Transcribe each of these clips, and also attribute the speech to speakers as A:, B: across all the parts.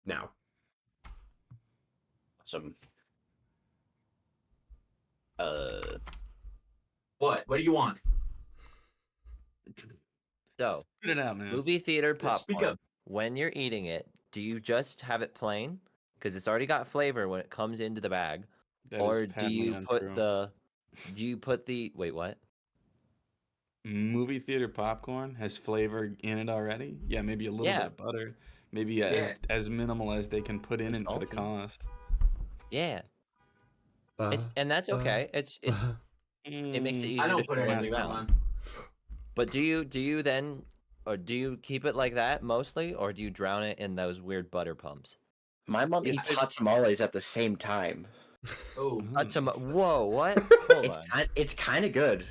A: Now.
B: Some.
C: What? What do you want?
D: So,
E: Get it out, man.
D: movie theater
C: Just speak
D: popcorn.
C: up.
D: When you're eating it, do you just have it plain? Because it's already got flavor when it comes into the bag.
E: That is
D: Or do
E: patently
D: you put
E: untrue.
D: the... Do you put the... Wait, what?
E: Movie theater popcorn has flavor in it already? Yeah, maybe a little bit of butter. Maybe as minimal as they can put in it for the
D: salty.
E: cost.
D: Yeah. And that's okay. It makes it easier
C: I
D: to
C: don't put
D: spread
C: anything
D: around.
C: on.
D: But do you then, or do you keep it like that mostly, or do you drown it in those weird butter pumps?
B: My mom eats hot tamales at the same time.
C: Oh,
D: Whoa, what? Hold on.
B: It's kind of good.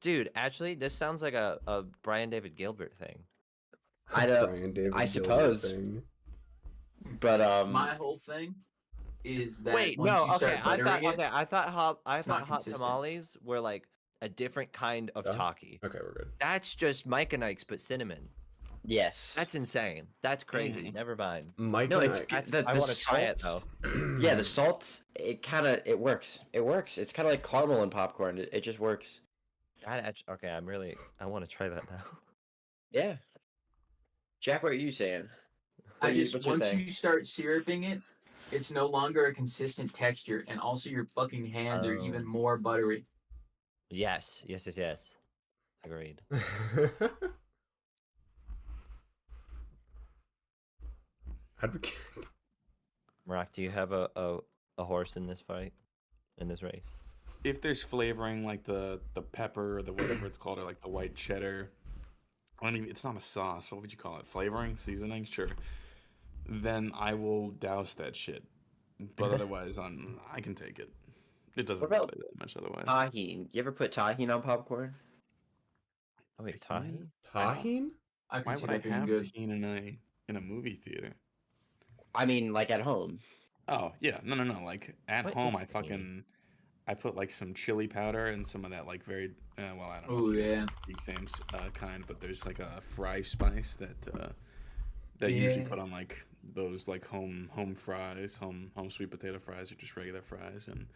D: Dude, actually, this sounds like a Brian David Gilbert thing.
B: I suppose.
A: Thing.
B: But
C: my whole thing is that
D: Wait,
C: once
D: no,
C: you start
D: okay. I
C: buttering it,
D: thought hot
C: consistent.
D: tamales were like a different kind of Taki.
A: Okay, we're good.
D: That's just Mike and Ike's, but cinnamon.
B: yes.
D: That's insane. That's crazy. Never mind.
A: Mike
B: No,
A: and
B: it's
A: I-
D: I want to try it though.
B: Yeah, the salt, it works. It works. It's kind of like caramel and popcorn. It just works.
D: Okay, I want to try that now.
B: Yeah. Jack, what are you saying?
C: once you start syruping it, it's no longer a consistent texture, and also your fucking hands are even more buttery.
D: Yes. Agreed. Rock, do you have a horse in this fight? In this race?
E: If there's flavoring like the pepper or the whatever it's called, or like the white cheddar, it's not a sauce. What would you call it? Flavoring, seasoning, sure. Then I will douse that shit. But otherwise, I can take it. It doesn't bother that much otherwise.
B: Tahini. You ever put tahini on popcorn?
D: Oh wait, tahini?
A: Tahini?
C: I
E: Why
C: can see
E: would I
C: that being
E: have
C: good.
E: tahini in a movie theater?
B: I mean, like at home.
E: Oh yeah, no. Like at
D: What
E: home,
D: is
E: I put like some chili powder and some of that like very well, I don't know.
C: Oh
E: if
C: yeah.
E: the same kind, but there's like a fry spice that you usually put on like those like home fries, home sweet potato fries, or just regular fries, and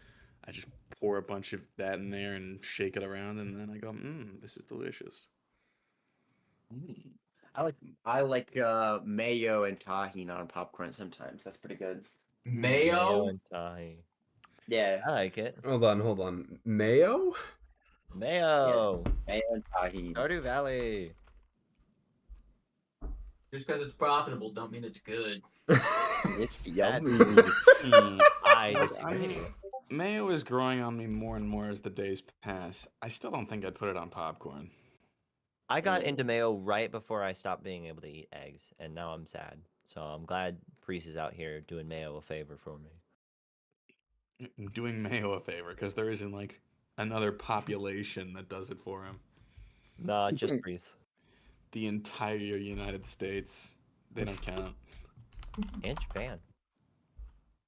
E: I just pour a bunch of that in there and shake it around, and then I go, this is delicious.
B: I like mayo and tahini on popcorn sometimes. That's pretty good.
C: Mayo?
D: and tahini.
B: Yeah.
D: I like it.
A: Hold on. Mayo?
D: Mayo.
B: Mayo and tahini.
D: Stardew Valley.
C: Just because it's profitable don't mean it's good.
B: It's yummy.
D: I disagree.
E: Mayo is growing on me more and more as the days pass. I still don't think I'd put it on popcorn.
D: I got into mayo right before I stopped being able to eat eggs, and now I'm sad. So I'm glad Priest is out here doing mayo a favor for me.
E: Doing mayo a favor, because there isn't like another population that does it for him.
D: Nah, just Priest.
E: The entire United States, they don't count.
D: And Japan.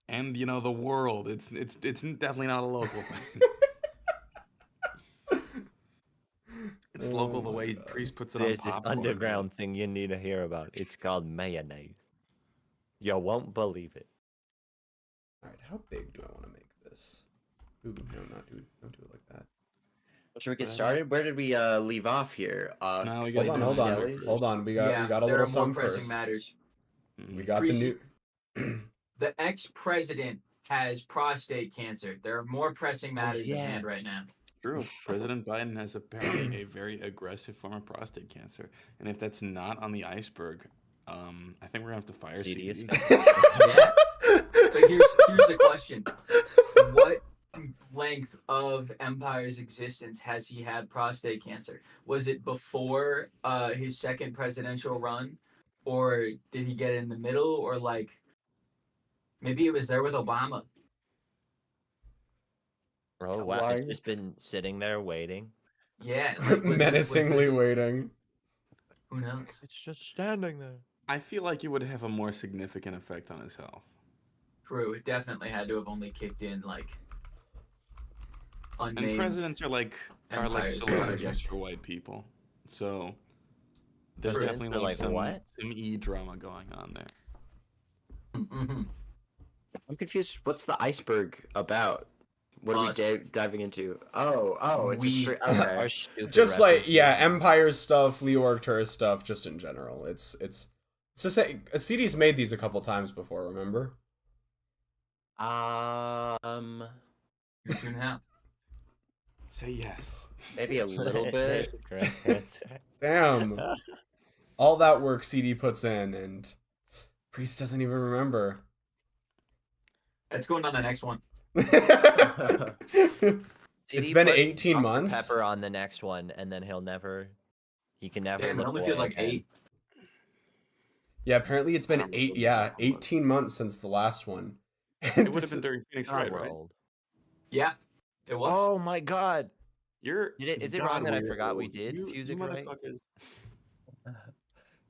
E: And the world. It's definitely not a local thing. It's local the way Priest puts it on
D: There's this
E: popcorn.
D: underground thing you need to hear about. It's called mayonnaise. You won't believe it.
A: Alright, how big do I want to make this? Ooh, no, don't do it like that.
B: Should we get started? Where did we leave off here?
E: No, we
A: Hold
E: got
A: on. Hold on. We got a little something first.
C: Matters.
A: We got the new.
C: The ex-president has prostate cancer. There are more pressing matters at hand right now.
E: It's true. President Biden has apparently a very aggressive form of prostate cancer, and if that's not on the iceberg, I think we're gonna have to fire
D: CD
E: CD.
C: Yeah. But here's the question: what length of Empire's existence has he had prostate cancer? Was it before his second presidential run, or did he get it in the middle, or like maybe it was there with Obama?
D: Bro, wow, it's just been sitting there waiting.
C: Yeah, like,
A: menacingly waiting.
C: Who knows?
D: It's just standing there.
E: I feel like it would have a more significant effect on his health.
C: True, it definitely had to have only kicked in like unnamed.
E: And presidents are like
C: Empire's
E: celebrities
C: project.
E: for white people, so there's
D: Presidents
E: definitely
D: are
E: like
D: like what?
E: some drama going on there.
C: Mm-hmm.
B: I'm confused. What's the iceberg about? What are
C: Us.
B: we diving into? Oh, it's a
C: We-
B: straight.
D: Our
B: Okay.
D: stupid
A: Just like
D: references.
A: Empire stuff, Leorg tourist stuff, just in general. It's to say CD's made these a couple times before. Remember?
B: Um,
C: You're 2.5.
E: Say yes.
B: maybe a little bit.
D: There's a correct answer.
A: Damn. All that work CD puts in, and Priest doesn't even remember.
C: Let's go on to the next one.
A: It's
D: CD,
A: been
D: put
A: 18
D: Dr.
A: months.
D: Pepper on the next one, and then he can never.
C: Damn, it
D: look
C: only feels
D: away
C: like
D: again.
C: 8.
A: Yeah, apparently it's been
E: I don't know,
A: 18 months since the last one.
E: It
A: And
E: would have been during Phoenix
D: God,
E: Red,
D: we're
E: right?
D: old.
C: Yeah, it was.
D: Oh my God! Is it wrong that I
E: we're
D: forgot we
E: old.
D: did
E: you
D: Fusic right?
E: motherfuckers.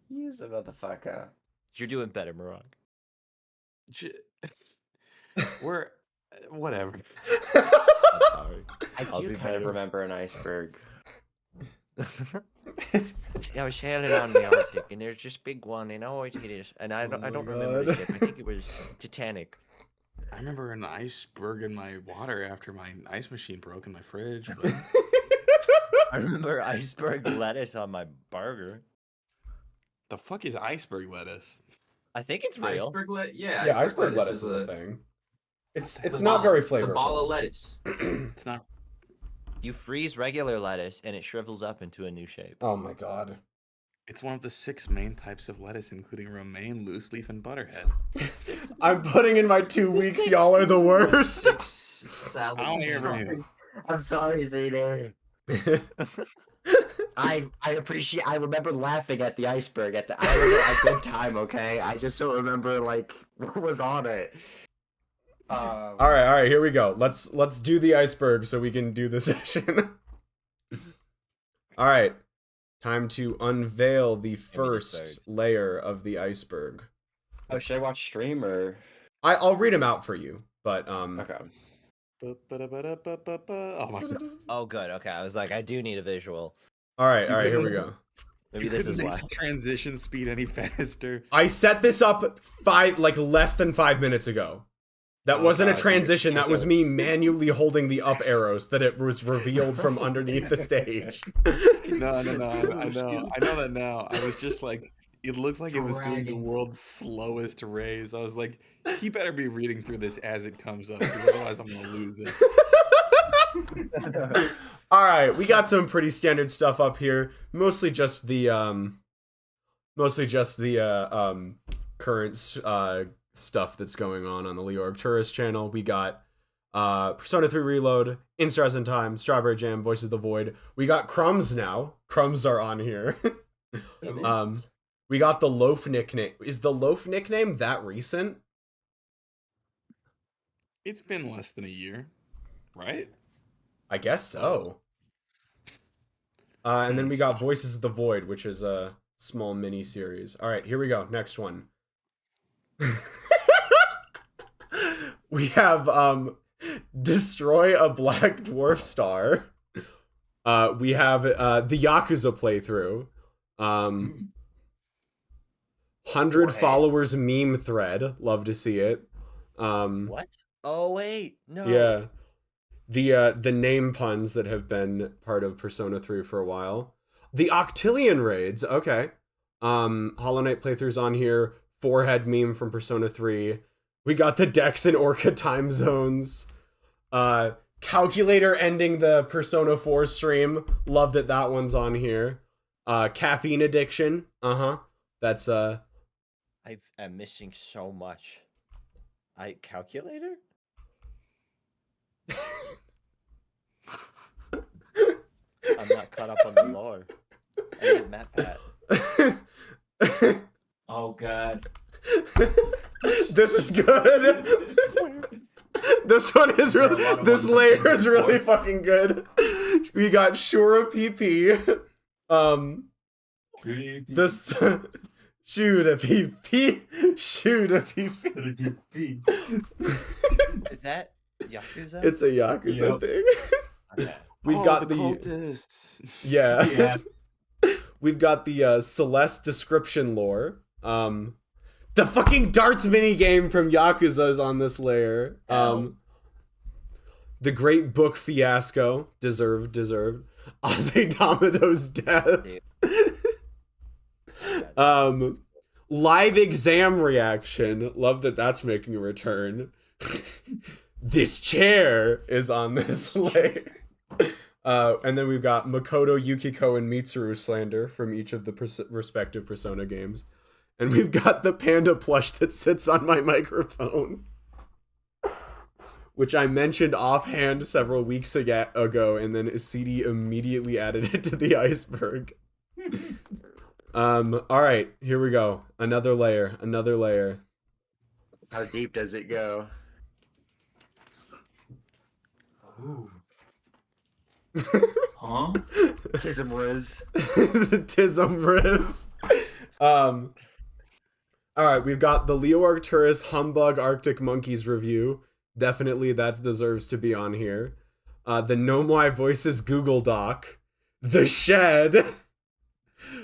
B: He's a motherfucker.
D: You're doing better, Morag.
E: J- We're whatever.
D: I'm sorry.
B: I
D: I'll
B: do
D: be
B: kind of
D: better.
B: remember an iceberg.
D: I was sailing on the Arctic, and there's this big one, and oh, it is, and I
A: Oh
D: don't
A: my
D: remember the
A: God.
D: ship. I think it was Titanic.
E: I remember an iceberg in my water after my ice machine broke in my fridge. But
D: I remember iceberg lettuce on my burger.
E: the fuck is iceberg lettuce?
D: I think it's real.
C: Iceberg lettuce? Yeah,
A: Yeah, iceberg lettuce is a thing. It's not very flavorful.
C: A ball of lettuce.
E: It's not.
D: You freeze regular lettuce, and it shrivels up into a new shape.
A: Oh my God.
E: It's one of the 6 main types of lettuce, including romaine, loose leaf, and butterhead.
A: I'm putting in my 2 weeks. Y'all are the worst.
C: 6 salad.
E: I don't hear from you.
B: I'm sorry, Zayden. I appreciate. I remember laughing at the iceberg at the. I remember a good time. Okay, I just don't remember like what was on it.
A: All right, here we go. Let's do the iceberg so we can do the session. All right, time to unveil the first layer of the iceberg.
B: Oh, should I watch stream or?
A: I'll read them out for you, but
B: Okay.
E: Oh my god.
D: Oh, good. Okay, I was like, I do need a visual.
A: all right, here we go.
D: Maybe
E: You
D: this
E: couldn't
D: is
E: make
D: why.
E: the transition speed any faster.
A: I set this up less than 5 minutes ago. That
E: Oh,
A: wasn't a
E: God, you're
A: transition.
E: so
A: That was
E: sorry.
A: me manually holding the up arrows that it was revealed from underneath the stage.
E: No, I know that now. I was just like, it looked like it was doing the
C: Dragging.
E: world's slowest raise. I was like, he better be reading through this as it comes up, because otherwise I'm gonna lose it.
A: All right, we got some pretty standard stuff up here. Mostly just the current stuff that's going on the Leorg Tourist channel. We got Persona 3 Reload, In Stars in Time, Strawberry Jam, Voices of the Void. We got Crumbs now. Crumbs are on here. We got the Loaf nickname. Is the Loaf nickname that recent?
E: It's been less than a year, right?
A: I guess so. And then we got Voices of the Void, which is a small mini series. All right, here we go. Next one. We have Destroy a Black Dwarf Star. We have the Yakuza playthrough. 100 followers meme thread. Love to see it.
D: What? Oh wait, no.
A: Yeah. The name puns that have been part of Persona 3 for a while. The Octillion raids, okay. Hollow Knight playthroughs on here. Forehead meme from Persona 3. We got the Dex and Orca time zones. Calculator ending the Persona 4 stream. Love that one's on here. Caffeine addiction. That's
D: I am missing so much. Calculator? I'm not caught up on the lore. I need Map Pat.
C: Oh god.
A: This is good. This one is
C: There are a
A: really.
C: lot of
A: This
C: ones
A: layer
C: I'm
A: is really
C: for.
A: fucking good. We got Shura PP. This shoot a PP. Shoot a PP.
D: Is that Yakuza?
A: It's a Yakuza
C: Yep.
A: thing.
D: Okay.
A: We've got the
E: cultists.
A: yeah.
C: Yeah.
A: We've got the Celeste description lore. The fucking darts minigame from Yakuza is on this layer. The Great Book Fiasco. Deserved. Azedamado's death. Live exam reaction. Love that that's making a return. This chair is on this layer. And then we've got Makoto, Yukiko, and Mitsuru slander from each of the respective Persona games. And we've got the panda plush that sits on my microphone, which I mentioned offhand several weeks ago, and then CD immediately added it to the iceberg. All right, here we go. Another layer.
B: How deep does it go?
C: Ooh. Huh?
B: Tism Riz.
A: The Tism Riz. All right, we've got the Leo Arcturus Humbug Arctic Monkeys review. Definitely that deserves to be on here. The Nomoi Voices Google Doc. The Shed.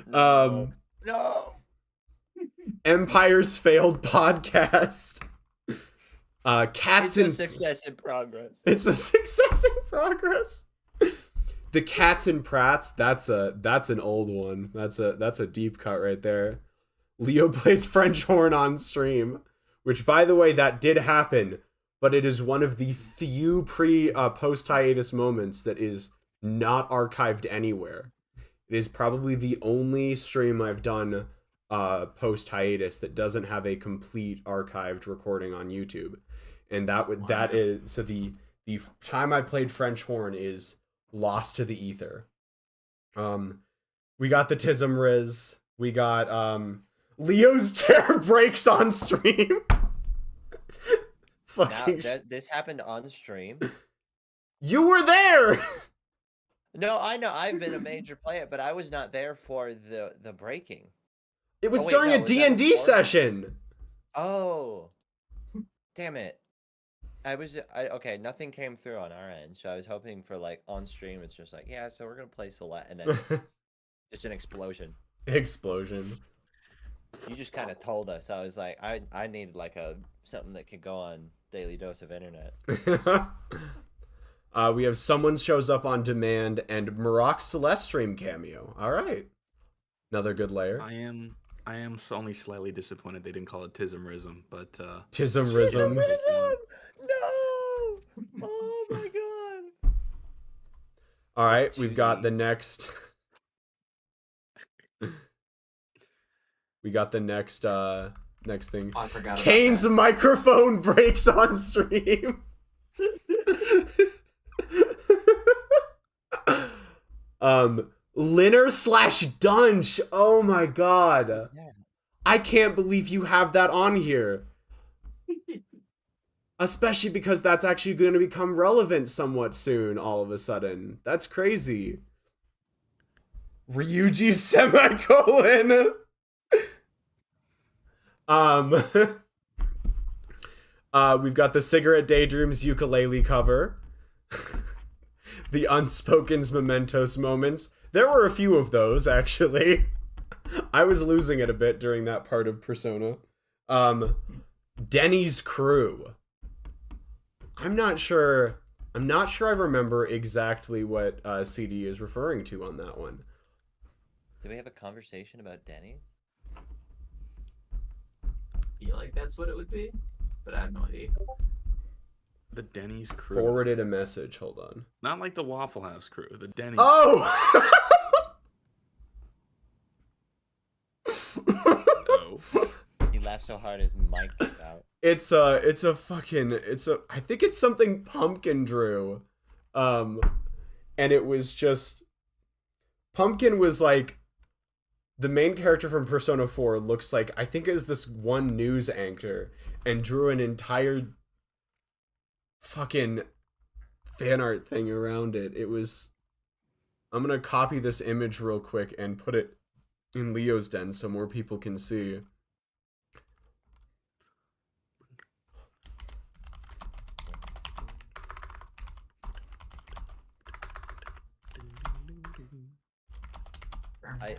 B: No.
A: Empire's Failed Podcast. Cats
D: It's a success in progress.
A: It's a success in progress. The Cats and Prats, that's an old one. That's a deep cut right there. Leo plays French horn on stream, which, by the way, that did happen, but it is one of the few post hiatus moments that is not archived anywhere. It is probably the only stream I've done post hiatus that doesn't have a complete archived recording on YouTube, and that is so the time I played French horn is lost to the ether. We got the Tism Riz. We got Leo's chair breaks on stream. Fucking
D: this happened on stream.
A: You were there.
D: No, I know. I've been a major player, but I was not there for the breaking.
A: It was
D: Oh, wait,
A: during
D: no,
A: a
D: was that
A: D&D
D: before?
A: session.
D: Oh, damn it! Okay. Nothing came through on our end, so I was hoping for like on stream. It's just like, yeah, so we're gonna play Celeste, and then just an explosion. You just kind of told us. I was like, I needed like something that could go on Daily Dose of Internet.
A: We have Someone Shows Up on Demand and Maroc Celeste stream cameo. All right, another good layer.
E: I am only slightly disappointed they didn't call it Tismrism, but
A: Tismrism.
D: No! Oh my god!
A: All right, we've got the next. We got the next thing.
C: Oh, I forgot about
A: Kane's
C: that.
A: microphone breaks on stream. Linner/Dunch. Oh my god. I can't believe you have that on here. Especially because that's actually going to become relevant somewhat soon, all of a sudden. That's crazy. Ryuji semicolon. We've got the Cigarette Daydreams ukulele cover. The Unspoken's Mementos moments. There were a few of those, actually. I was losing it a bit during that part of Persona. Denny's Crew. I'm not sure I remember exactly what CD is referring to on that one.
D: Did we have a conversation about Denny's?
C: I feel like that's what it would be, but I have no idea.
E: the Denny's Crew.
A: Forwarded a message. Hold on.
E: Not like the Waffle House Crew. The Denny's.
A: Oh!
E: No.
D: He laughed so hard his mic cut out.
A: I think it's something Pumpkin drew. And it was just, Pumpkin was like, the main character from Persona 4 looks like, I think it was this one news anchor, and drew an entire fucking fan art thing around it. It was, I'm gonna copy this image real quick and put it in Leo's Den so more people can see.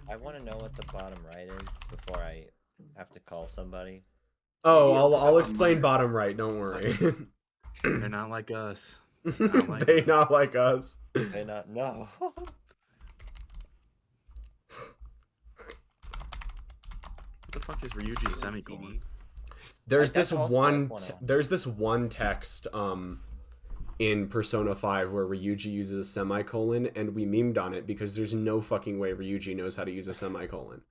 D: I want to know what the bottom right is before I have to call somebody.
A: Oh,
C: Maybe
A: I'll
C: become a
A: explain
C: minor.
A: bottom right. Don't worry.
E: They're not like us. Not like
A: They
E: us.
A: not like us.
D: They not no.
E: What the fuck is Ryuji's semicolon?
A: There's
D: That's
A: this
D: also
A: one.
D: what's going on.
A: There's this one text in Persona 5 where Ryuji uses a semicolon, and we memed on it because there's no fucking way Ryuji knows how to use a semicolon.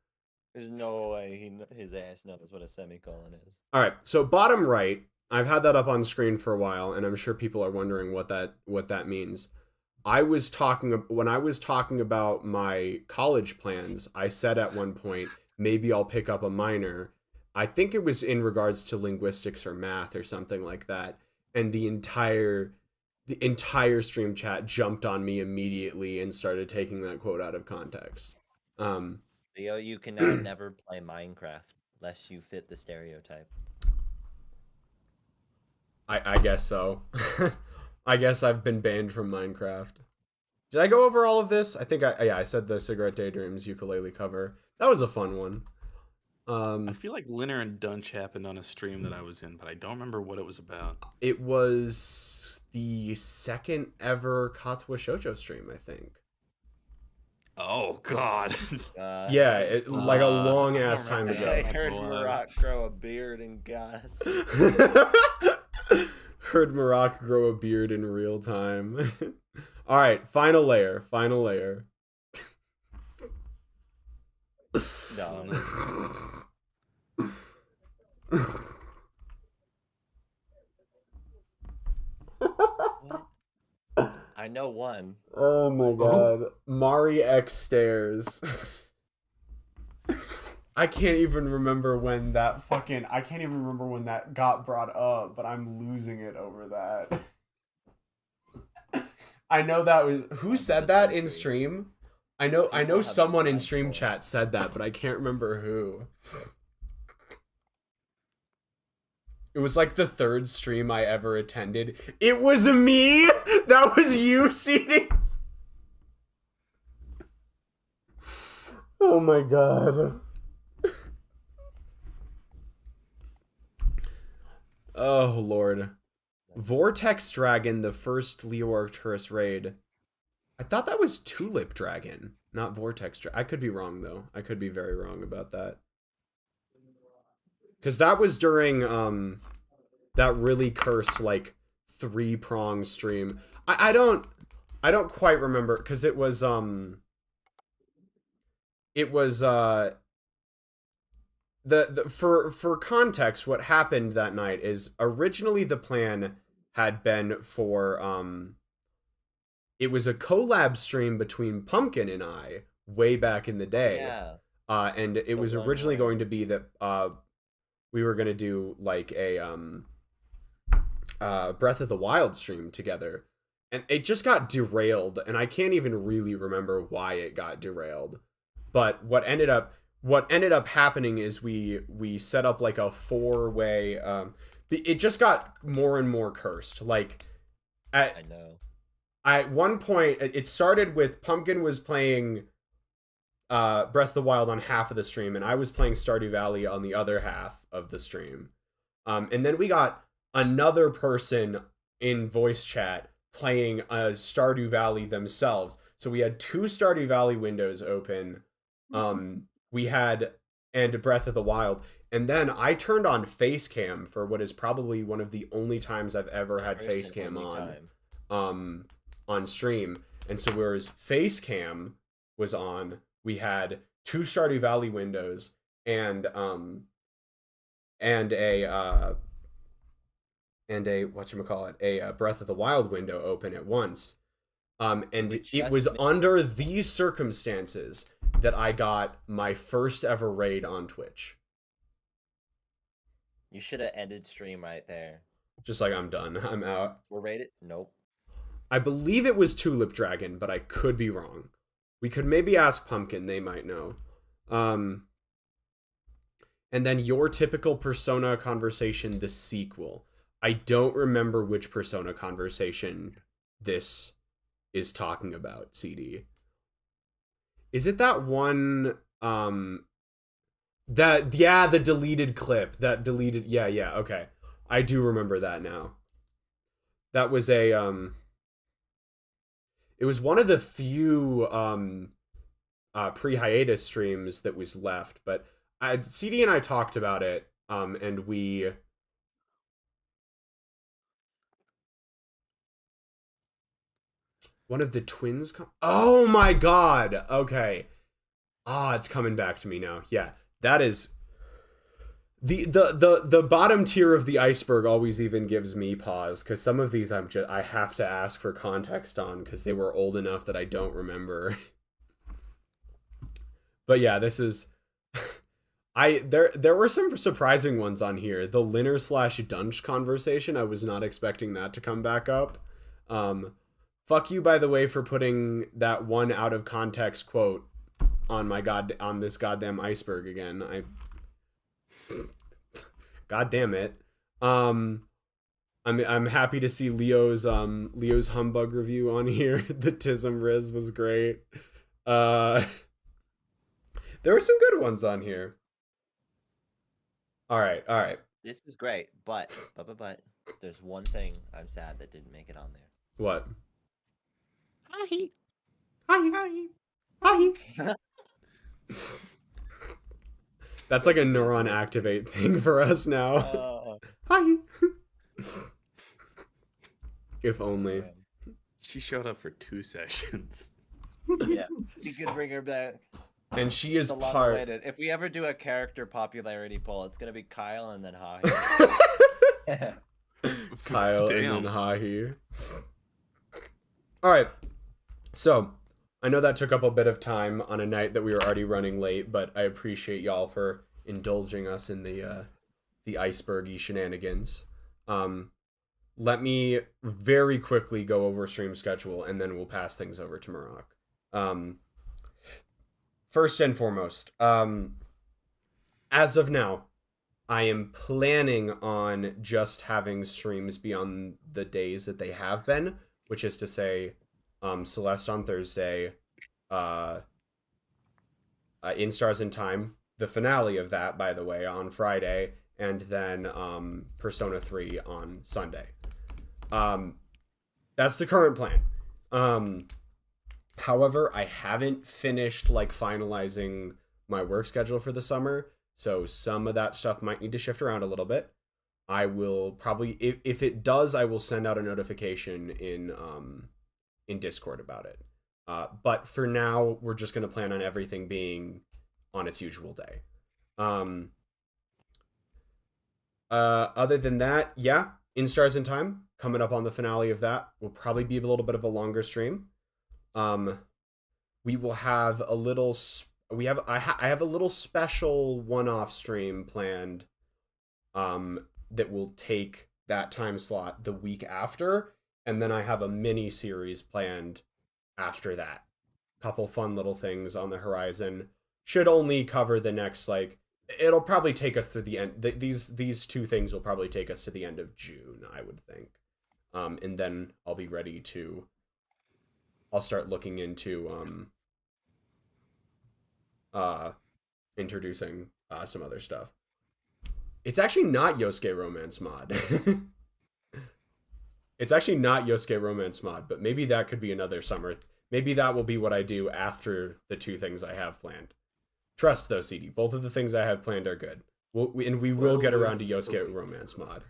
D: There's no way his ass knows what a semicolon is.
A: All right, so bottom right, I've had that up on screen for a while, and I'm sure people are wondering what that means. When I was talking about my college plans, I said at one point maybe I'll pick up a minor. I think it was in regards to linguistics or math or something like that, and the entire stream chat jumped on me immediately and started taking that quote out of context.
D: Leo, you can now never play Minecraft lest you fit the stereotype.
A: I guess so. I guess I've been banned from Minecraft. Did I go over all of this? I think I said the Cigarette Daydreams ukulele cover. That was a fun one.
E: I feel like Linner and Dunch happened on a stream that I was in, but I don't remember what it was about.
A: It was the second ever Katsuo Shoujo stream, I think.
E: Oh God.
A: Yeah, like a long ass
E: I
A: time
E: remember
A: ago.
D: I
E: that.
D: heard
E: Boy.
D: Marat grow a beard and gas.
A: Heard Marak grow a beard in real time. All right, final layer.
D: No. What? I know one.
A: Oh my god. Mari X stairs. I can't even remember when that got brought up, but I'm losing it over that. I know that was who said that in stream? I know
D: have
A: someone in
D: been
A: stream
D: mindful.
A: chat said that, but I can't remember who. It was like the third stream I ever attended. It was me. That was you seating. Oh my god. Oh lord. Vortex Dragon, the first Leo Arcturus raid. I thought that was Tulip Dragon, not Vortex Dragon. I could be wrong though. I could be very wrong about that. Cause that was during that really cursed like 3-prong stream. I don't quite remember because it was for context, what happened that night is originally the plan had been for it was a collab stream between Pumpkin and I way back in the day.
D: Yeah.
A: And it was
D: one
A: originally
D: where-
A: going to be that we were gonna do like a Breath of the Wild stream together, and it just got derailed, and I can't even really remember why it got derailed. But what ended up happening is we set up like a 4-way. It just got more and more cursed. Like
D: I know.
A: at one point, it started with Pumpkin was playing Breath of the Wild on half of the stream, and I was playing Stardew Valley on the other half of the stream. And then we got another person in voice chat playing Stardew Valley themselves. So we had 2 Stardew Valley windows open. We had and Breath of the Wild. And then I turned on Facecam for what is probably one of the only times I've ever had
D: First and
A: Facecam
D: only
A: on
D: time.
A: on stream. And so whereas Facecam was on, we had 2 Stardew Valley windows and a whatchamacallit, a Breath of the Wild window open at once. And it was under these circumstances that I got my first ever raid on Twitch.
D: You should have ended stream right there.
A: Just like, I'm done. I'm out.
D: We're rated? Nope.
A: I believe it was Tulip Dragon, but I could be wrong. We could maybe ask Pumpkin. They might know. And then your typical Persona conversation, the sequel. I don't remember which Persona conversation this is talking about, CD. Is it that one The deleted clip. That deleted yeah, okay. I do remember that now. That was a it was one of the few pre-hiatus streams that was left, but CD and I talked about it, and we one of the twins oh my god, okay. It's coming back to me now. Yeah, that is the bottom tier of the iceberg always even gives me pause, because some of these I have to ask for context on because they were old enough that I don't remember. But yeah, this is there were some surprising ones on here. The Linner / Dunch conversation, I was not expecting that to come back up. Fuck you, by the way, for putting that one out of context quote on this goddamn iceberg again. God damn it. I'm happy to see Leo's humbug review on here. The Tism Riz was great. There were some good ones on here. All right.
D: This was great, but there's one thing I'm sad that didn't make it on there.
A: What?
E: Hi.
A: That's like a neuron activate thing for us now. Hi. If only.
E: She showed up for 2 sessions.
D: Yeah, we could bring her back.
A: And she is
D: It's a lot
A: part.
D: related. If we ever do a character popularity poll, it's gonna be Kyle and then Hahi.
A: Kyle
E: Damn.
A: and then Hahi. All right. So, I know that took up a bit of time on a night that we were already running late, but I appreciate y'all for indulging us in the icebergy shenanigans. Let me very quickly go over stream schedule, and then we'll pass things over to Marak. First and foremost, as of now, I am planning on just having streams be on the days that they have been, which is to say, Celeste on Thursday, In Stars in Time, the finale of that, by the way, on Friday, and then Persona 3 on Sunday. That's the current plan. However, I haven't finished finalizing my work schedule for the summer, so some of that stuff might need to shift around a little bit. I will probably, if it does, I will send out a notification in Discord about it. But for now, we're just going to plan on everything being on its usual day. Other than that, yeah, In Stars in Time, coming up on the finale of that, will probably be a little bit of a longer stream. We will have a little, I have a little special one-off stream planned, that will take that time slot the week after, and then I have a mini series planned after that. Couple fun little things on the horizon. Should only cover the next, it'll probably take us through the end. These two things will probably take us to the end of June, I would think. And then I'll be ready to, I'll start looking into introducing some other stuff. It's actually not Yosuke Romance Mod. It's actually not Yosuke Romance Mod, but maybe that could be another summer. Maybe that will be what I do after the two things I have planned. Trust though, CD. Both of the things I have planned are good. We will get around to Yosuke Romance Mod.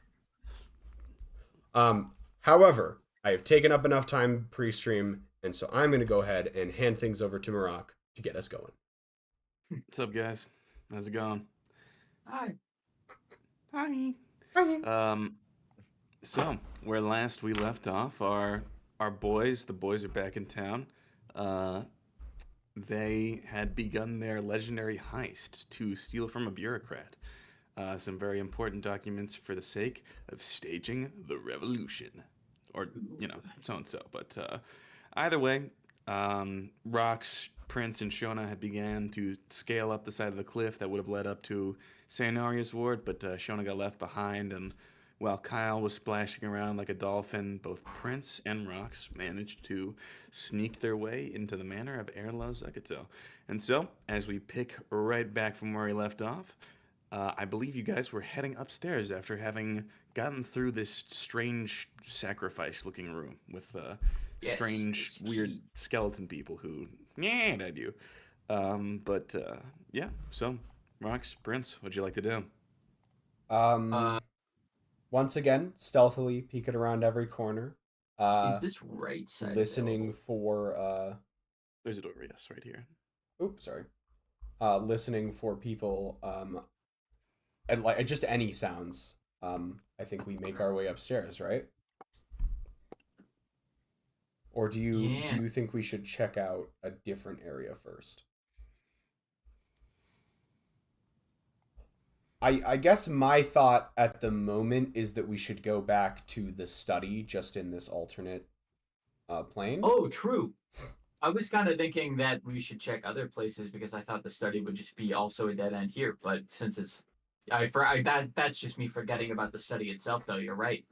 A: However, I have taken up enough time pre-stream, and so I'm going to go ahead and hand things over to Marak to get us going.
E: What's up, guys? How's it going?
C: Hi.
E: Hi. So where last we left off, our boys, the boys are back in town. They had begun their legendary heist to steal from a bureaucrat some very important documents for the sake of staging the revolution, or so and so. But either way, Rox, Prince, and Shona had began to scale up the side of the cliff that would have led up to Sayonaria's ward, but Shona got left behind, and While Kyle was splashing around like a dolphin, both Prince and Rox managed to sneak their way into the manor of Erlo Zuccato. And so, as we pick right back from where we left off, I believe you guys were heading upstairs after having gotten through this strange sacrifice-looking room with
C: Yes,
E: strange,
C: it's
E: weird
C: key.
E: skeleton people who at you. Yeah. So, Rox, Prince, what'd you like to do?
A: Um, once again, stealthily peeking around every corner.
C: Is this right side
A: Listening
C: available?
A: for
E: There's a door, yes, right here.
A: oops, sorry. Listening for people and like just any sounds. I think we make our way upstairs, right? Or do
C: Yeah.
A: you think we should check out a different area first? I guess my thought at the moment is that we should go back to the study just in this alternate plane.
C: Oh, true. I was kind of thinking that we should check other places because I thought the study would just be also a dead end here. But since it's, that's just me forgetting about the study itself. Though you're right.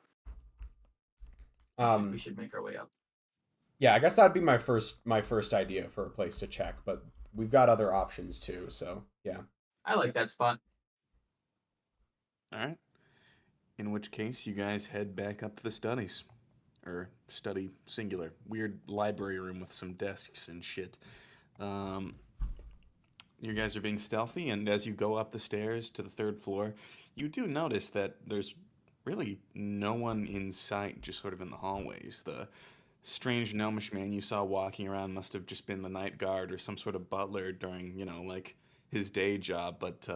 C: We should make our way up.
A: Yeah, I guess that'd be my first idea for a place to check, but we've got other options too. So yeah.
C: I like that spot.
E: All right. In which case, you guys head back up to the studies. Or study singular. Weird library room with some desks and shit. You guys are being stealthy, and as you go up the stairs to the third floor, you do notice that there's really no one in sight, just sort of in the hallways. The strange gnomish man you saw walking around must have just been the night guard or some sort of butler during, like his day job, but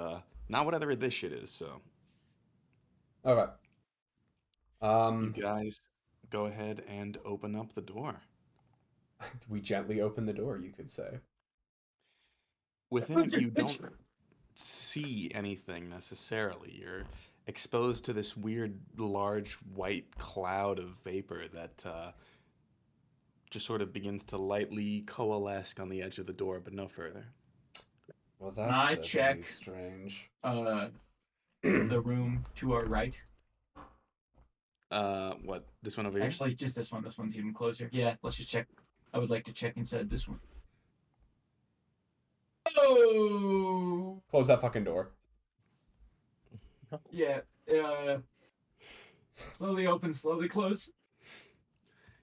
E: not whatever this shit is, so.
A: Okay.
E: You guys go ahead and open up the door.
A: We gently open the door, you could say.
E: Within it, you don't see anything necessarily. You're exposed to this weird, large, white cloud of vapor that just sort of begins to lightly coalesce on the edge of the door, but no further.
A: Well,
C: Can I
A: that's
C: check
A: strange.
C: the room to our right?
E: What? This one over here?
C: Actually, just this one. This one's even closer. Yeah, let's just check. I would like to check inside this one. Oh!
A: Close that fucking door.
C: Yeah. Slowly open, slowly close.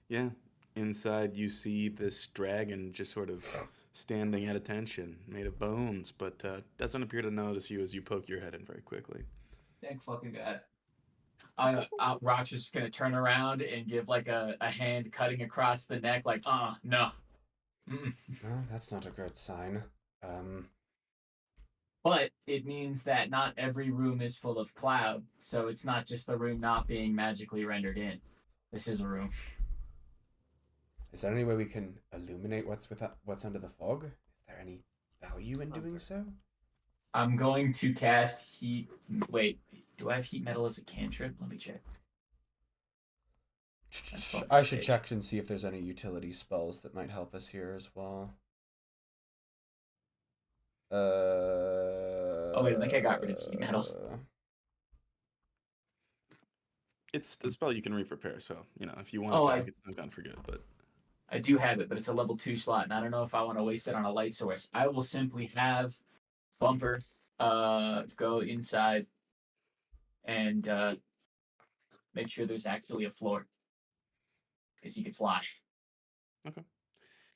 E: Yeah. Inside, you see this dragon just sort of standing at attention, made of bones, but doesn't appear to notice you as you poke your head in very quickly.
C: Thank fucking God. Rock's just gonna turn around and give like a hand cutting across the neck, like, no. Mm-mm.
A: No, that's not a good sign.
C: But it means that not every room is full of cloud, so it's not just the room not being magically rendered in. This is a room.
A: Is there any way we can illuminate what's under the fog? Is there any value in doing so?
C: I'm going to cast heat. Wait, do I have heat metal as a cantrip? Let me check.
A: I should check and see if there's any utility spells that might help us here as well.
C: Oh wait, I think I got rid of heat metal.
E: It's a spell you can re-prepare, so, if you want it back, it's not gone for good, but...
C: I do have it, but it's a level 2 slot, and I don't know if I want to waste it on a light source. I will simply have Bumper go inside and make sure there's actually a floor, because he can fly.
E: Okay.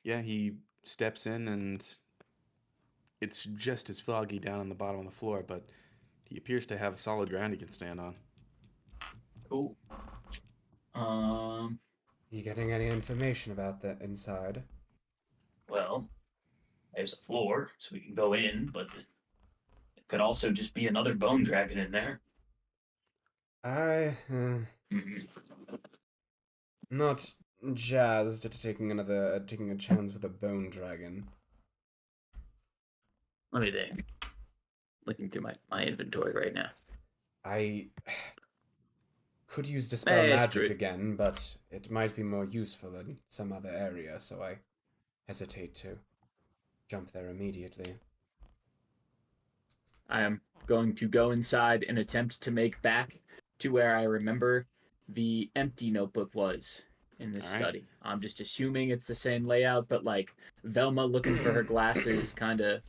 E: Yeah, he steps in, and it's just as foggy down on the bottom of the floor, but he appears to have solid ground he can stand on.
C: Cool.
A: You getting any information about that inside?
C: Well, there's a floor, so we can go in, but it could also just be another bone dragon in there.
A: Not jazzed at taking a chance with a bone dragon.
C: Let me think. Looking through my inventory right now.
A: I could use dispel magic again, but it might be more useful in some other area, so I hesitate to jump there immediately.
C: I am going to go inside and attempt to make back
F: to where I remember the empty notebook was in this
E: All right.
F: study. I'm just assuming it's the same layout, but like Velma looking for her glasses, kind of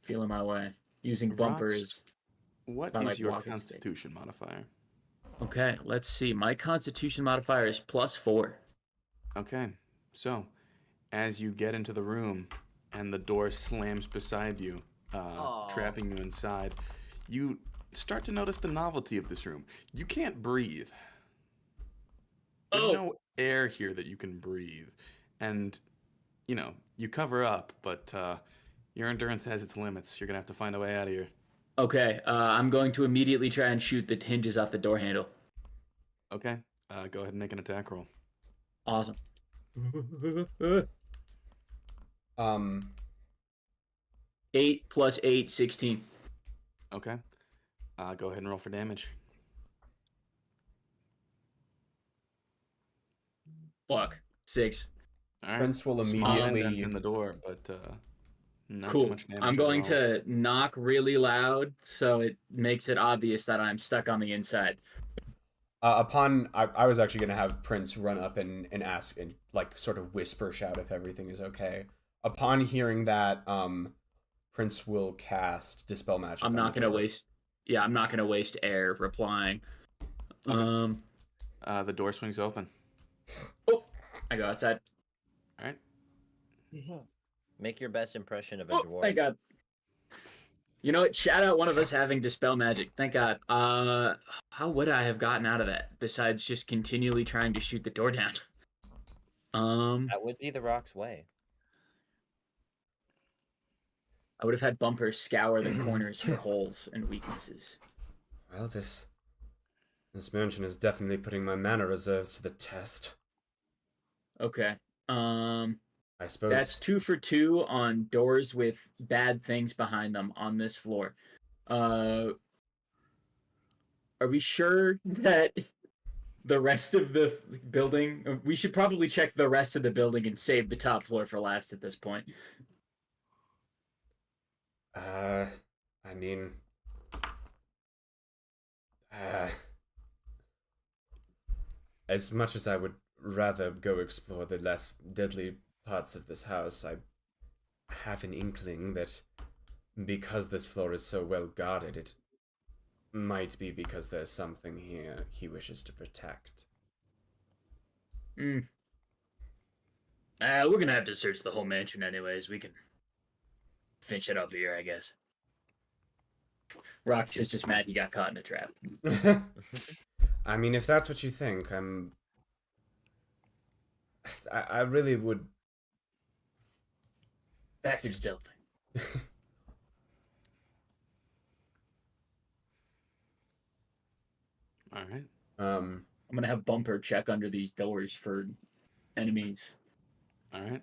F: feeling my way. Using
E: Rox,
F: bumpers.
E: What
F: I
E: is
F: like
E: your
F: walking stick.
E: Constitution modifier?
F: Okay, let's see. My Constitution modifier is +4.
E: Okay, so as you get into the room and the door slams beside you,
D: Aw.
E: trapping you inside, you start to notice the novelty of this room. You can't breathe. There's
F: Oh.
E: no air here that you can breathe. And, you cover up, but your endurance has its limits. You're going to have to find a way out of here.
F: Okay, I'm going to immediately try and shoot the hinges off the door handle.
E: Okay, go ahead and make an attack roll.
F: Awesome. 8 + 8, 16.
E: Okay, go ahead and roll for damage.
F: Fuck. 6.
E: All right.
A: Prince will
E: Small indent
A: immediately.
E: in the door, but not too
F: Cool.
E: much damage.
F: I'm going
E: overall.
F: to knock really loud so it makes it obvious that I'm stuck on the inside.
A: I was actually gonna have Prince run up and ask and like sort of whisper shout if everything is okay. Upon hearing that, Prince will cast Dispel Magic.
F: I'm
A: on
F: not
A: the
F: gonna
A: door.
F: waste. Yeah, I'm not gonna waste air replying.
E: Okay. The door swings open.
F: Oh, I go outside.
E: All right.
D: Make your best impression of a
F: Oh,
D: dwarf.
F: thank God. You know what? Shout out one of us having Dispel Magic. Thank God. How would I have gotten out of that besides just continually trying to shoot the door down?
D: That would be the Rock's way.
F: I would have had Bumper scour the corners for holes and weaknesses.
A: Well, this mansion is definitely putting my mana reserves to the test.
F: Okay.
A: I suppose
F: That's 2 for 2 on doors with bad things behind them on this floor. Are we sure that the rest of the building... We should probably check the rest of the building and save the top floor for last at this point.
A: I mean, as much as I would rather go explore the less deadly parts of this house, I have an inkling that because this floor is so well guarded, it might be because there's something here he wishes to protect.
F: We're gonna have to search the whole mansion anyways. We can finish it up here, I guess. Rox is just mad he got caught in a trap.
A: I mean, if that's what you think, I really would.
F: Back to stealth.
E: All right.
F: I'm gonna have Bumper check under these doors for enemies.
E: All right.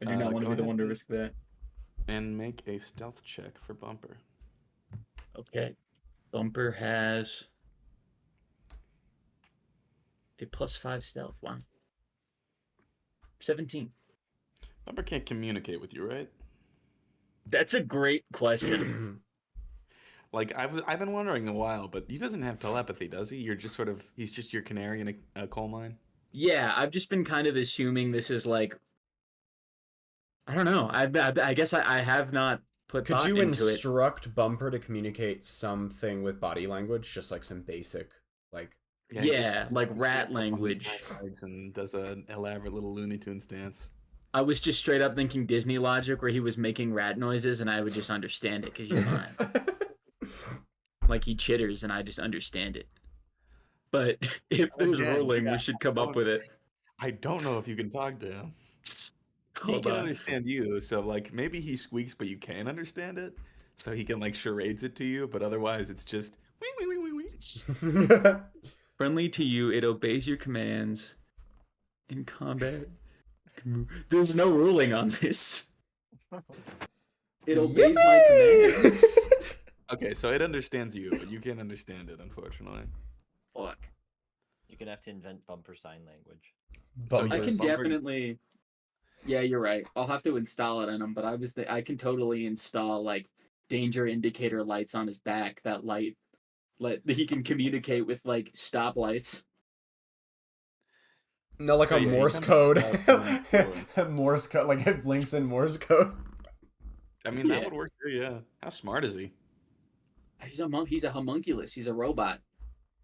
F: I do not want to
E: go
F: be the
E: ahead
F: one to risk that.
E: And make a stealth check for Bumper.
F: Okay. Bumper has a +5 stealth. Wow. 17.
E: Bumper can't communicate with you, right?
F: That's a great question.
E: Like I've been wondering a while, but he doesn't have telepathy, does he? He's just your canary in a coal mine.
F: Yeah, I've just been kind of assuming this is like, I don't know. I guess I have not put
A: Could
F: thought
A: you
F: into it.
A: instruct Bumper to communicate something with body language, just like some basic, like?
E: Yeah, he just
F: Yeah, like
E: stands
F: rat
E: up on his
F: language.
E: hind legs and does an elaborate little Looney Tunes dance.
F: I was just straight up thinking Disney logic where he was making rat noises and I would just understand it because he's mine. Like he chitters and I just understand it. But if there's
E: Again,
F: rolling,
E: yeah,
F: we should come up with it.
E: I don't know if you can talk to him. He
F: Hold
E: can
F: on.
E: understand you, so like maybe he squeaks, but you can understand it, so he can like charades it to you. But otherwise, it's just wee wee wee wee wee.
F: Friendly to you, it obeys your commands. In combat. There's no ruling on this. It obeys my commands.
E: Okay, so it understands you, but you can't understand it, unfortunately.
F: Fuck.
D: You're gonna have to invent bumper sign language.
A: Bumper.
F: I can
E: Bumper-
F: definitely. Yeah, you're right. I'll have to install it on him, but I can totally install like danger indicator lights on his back that light He can communicate with like stoplights.
A: No, like
E: So,
A: a
E: yeah, he
A: Morse
E: comes
A: code.
E: out from the door.
A: Morse code, like it blinks in Morse code.
E: I mean, that
F: Yeah.
E: would work too, yeah. How smart is he?
F: He's a homunculus. He's a robot.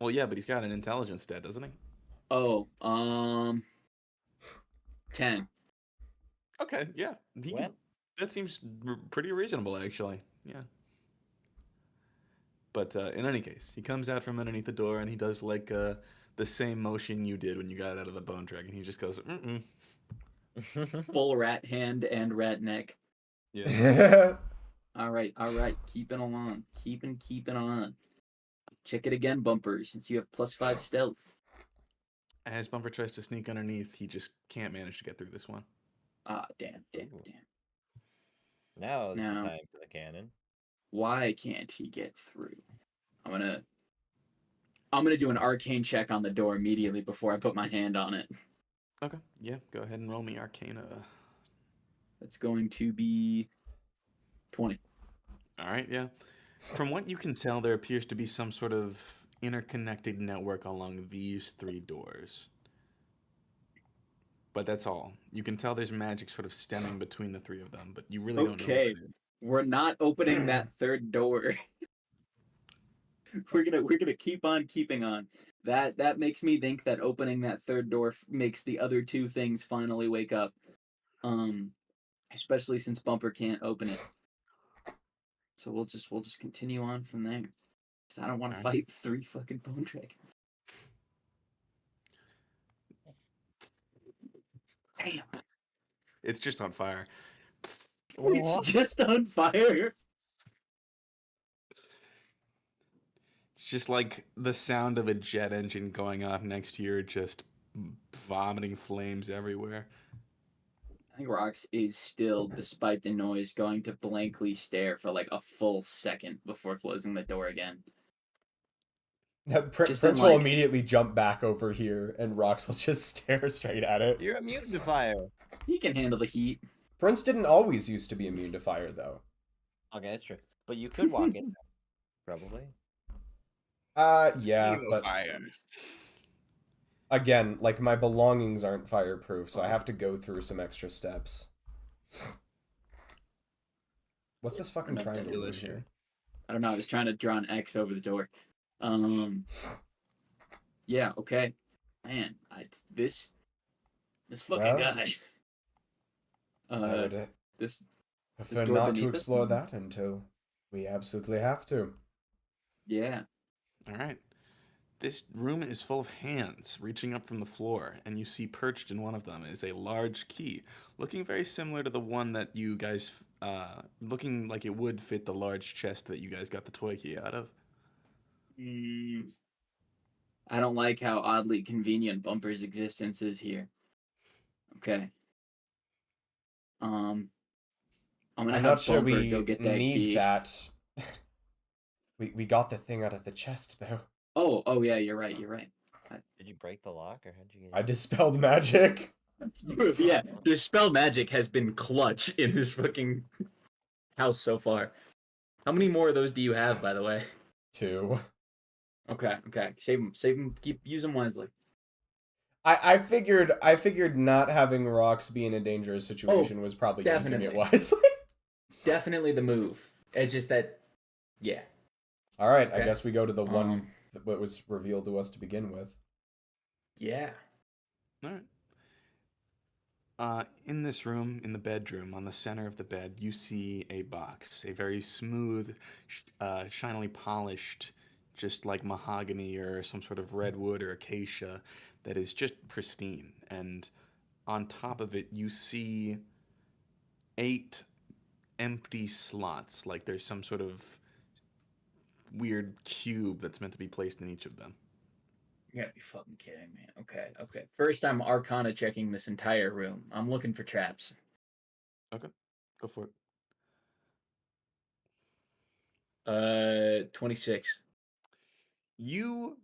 E: Well, yeah, but he's got an intelligence stat, doesn't he?
F: Oh, 10.
E: Okay, yeah.
D: What?
E: That seems pretty reasonable, actually. Yeah. But in any case, he comes out from underneath the door and he does like the same motion you did when you got out of the bone dragon. He just goes, mm-mm.
F: Full rat hand and rat neck.
E: Yeah.
F: All right. Keeping on. Keeping on. Check it again, Bumper, since you have +5 stealth.
E: As Bumper tries to sneak underneath, he just can't manage to get through this one.
F: Ah, damn.
D: Now is the
F: Now.
D: time for the cannon.
F: Why can't he get through? I'm gonna do an arcane check on the door immediately before I put my hand on it.
E: Okay, yeah, go ahead and roll me Arcana.
F: That's going to be 20.
E: All right, yeah. From what you can tell, there appears to be some sort of interconnected network along these 3 doors. But that's all. You can tell there's magic sort of stemming between the 3 of them, but you really don't know what
F: Okay.
E: it is.
F: We're not opening that third door. we're gonna keep on keeping on. That makes me think that opening that third door makes the other 2 things finally wake up. Especially since Bumper can't open it. So we'll just continue on from there. Cause I don't want to fight 3 fucking bone dragons. Damn.
E: It's just on fire.
F: It's just on fire.
E: It's just like the sound of a jet engine going off next to you, just vomiting flames everywhere.
F: I think Rox is still, despite the noise, going to blankly stare for like a full second before closing the door again.
A: Prince will immediately jump back over here, and Rox will just stare straight at it.
D: You're immune to fire.
F: He can handle the heat.
A: Prince didn't always used to be immune to fire, though.
D: Okay, that's true. But you could walk in there, probably.
A: Yeah,
E: Emo
A: but
E: fire.
A: again, like my belongings aren't fireproof, so I have to go through some extra steps. What's this fucking triangle doing here?
F: I don't know. I was trying to draw an X over the door. Yeah. Okay. Man, this fucking guy.
A: I would
F: this
A: prefer
F: door
A: not to
F: beneath us?
A: explore that until we absolutely have to.
F: Yeah.
E: All right. This room is full of hands reaching up from the floor, and you see perched in one of them is a large key, looking very similar to the one that you guys, looking like it would fit the large chest that you guys got the toy key out of.
F: I don't like how oddly convenient Bumper's existence is here. Okay. I'm gonna
A: I'm
F: have
A: not sure
F: Bumper
A: we
F: go get that
A: need
F: key.
A: that. We got the thing out of the chest, though.
F: Oh yeah, you're right.
D: Did you break the lock, or how'd you get
A: I
D: in?
A: dispelled magic.
F: Yeah, the spell magic has been clutch in this fucking house so far. How many more of those do you have, by the way?
A: 2.
F: Okay. Save them. Use them wisely.
A: I figured not having Rox be in a dangerous situation was probably using it
F: definitely.
A: wisely.
F: Definitely the move. It's just that, yeah.
A: All right,
F: Okay.
A: I guess we go to the one that was revealed to us to begin with.
F: Yeah.
E: All right. In this room, in the bedroom, on the center of the bed, you see a box, a very smooth, shinily polished, just like mahogany or some sort of redwood or acacia, that is just pristine. And on top of it, you see 8 empty slots, like there's some sort of weird cube that's meant to be placed in each of them.
F: You gotta be fucking kidding me. Okay. First, I'm Arcana checking this entire room. I'm looking for traps.
E: Okay, go for it.
F: 26.
E: You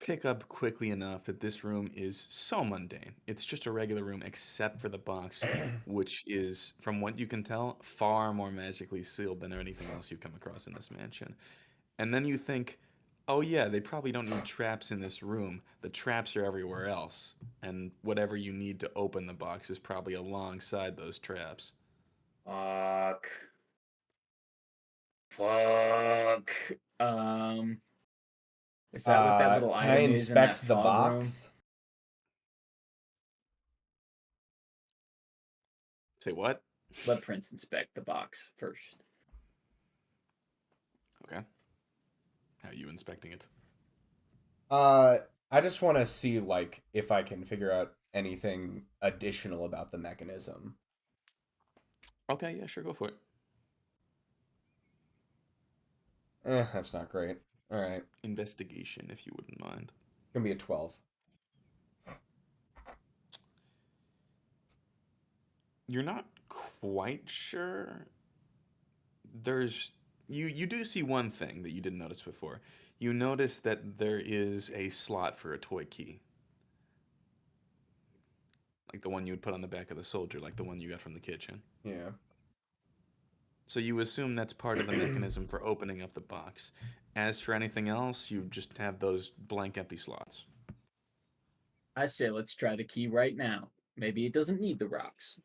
E: pick up quickly enough that this room is so mundane. It's just a regular room except for the box, which is, from what you can tell, far more magically sealed than anything else you've come across in this mansion. And then you think, Oh yeah, they probably don't need traps in this room. The traps are everywhere else, and whatever you need to open the box is probably alongside those traps.
F: Fuck. Fuck. Um, is that what that little
A: Can I
F: item is in that
A: inspect the
F: fog room?
A: box?
E: Say what?
F: Let Prince inspect the box first.
E: Okay. How are you inspecting it?
A: I just want to see like if I can figure out anything additional about the mechanism.
E: Okay, yeah, sure, go for it.
A: That's not great. All right,
E: Investigation, if you wouldn't mind.
A: gonna be a 12.
E: You're not quite sure. There's you do see one thing that you didn't notice before. You notice that there is a slot for a toy key. Like the one you would put on the back of the soldier, like the one you got from the kitchen.
A: Yeah.
E: So you assume that's part of the mechanism for opening up the box. As for anything else, you just have those blank empty slots.
F: I say let's try the key right now. Maybe it doesn't need the rocks.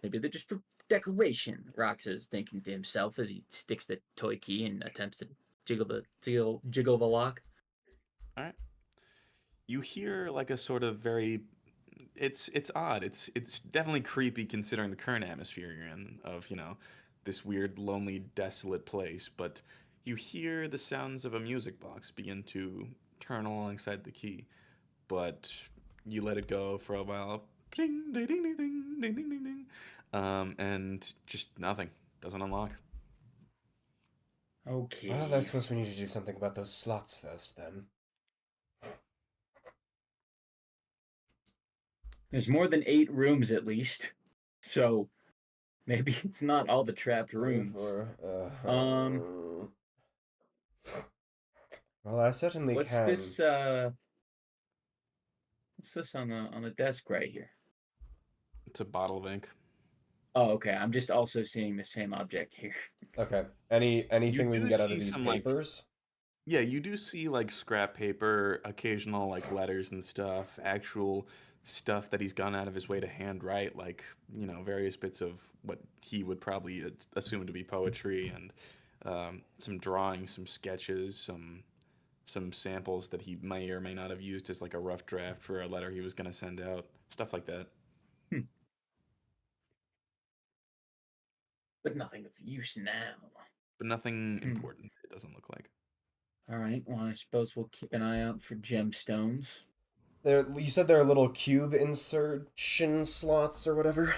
F: Maybe they're just for decoration. Rox is thinking to himself as he sticks the toy key and attempts to jiggle the lock.
E: All right. You hear like a sort of very it's odd. It's definitely creepy considering the current atmosphere you're in of, this weird lonely desolate place, but you hear the sounds of a music box begin to turn alongside the key, but you let it go for a while. Ding ding ding ding ding ding ding ding ding. And just nothing. Doesn't unlock.
F: Okay.
A: Well, I suppose we need to do something about those slots first, then.
F: There's more than 8 rooms at least. So maybe it's not all the trapped rooms.
A: Well, I certainly
F: What's
A: can.
F: this what's this on the desk right here?
E: It's a bottle of ink.
F: Oh, okay. I'm just also seeing the same object here.
A: Okay. Anything we
E: do
A: can get out
E: see
A: of these
E: some, like,
A: papers?
E: Yeah, you do see like scrap paper, occasional like letters and stuff, actual stuff that he's gone out of his way to handwrite, like, various bits of what he would probably assume to be poetry, and some drawings, some sketches, some samples that he may or may not have used as like a rough draft for a letter he was going to send out, stuff like that.
F: But nothing of use now.
E: But nothing
F: Hmm.
E: important, it doesn't look like.
F: All right. Well, I suppose we'll keep an eye out for gemstones.
A: You said there are little cube insertion slots or whatever?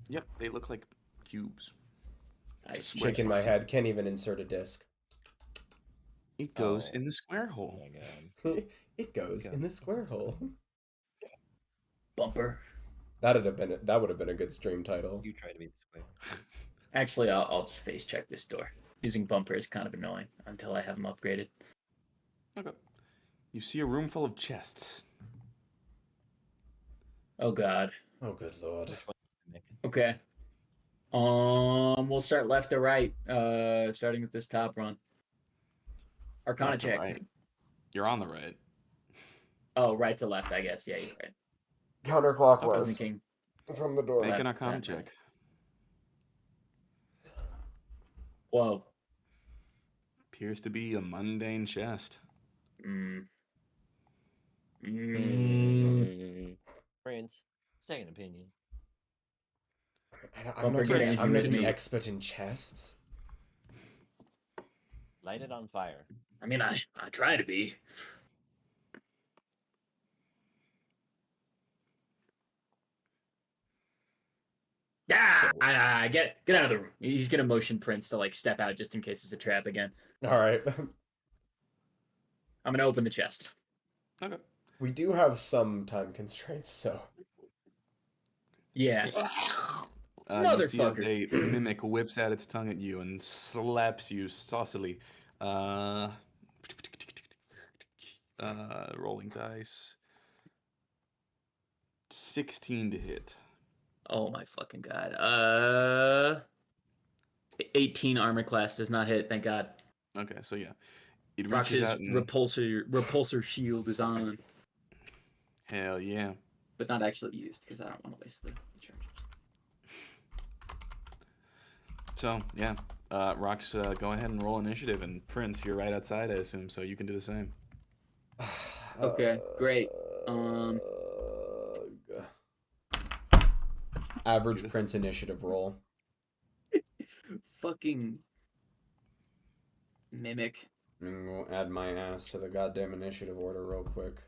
E: Yep, they look like cubes.
F: I see.
A: Shaking my head. Can't even insert a disc.
E: It goes
D: Oh.
E: in the square
D: Oh
E: hole.
D: my god.
A: It goes in the square hole.
F: Bumper.
A: That would have been a good stream title.
D: You try to be this way.
F: Actually, I'll just face check this door. Using bumper is kind of annoying until I have them upgraded.
E: Okay. You see a room full of chests.
F: Oh god.
A: Oh, good lord.
D: Which one, Nick?
F: Okay. We'll start left to right. Starting with this top run. Arcana
E: Left to
F: check.
E: right. You're on the right.
F: Oh, right to left, I guess. Yeah, you're right.
A: Counterclockwise
F: King.
A: from the door.
E: Make an
F: Left,
E: Arcana
F: left,
E: check.
F: right.
E: Appears to be a mundane chest.
D: Friends, second opinion.
A: I'm not
F: getting
A: an,
F: a
A: I'm not
F: huge
A: an
F: meat.
A: expert in chests.
D: Light it on fire.
F: I mean, I try to be. Get out of the room. He's gonna motion Prince to like step out just in case it's a trap again.
A: All right.
F: I'm gonna open the chest.
E: Okay.
A: We do have some time constraints, so.
F: Yeah.
E: You see as
F: Motherfucker.
E: a mimic whips out its tongue at you and slaps you saucily. Rolling dice. 16 to hit.
F: Oh my fucking god. 18 armor class does not hit. Thank God.
E: Okay, so yeah. It reaches
F: Rox's
E: out and
F: repulsor shield is on,
E: hell yeah.
F: but not actually used because I don't want to waste the charges.
E: So yeah, Rox, go ahead and roll initiative, and Prince, you're right outside, I assume, so you can do the same.
F: Okay, great.
A: Average Prince initiative roll.
F: Fucking mimic.
A: We'll add my ass to the goddamn initiative order real quick.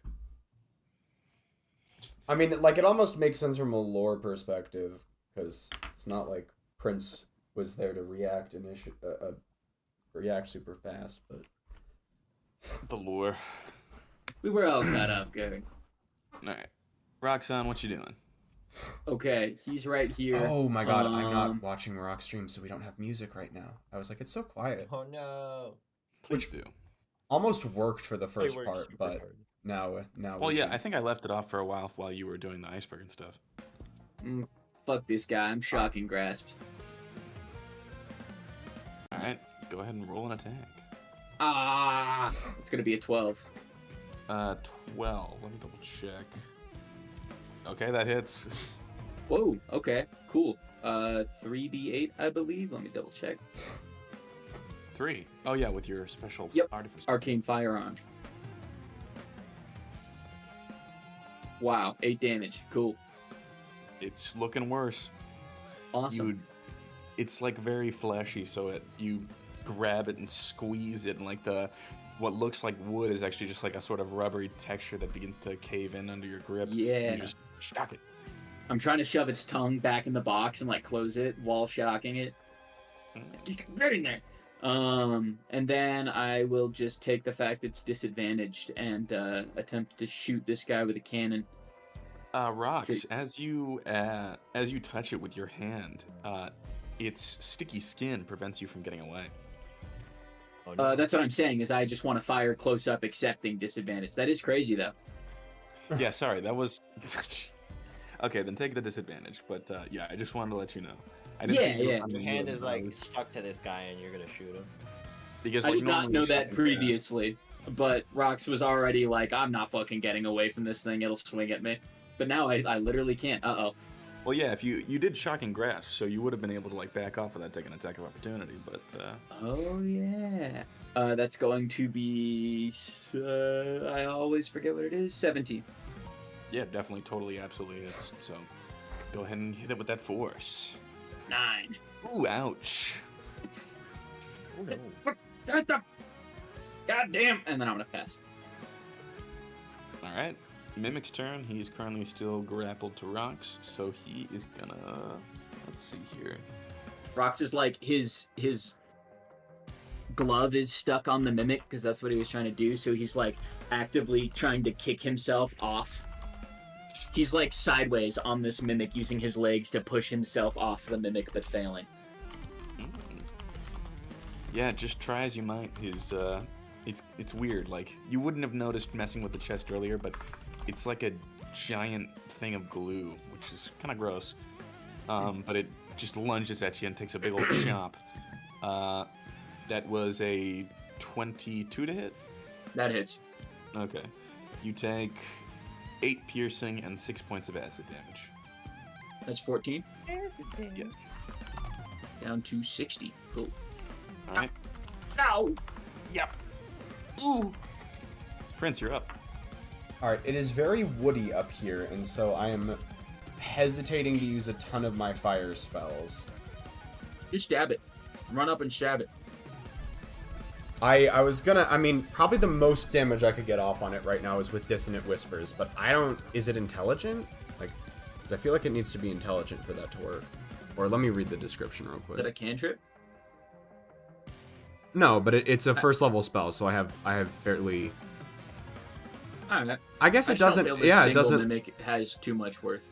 A: I mean, like, it almost makes sense from a lore perspective, because it's not like Prince was there to react react super fast, but...
E: The lore.
F: We were all caught off guard.
E: Alright. Roxanne, what you doing?
F: Okay, he's right here.
A: Oh my god, I'm not watching Rock stream, so we don't have music right now. I was like, it's so quiet.
D: Oh no.
E: Please do.
A: Almost worked for the
D: It
A: first
D: worked
A: part,
D: super
A: but
D: hard.
A: now
E: Well,
A: we
E: yeah,
A: should-
E: I think I left it off for a while you were doing the iceberg and stuff.
F: Fuck this guy. I'm shocking grasp.
E: Alright, go ahead and roll an attack.
F: Ah, it's gonna be a 12.
E: 12. Let me double check. Okay, that hits.
F: Whoa. Okay. Cool. 3d8, I believe. Let me double check.
E: 3. Oh yeah, with your special
F: Yep.
E: artifice.
F: Arcane firearm. Wow. 8 damage. Cool.
E: It's looking worse.
F: Awesome.
E: It's like very fleshy, so you grab it and squeeze it, and like what looks like wood is actually just like a sort of rubbery texture that begins to cave in under your grip.
F: Yeah.
E: And you just shock it.
F: I'm trying to shove its tongue back in the box and like close it while shocking it. Get in there. And then I will just take the fact it's disadvantaged and attempt to shoot this guy with a cannon.
E: Rox, as you touch it with your hand, its sticky skin prevents you from getting away.
D: Oh, no.
F: That's what I'm saying. Is I just want to fire close up, accepting disadvantage. That is crazy though.
E: Yeah, sorry, that was. Okay, then take the disadvantage. But yeah, I just wanted to let you know. I didn't think you were
F: Yeah.
E: coming
D: Your
E: in
D: hand
E: with
D: is like
E: those,
D: stuck to this guy and you're gonna shoot him.
E: because
F: I
E: like
F: did not
E: normally
F: know
E: you
F: that
E: shot in
F: previously, but Rox was already like, I'm not fucking getting away from this thing. It'll swing at me. But now I literally can't. Uh-oh.
E: Well, yeah, if you did shocking grasp, so you would have been able to like back off without taking an attack of opportunity. But
F: Oh, yeah. That's going to be... I always forget what it is. 17.
E: yeah, definitely, totally, absolutely is. So go ahead and hit it with that force.
F: 9.
E: Ooh, ouch.
D: Oh no.
F: God damn! And then I'm gonna pass.
E: All right. Mimic's turn. He's currently still grappled to Rox, so he is gonna. Let's see here.
F: Rox is like, his glove is stuck on the mimic, because that's what he was trying to do, so he's like actively trying to kick himself off. He's like sideways on this mimic, using his legs to push himself off the mimic, but failing.
E: Yeah, just try as you might. It's weird. Like, you wouldn't have noticed messing with the chest earlier, but it's like a giant thing of glue, which is kind of gross. But it just lunges at you and takes a big old chop. That was a 22 to hit.
F: That hits.
E: Okay. You take 8 piercing and 6 points of acid damage.
F: That's 14.
E: Yes.
F: Down to 60. Cool.
E: All right.
F: Ow!
E: Yep. Ooh. Prince, you're up.
A: Alright, it is very woody up here, and so I am hesitating to use a ton of my fire spells.
F: Just stab it. Run up and stab it.
A: I was gonna, I mean, probably the most damage I could get off on it right now is with Dissonant Whispers, but I don't, is it intelligent? Like, because I feel like it needs to be intelligent for that to work. Or let me read the description real
F: Is
A: quick.
F: that a cantrip?
A: No, but it's a first level spell, so I have fairly...
F: I don't know.
A: I guess it
F: just don't
A: doesn't,
F: feel this
A: yeah, it
F: single
A: doesn't...
F: mimic has too much worth.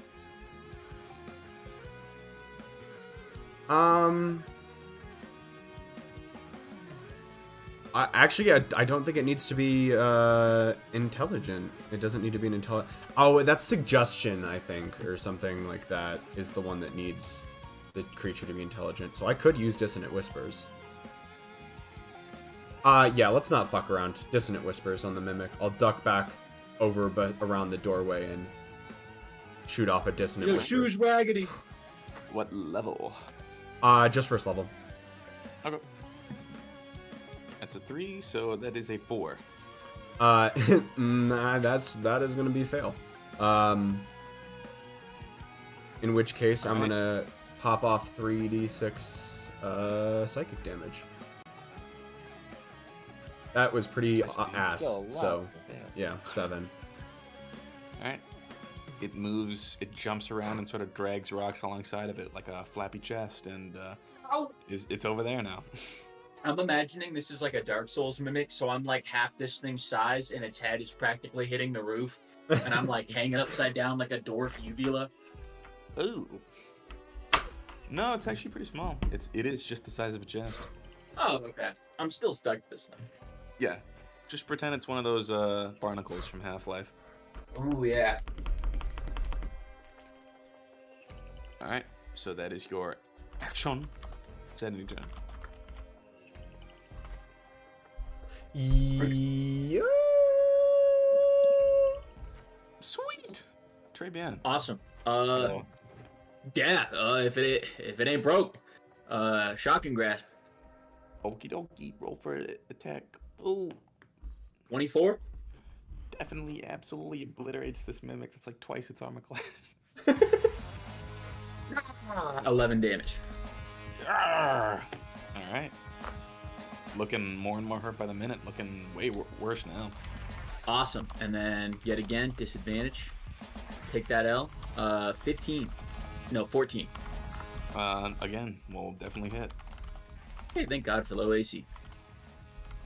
A: Actually, I don't think it needs to be intelligent. It doesn't need to be an intelligent... Oh, that's suggestion, I think, or something like that, is the one that needs the creature to be intelligent. So I could use Dissonant Whispers. Yeah, let's not fuck around. Dissonant Whispers on the Mimic. I'll duck back over but around the doorway and shoot off a Dissonant
F: Yo,
A: Whispers.
F: shoes raggedy.
E: What level?
A: Just first level.
E: Okay. That's a 3, so that is a 4.
A: Nah, that is gonna be a fail. In which case, I'm
E: Alright.
A: gonna pop off 3d6 psychic damage. That was pretty ass.
D: Still a lot,
A: So
D: but
A: yeah, 7.
E: Alright. It moves, it jumps around and sort of drags rocks alongside of it like a flappy chest, and it's over there now.
F: I'm imagining this is like a Dark Souls mimic, so I'm like half this thing's size, and its head is practically hitting the roof, and I'm like hanging upside down like a dwarf uvula.
E: Ooh. No, it's actually pretty small. It is just the size of a chest.
F: Oh, okay. I'm still stuck to this thing.
E: Yeah. Just pretend it's one of those barnacles from Half-Life.
F: Oh yeah.
E: Alright, so that is your action. Is that a new turn?
A: Yeah.
E: Sweet! Très bien.
F: Awesome.
E: So,
F: Yeah. If it ain't broke, shocking grasp.
E: okie dokie, roll for attack. Ooh,
F: 24.
E: definitely, absolutely obliterates this mimic. That's like twice its armor class.
F: 11 damage.
E: Alright. Looking more and more hurt by the minute. Looking way worse now.
F: Awesome. And then yet again, disadvantage. Take that L. 15. No, 14.
E: Again, we'll definitely hit.
F: Hey, thank God for low AC.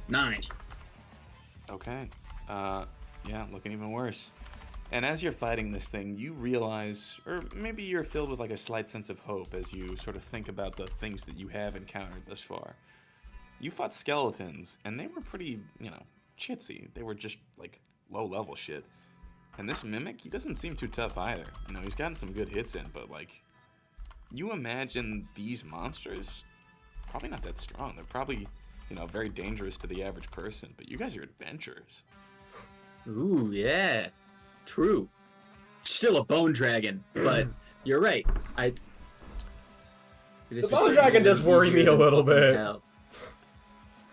F: 9.
E: Okay. Yeah, looking even worse. And as you're fighting this thing, you realize, or maybe you're filled with like a slight sense of hope as you sort of think about the things that you have encountered thus far. You fought skeletons, and they were pretty, chitsy. They were just like low-level shit. And this mimic, he doesn't seem too tough either. He's gotten some good hits in, but like, you imagine these monsters, probably not that strong. They're probably, very dangerous to the average person, but you guys are adventurers.
F: Ooh, yeah. True. Still a bone dragon, but you're right.
A: The bone dragon does worry me a little bit.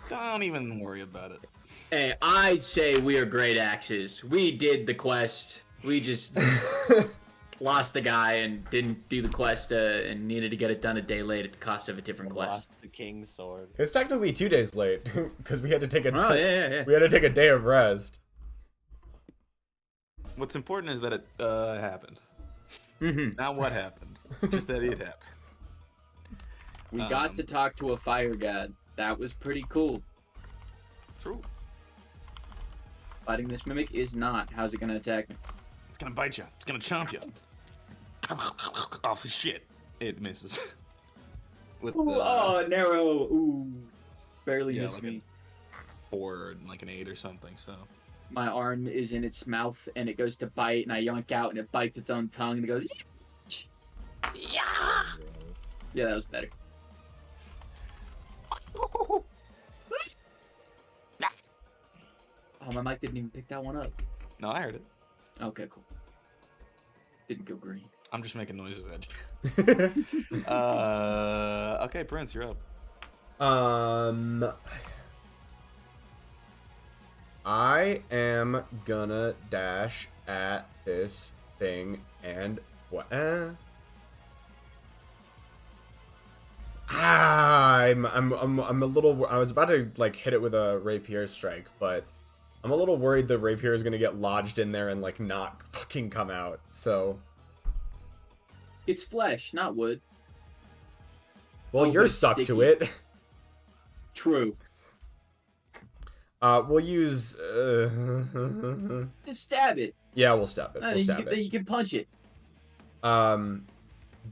E: Don't even worry about it.
F: Hey, I say we are great axes. We did the quest. We just lost the guy and didn't do the quest and needed to get it done a day late at the cost of a different quest.
D: Lost the king's sword.
A: It's technically 2 days late because we had to take
F: Oh, yeah.
A: we had to take a day of rest.
E: What's important is that it happened.
F: Mm-hmm.
E: Not what happened, just that it happened.
F: We got to talk to a fire god. That was pretty cool.
E: True.
F: Fighting this mimic is not. How's it gonna attack me?
E: It's gonna bite you. It's gonna chomp you. Off the shit. It misses. With the
F: Oh, narrow. Ooh. Barely missed
E: like
F: me.
E: 4 and like an 8 or something. So
F: My arm is in its mouth and it goes to bite and I yank out and it bites its own tongue and it goes. Yeah. Yeah, that was better. Oh, my mic didn't even pick that one up.
E: no, I heard it.
F: Okay, cool. Didn't go green.
E: I'm just making noises at you. Okay, Prince, you're up.
A: I am gonna dash at this thing and what? I'm a little. I was about to like hit it with a rapier strike, but I'm a little worried the rapier is gonna get lodged in there and like not fucking come out. So,
F: It's flesh, not wood.
A: well,
F: Oh,
A: you're
F: but it's
A: stuck to
F: sticky.
A: it.
F: True.
A: We'll use.
F: Just stab it.
A: Yeah, we'll stab it. We'll stab
F: Then
A: it.
F: you can punch it.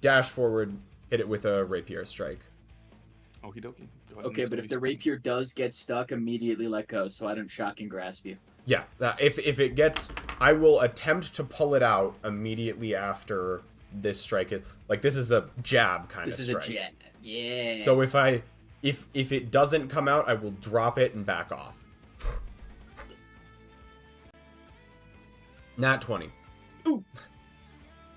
A: Dash forward, hit it with a rapier strike.
E: Okie dokie. Go ahead
F: Okay,
E: and
F: but if the
E: switch.
F: rapier does get stuck, immediately let go so I don't shock and grasp you.
A: Yeah, if it gets, I will attempt to pull it out immediately after this strike. Like this is a jab kind
F: This
A: of
F: is
A: strike.
F: a jet. Yeah.
A: So if I If it doesn't come out, I will drop it and back off. Nat 20.
F: Ooh.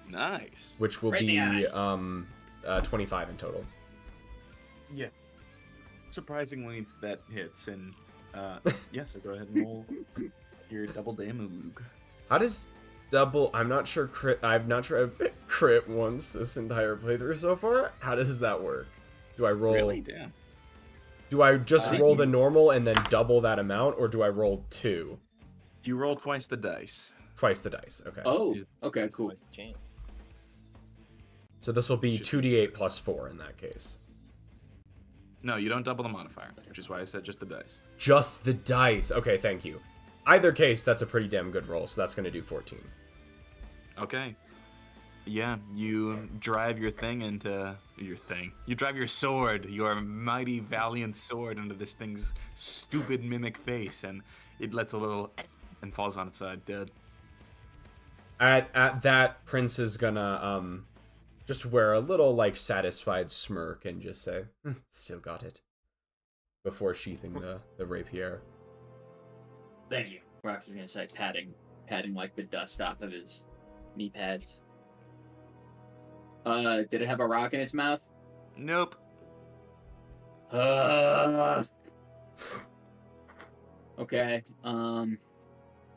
E: Nice.
A: Which will
F: Right in the
A: be 25 in total.
E: Yeah. Surprisingly, that hits, and yes, so go ahead and roll your double damage.
A: How does double? I'm not sure I've hit crit once this entire playthrough so far. How does that work? Do I roll?
E: Really? Damn.
A: Do I just
F: I
A: roll
F: think
A: the normal and then double that amount, or do I roll 2?
E: You roll twice the dice.
A: Twice the dice. Okay.
F: Oh, okay, cool.
D: Twice the chance.
A: So this will be
E: It's just-
A: 2d8 plus 4 in that case.
E: No, you don't double the modifier, which is why I said just the dice.
A: Just the dice. Okay, thank you. Either case, that's a pretty damn good roll, so that's going to do 14.
E: Okay. Yeah, you drive your thing into your thing. You drive your sword, your mighty valiant sword, into this thing's stupid mimic face, and it lets a little and falls on its side dead.
A: At that, Prince is gonna just wear a little like satisfied smirk and just say, "Still got it," before sheathing the rapier.
F: Thank you. Rox is gonna say patting like the dust off of his knee pads. Did it have a rock in its mouth?
E: Nope.
F: Okay. I want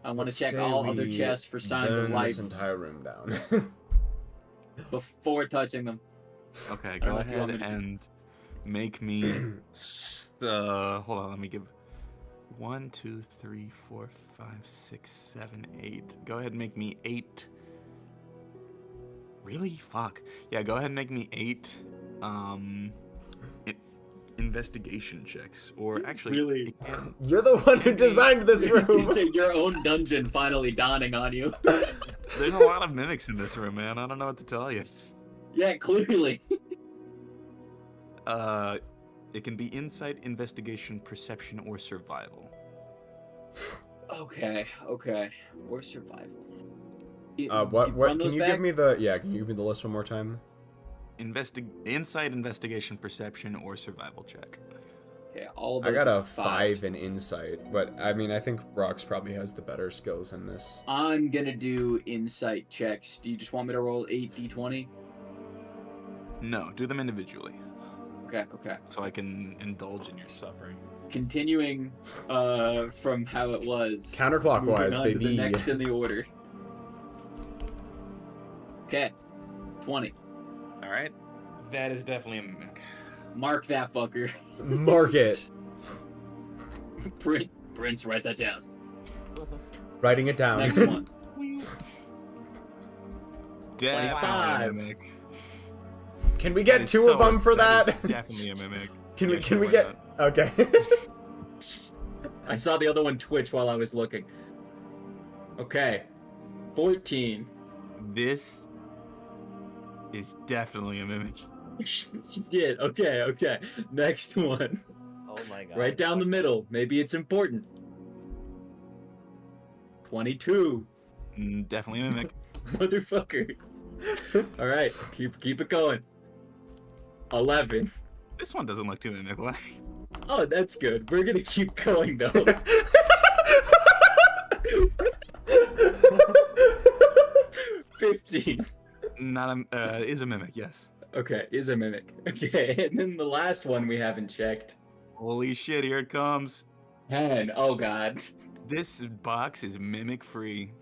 F: to
A: Let's
F: check
A: say
F: all other
A: we
F: chests for signs of
A: burn
F: life
A: this entire room down.
F: before touching them.
E: Okay,
F: I don't
E: go
F: know if you want
E: ahead
F: me to-
E: and make me. Hold on, let me give. 1, 2, 3, 4, 5, 6, 7, 8. Go ahead and make me 8. Really? Fuck. Yeah, go ahead and make me 8. Investigation checks, or actually,
F: Really?
E: it can-
A: You're the one who designed this
F: You
A: room.
F: say your own dungeon finally dawning on you.
E: There's a lot of mimics in this room, man. I don't know what to tell you.
F: Yeah, clearly.
E: It can be insight, investigation, perception, or survival.
F: Okay. Or survival.
A: What?
F: Run
A: Can
F: those
A: you
F: back?
A: give me the? Yeah, can you give me the list one more time?
E: Insight, investigation, perception, or survival check.
F: Okay, all
A: I
F: those
A: got
F: are
A: a
F: fives.
A: 5 in insight, but I mean, I think Rox probably has the better skills in this.
F: I'm gonna do insight checks. Do you just want me to roll 8d20?
E: No, do them individually,
F: Okay.
E: so I can indulge in your suffering.
F: Continuing from how it was.
A: Counterclockwise,
F: moving on to
A: baby.
F: the next in the order. Okay. 20.
E: All right, that is definitely a mimic.
F: Mark that fucker.
A: Mark it.
F: Prince, write that down.
A: Writing it down.
F: Next one.
E: Definitely
F: 25.
E: a mimic.
A: Can we
E: That
A: get
E: is
A: 2 of
E: so-
A: them for that?
E: is definitely a mimic.
A: Can
E: Yeah,
A: we
E: sure, why
A: get?
E: not?
A: Okay.
F: I saw the other one twitch while I was looking. Okay. 14.
E: This is definitely a mimic.
F: Shit. Okay. Next one.
D: Oh my god.
F: Right down the middle. Maybe it's important. 22.
E: Definitely a mimic.
F: Motherfucker. All right. Keep it going. 11.
E: This one doesn't look too mimic-like.
F: Oh, that's good. We're gonna keep going though. 15.
E: Not a is a mimic. Yes.
F: Okay, is a mimic. Okay, and then the last one we haven't checked.
E: Holy shit! Here it comes.
F: 10. Oh god.
E: This box is mimic free.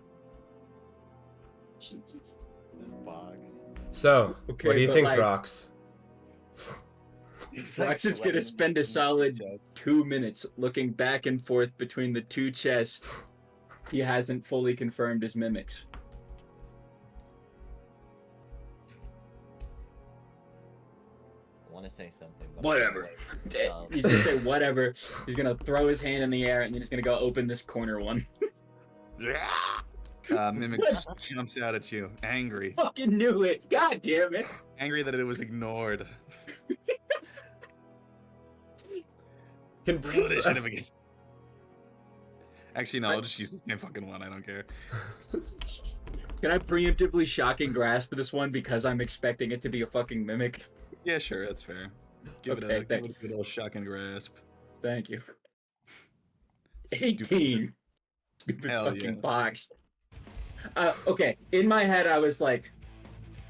D: This box.
A: So,
F: Okay,
A: what do you
F: but
A: think,
F: like-
A: Rox?
F: Rox is gonna spend a solid 2 minutes looking back and forth between the two chests he hasn't fully confirmed as mimics.
D: I want to say something. But
F: Whatever.
D: Um,
F: He's gonna say whatever. He's gonna throw his hand in the air and then he's gonna go open this corner one.
E: Mimic jumps out at you, angry,
F: Fucking knew it. God damn it.
E: angry that it was ignored.
A: Can
E: Really,
A: Prince?
E: they should have again. Actually, no. I'll just use the same fucking one. I don't care.
F: Can I preemptively shocking grasp this one because I'm expecting it to be a fucking mimic?
E: Yeah, sure. That's fair. Give it
F: Okay,
E: a give it a good old shotgun grasp.
F: Thank you.
E: Stupid.
F: 18. Stupid
E: Hell
F: fucking
E: yeah.
F: box. Okay, in my head I was like,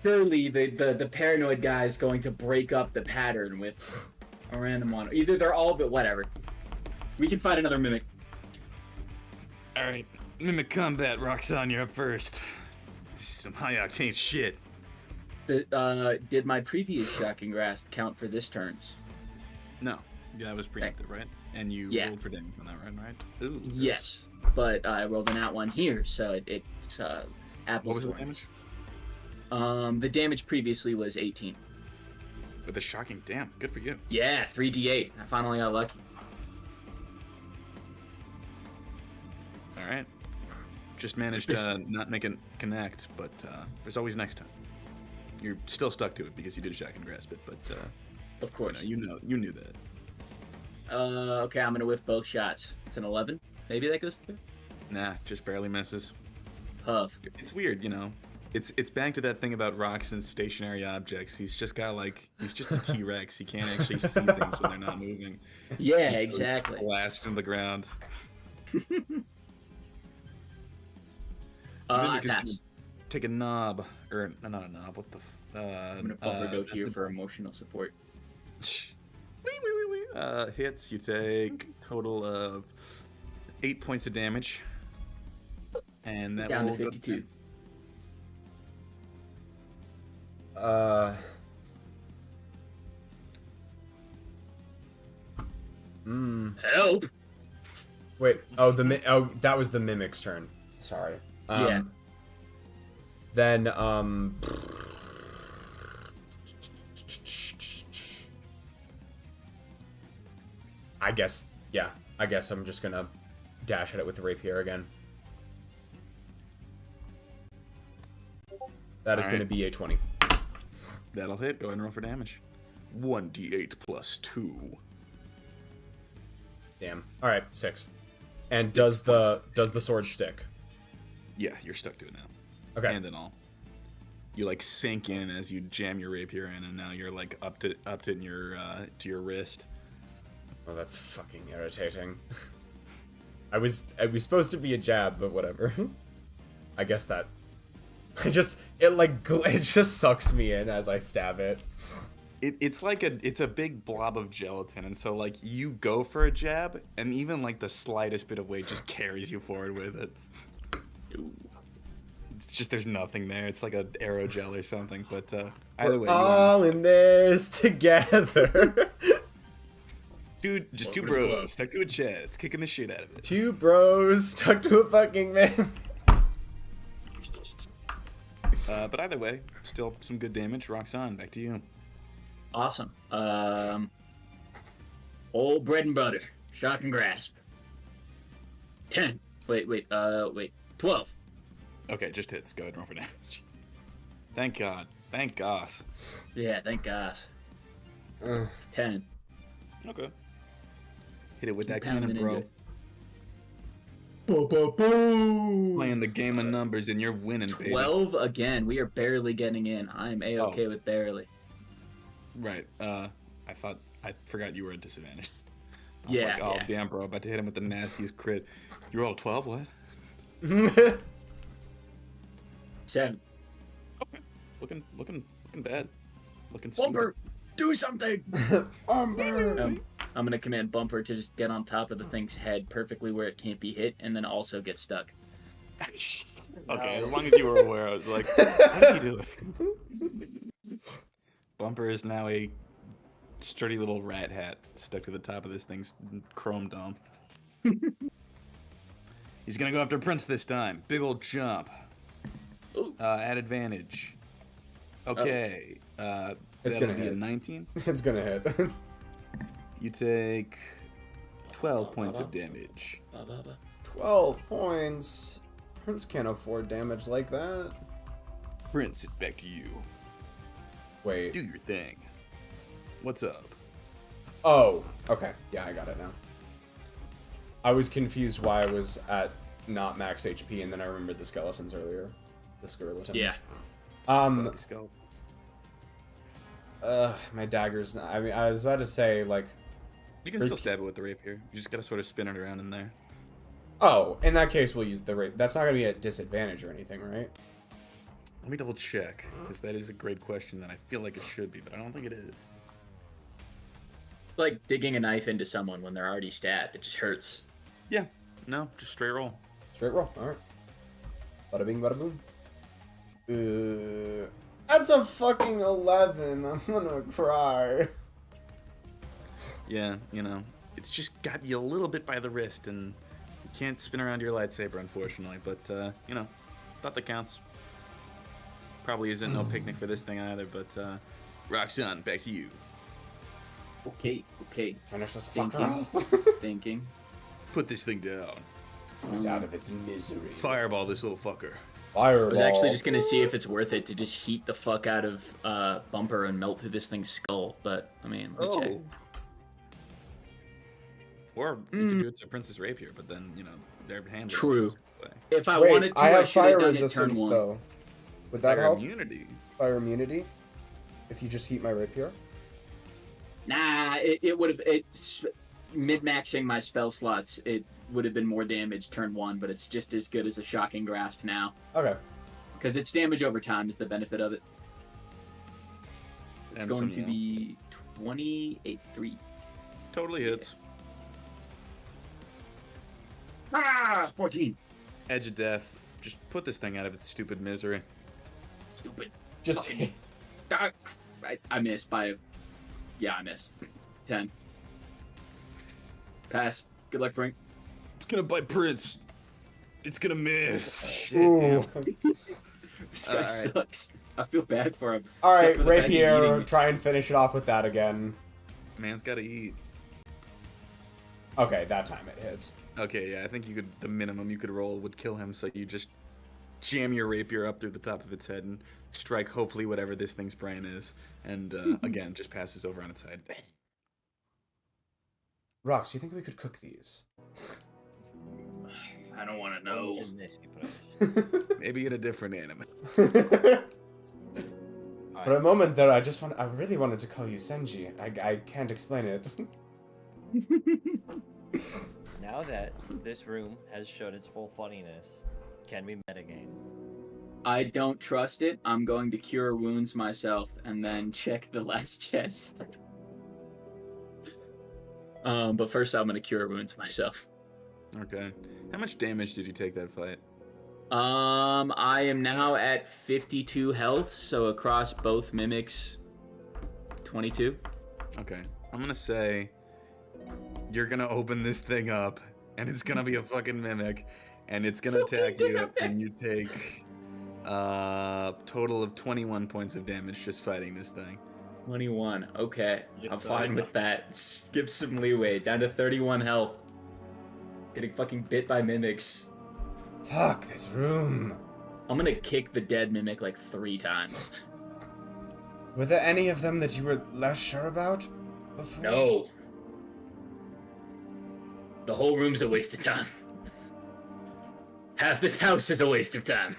F: surely the paranoid guy is going to break up the pattern with a random one. Either they're all, but whatever. We can find another mimic.
E: All right, mimic combat. Roxanne, you're up first. This is some high octane shit.
F: Did my previous shocking grasp count for this turn's?
E: No, yeah, that was preemptive, right? And you rolled for damage on that, right? Ooh.
F: Yes, but I rolled an at one here, so it's
E: What
F: apples
E: was
F: to
E: the
F: oranges.
E: damage?
F: The damage previously was 18.
E: With a shocking, damn, good for you.
F: Yeah, 3d8. I finally got lucky.
E: All right. Just managed to not make it connect, but there's always next time. You're still stuck to it because you did shotgun grasp it, but
F: Of course.
E: you knew that.
F: Okay, I'm gonna whiff both shots. It's an 11. Maybe that goes through.
E: Nah, just barely misses.
F: Huff.
E: It's weird, you know. It's back to that thing about rocks and stationary objects. He's just a T-Rex. He can't actually see things when they're not moving.
F: Yeah,
E: And so he
F: exactly.
E: blasts into the ground.
F: I
E: Mimic is
F: pass.
E: gonna take a knob, or not a knob. What the?
F: I'm gonna bumper go here for emotional support.
E: Hits. You take total of 8 points of damage, and that
F: Down to
E: will go
F: 52. Help!
A: Wait. Oh, that was the mimic's turn. Sorry.
F: Yeah.
A: Then I guess I'm just gonna dash at it with the rapier again. That is
E: Alright.
A: gonna be a 20.
E: That'll hit. Go ahead and roll for damage. 1d8 plus 2.
A: Damn. All right, 6. And does the sword stick?
E: Yeah, you're stuck to it now.
A: Okay.
E: And then you like sink in as you jam your rapier in, and now you're like up to your to your wrist.
A: Oh, that's fucking irritating. I was supposed to be a jab, but whatever. I guess that. It just sucks me in as I stab it.
E: It's a big blob of gelatin, and so like you go for a jab, and even like the slightest bit of weight just carries you forward with it. It's just there's nothing there. It's like an aerogel or something. But either way,
A: We're all in this together.
E: dude, just two
F: Welcome to the
E: bros stuck to a chest, kicking the shit out of it.
A: 2 bros stuck to a fucking man.
E: But either way, still some good damage. Roxanne, back to you.
F: Awesome. Old bread and butter. Shock and grasp. 10. Wait. 12.
E: Okay, just hits. Go ahead and roll for damage. Thank God. Thank gosh.
F: Yeah, thank gosh. 10.
E: Okay. Hit it with that
F: Pounding
E: cannon, bro.
F: into it.
E: Playing the game of numbers and you're winning, baby.
F: 12 again. We are barely getting in. I'm A-okay with barely.
E: Right. I forgot you were at disadvantage. I was
F: Yeah,
E: like, oh
F: yeah.
E: damn, bro, about to hit him with the nastiest crit. You rolled 12, what?
F: 7.
E: Okay. Looking bad. Looking stupid.
F: Bumper, do something!
A: Umber.
F: I'm gonna command Bumper to just get on top of the thing's head perfectly where it can't be hit, and then also get stuck.
E: Okay, as long as you were aware, I was like, what is he doing? Bumper is now a sturdy little rat hat stuck to the top of this thing's chrome dome. He's gonna go after Prince this time. Big old jump.
F: Ooh.
E: At advantage. Okay.
A: It's
E: That'll
A: gonna
E: be a
A: hit.
E: 19.
A: It's gonna hit.
E: You take 12 points of damage.
A: 12 points. Prince can't afford damage like that.
E: Prince, it's back to you.
A: Wait.
E: Do your thing. What's up?
A: Oh, okay. Yeah, I got it now. I was confused why I was at not max HP, and then I remembered the skeletons earlier. The skeletons.
F: Yeah.
E: Suck, skeletons.
A: My dagger's not, I mean, I was about to say, like...
E: You can still stab it with the rapier. You just gotta sort of spin it around in there.
A: Oh, in that case, we'll use the rapier. That's not gonna be at disadvantage or anything, right?
E: Let me double check, because that is a great question that I feel like it should be, but I don't think it is.
F: Like digging a knife into someone when they're already stabbed. It just hurts.
E: Yeah. No, just straight roll.
A: Straight roll, alright. Bada bing, bada boom. That's a fucking 11. I'm gonna cry.
E: Yeah, you know, it's just got you a little bit by the wrist, and you can't spin around your lightsaber, unfortunately, but, you know, thought that counts. Probably isn't no picnic for this thing either, but, Roxanne, back to you.
F: Okay.
A: Finish this
F: Thinking.
A: fucker off.
F: Thinking.
E: Put this thing down.
A: It's out of its misery.
E: Fireball this little fucker.
A: Fireball.
F: I was actually just gonna see if it's worth it to just heat the fuck out of Bumper and melt through this thing's skull, but I mean, let me check.
E: Or you could do it to Princess Rapier, but then, you know, their hand.
F: True. If I
A: Wait,
F: wanted to,
A: I have
F: should
A: fire
F: done it
A: resistance
F: turn 1.
A: though. Would that
E: Fire
A: help?
E: immunity.
A: Fire immunity? If you just heat my rapier?
F: Nah, it would have mid-maxing my spell slots. It would have been more damage turn 1, but it's just as good as a shocking grasp now.
A: Okay.
F: Because its damage over time is the benefit of it. It's
E: And
F: going
E: some,
F: to be 28-3.
E: Totally hits.
F: 14.
E: Edge of death. Just put this thing out of its stupid misery.
F: Stupid.
A: Just
F: Fucking- I missed by. Yeah, I missed. 10. Pass. Good luck, Brink.
E: It's gonna bite Prince. It's gonna miss. Shit,
A: Ooh.
E: damn.
F: This guy
E: Alright.
F: sucks. I feel bad for him.
A: Alright,
F: Except for the fact he's
A: rapier,
F: eating-
A: try and finish it off with that again.
E: Man's gotta eat.
A: Okay, that time it hits.
E: Okay, yeah, I think you could. The minimum you could roll would kill him, so you just jam your rapier up through the top of its head and strike hopefully whatever this thing's brain is, and again just passes over on its side.
A: Rox, you think we could cook these?
F: I don't want to
D: Oh,
F: know.
D: isn't this, you put it-
E: Maybe in a different anime.
A: For a
D: Alright,
A: moment there, I really wanted to call you Senji. I can't explain it.
D: now that this room has shown its full funniness, can we metagame?
F: I don't trust it. I'm going to cure wounds myself and then check the last chest. But first I'm gonna cure wounds myself.
E: Okay. How much damage did you take that fight?
F: I am now at 52 health, so across both mimics, 22.
E: Okay. I'm gonna say you're gonna open this thing up, and it's gonna be a fucking mimic, and it's gonna attack you, and you take total of 21 points of damage just fighting this thing.
F: 21. Okay,
D: Just
F: I'm fine with that. Give some leeway. Down to 31 health. Getting fucking bit by mimics.
A: Fuck this room.
F: I'm gonna kick the dead mimic like 3 times.
A: Were there any of them that you were less sure about before?
F: No. The whole room's a waste of time. Half this house is a waste of time.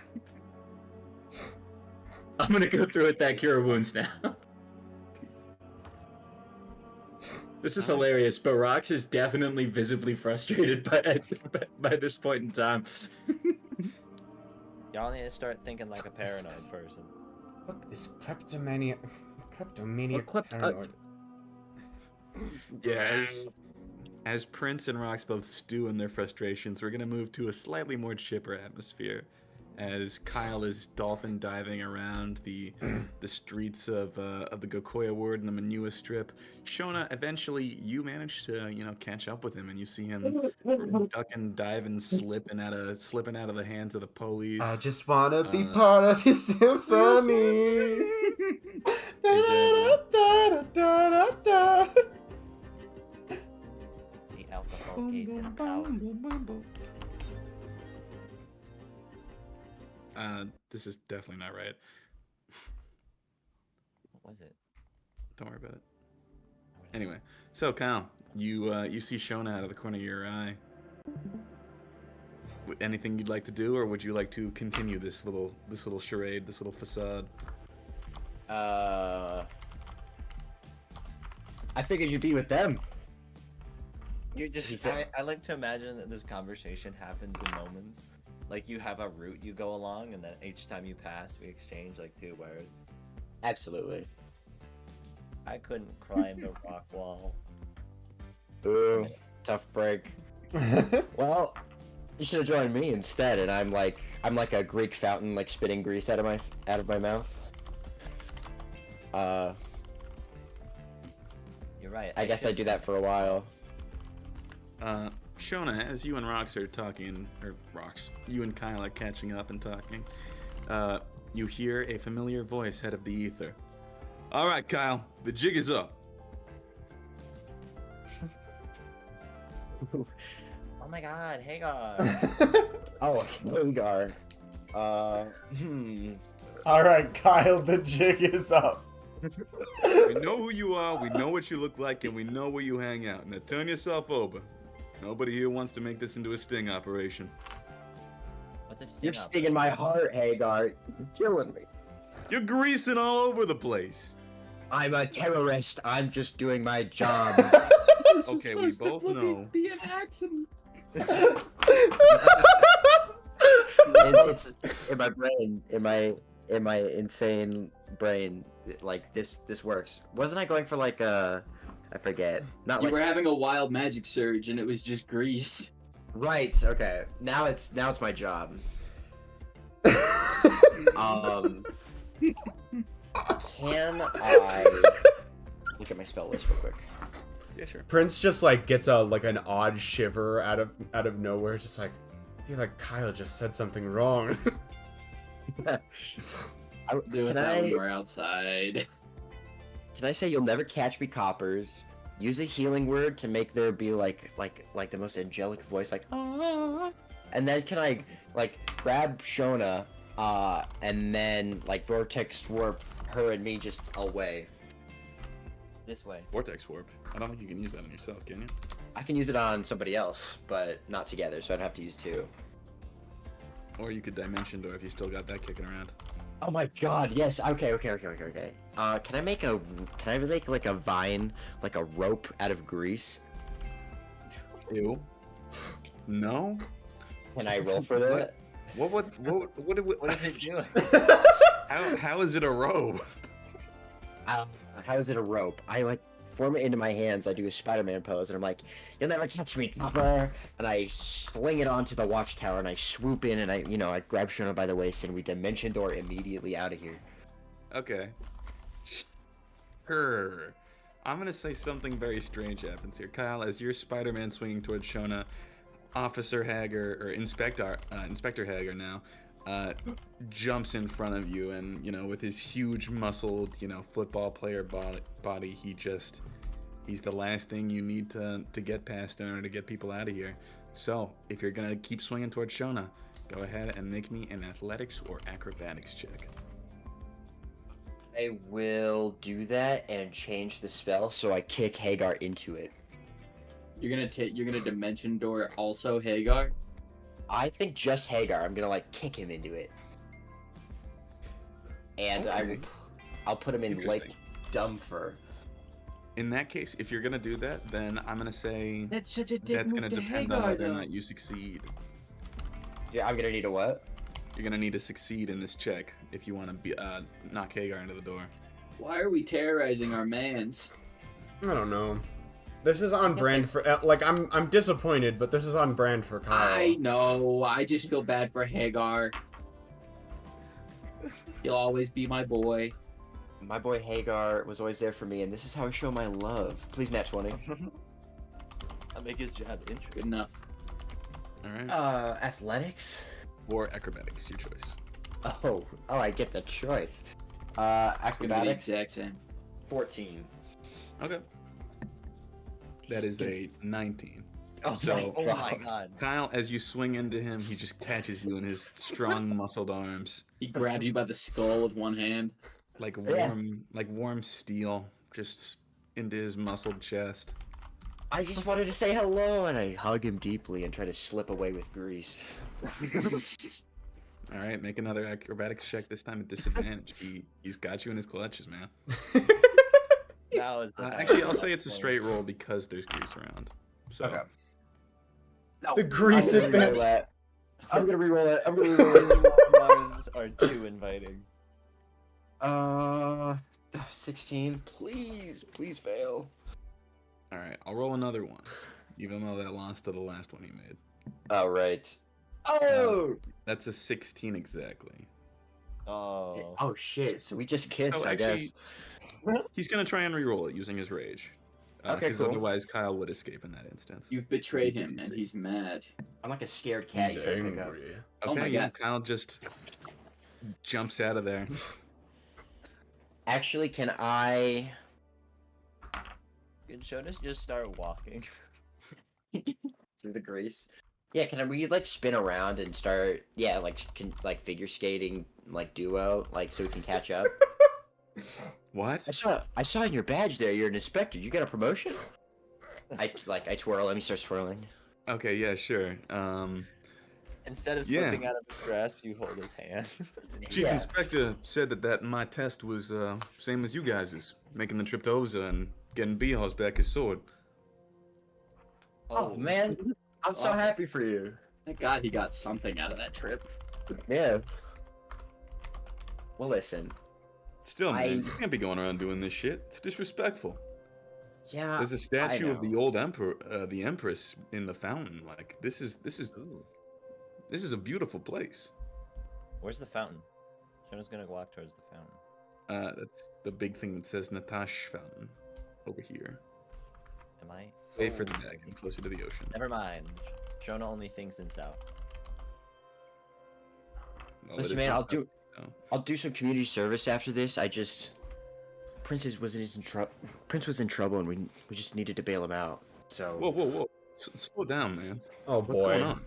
F: I'm gonna go through with that cure wounds now. This is hilarious, but Rox is definitely visibly frustrated by this point in time.
D: Y'all need to start thinking like a paranoid person.
A: Look, this kleptomaniac
F: Or
A: paranoid.
E: Yeah, as Prince and Rox both stew in their frustrations, we're gonna move to a slightly more chipper atmosphere. As Kyle is dolphin diving around the streets of the Gokoya Ward and the Manua Strip, Shona, eventually you manage to catch up with him, and you see him ducking, diving, slipping out of the hands of the police.
A: I just wanna be
E: Uh,
A: part of your symphony.
D: The alcohol gave him power.
E: This is definitely not right.
D: What was it?
E: Don't worry about it. Anyway, so Kyle, you see Shona out of the corner of your eye. Anything you'd like to do, or would you like to continue this little charade, this little facade?
B: I figured you'd be with them.
D: You
B: He
D: just,
B: said-
D: I like to imagine that this conversation happens in moments. Like you have a route you go along, and then each time you pass, we exchange like 2 words.
B: Absolutely.
D: I couldn't climb the rock wall.
B: Ooh, tough break. Well, you should have joined me instead, and I'm like a Greek fountain, like spitting grease out of my mouth.
D: You're right.
B: I guess I do that for a while.
E: Shona, as you and Rox are talking, or Rox, you and Kyle are catching up and talking, you hear a familiar voice out of the ether. All right, Kyle, the jig is up.
D: Oh my God, Hagar.
B: Oh, Hagar.
A: All right, Kyle, the jig is up.
E: We know who you are, we know what you look like, and we know where you hang out. Now turn yourself over. Nobody here wants to make this into a sting operation.
D: What's a sting
B: You're
D: up?
B: stinging my heart, Hagar. You're killing me.
E: You're greasing all over the place.
B: I'm a terrorist. I'm just doing my job.
E: Okay, we both know.
F: Be an accident.
B: it's in my brain, in my insane brain. Like this works. Wasn't I going for like I forget. Not
F: You
B: like
F: were having a wild magic surge, and it was just grease.
B: right. Okay. Now it's my job. Can I look at my spell list real quick?
E: Yeah, sure.
A: Prince just like gets an odd shiver out of nowhere, just like I feel like Kyle just said something wrong.
F: Do it
B: Can
F: that when
B: I
F: we're outside.
B: can I say you'll never catch me, coppers? Use a healing word to make there be like the most angelic voice, like ah. And then can I like grab Shona, and then like vortex warp her and me just away?
D: This way.
E: Vortex warp. I don't think you can use that on yourself, can you?
B: I can use it on somebody else, but not together, so I'd have to use 2.
E: Or you could dimension door if you still got that kicking around.
B: Oh my god, yes. Okay. Can I make like a vine, like a rope out of grease?
E: Ew. No.
B: Can I roll for that?
E: What
D: What is it doing?
E: How is it a rope?
B: How is it a rope? I like form it into my hands. I do a Spider-Man pose, and I'm like, "You'll never catch me, copper!" And I sling it onto the watchtower, and I swoop in, and I grab Shona by the waist, and we dimension door immediately out of here.
E: Okay. Sure. I'm gonna say something very strange happens here. Kyle, as you're Spider-Man swinging towards Shona, Officer Hager, or Inspector Hager now, jumps in front of you, and with his huge muscled football player body, he's the last thing you need to get past in order to get people out of here. So if you're gonna keep swinging towards Shona, go ahead and make me an athletics or acrobatics check.
B: I will do that and change the spell so I kick Hagar into it.
F: You're gonna dimension door also Hagar.
B: I think just Hagar. I'm gonna like kick him into it, and
E: Okay.
B: I'll put him in Lake
E: Interesting.
B: Dumfur.
E: In that case, if you're gonna do that, then I'm gonna say
F: That's such a dick
E: that's
F: move
E: gonna
F: to
E: depend on
F: Hagar,
E: whether or
F: though.
E: not you succeed.
B: Yeah, I'm gonna need a what?
E: You're gonna need to succeed in this check if you want to be knock Hagar into the door.
F: Why are we terrorizing our mans?
A: I don't know. This is on
B: guess
A: brand for like I'm disappointed, but this is on brand for Kyle.
F: I know. I just feel bad for Hagar. He'll always be my boy.
B: My boy Hagar was always there for me, and this is how I show my love. Please, nat 20.
D: I'll make his job
F: Good
D: interesting.
F: enough.
E: All right.
B: Athletics.
E: Or acrobatics, your choice.
B: Oh, I get the choice.
F: It's gonna be the
B: Acrobatics.
F: exact same.
B: 14.
E: Okay. That is a 19.
B: Oh
E: So-
B: my
D: Oh my
B: god.
D: god.
E: Kyle, as you swing into him, he just catches you in his strong, muscled arms,
F: He grabs you by the skull with one hand.
E: like
B: Yeah.
E: warm steel, just into his muscled chest.
B: I just wanted to say hello, and I hug him deeply and try to slip away with grease.
E: All right, make another acrobatics check. This time at disadvantage. He's got you in his clutches, man.
D: Now is the time.
E: Actually, I'll say it's a straight roll because there's grease around. So
B: Okay. No,
A: The grease
B: I'm gonna
A: advantage.
B: reroll that. I'm gonna reroll it. I'm gonna reroll it.
D: Mars are too inviting.
B: 16. Please fail.
E: all right, I'll roll another one, even though that lost to the last one he made.
B: All right. Oh.
E: That's a 16 exactly.
D: Oh.
B: Oh shit. So we just kissed,
E: So
B: I
E: actually,
B: guess.
E: He's gonna try and re-roll it using his rage.
B: Okay,
E: Because
B: cool.
E: otherwise Kyle would escape in that instance.
F: You've betrayed him, and he's mad.
B: I'm like a scared cat.
A: He's
B: You can't pick up.
A: angry.
F: Oh my
E: yeah,
F: God.
E: Kyle just jumps out of there.
B: Actually, can I?
D: Can Jonas just start walking?
B: Through the grease. Yeah, can we like spin around and start? Yeah, like figure skating, like duo, like so we can catch up.
E: What?
B: I saw in your badge there. You're an inspector. You got a promotion. I twirl. Let me start swirling.
E: Okay, yeah, sure.
D: Instead of
E: Yeah.
D: slipping out of his grasp, you hold his hand.
E: Chief
B: Yeah.
E: Inspector said that my test was same as you guys', making the trip to Oza and getting Beehaw's back his sword.
B: Oh man, I'm so
F: Awesome.
B: happy for you.
F: Thank God he got something out of that trip.
B: Yeah. Well, listen.
E: Still, man,
B: I-
E: you can't be going around doing this shit. It's disrespectful.
B: Yeah.
E: There's a statue of
B: know.
E: the old emperor, the empress, in the fountain. Like this is a beautiful place.
D: Where's the fountain? Jonas gonna walk towards the fountain.
E: That's the big thing that says Natash Fountain over here.
D: Am I?
E: Way further back and closer to the ocean.
D: Never mind. Jonah only thinks in south.
E: No,
B: Listen,
E: it is
B: man,
E: not so.
B: I'll do some community service after this. Prince was in trouble, and we just needed to bail him out. So.
E: Whoa. Slow down, man.
A: Oh
E: What's going
A: boy.
E: on?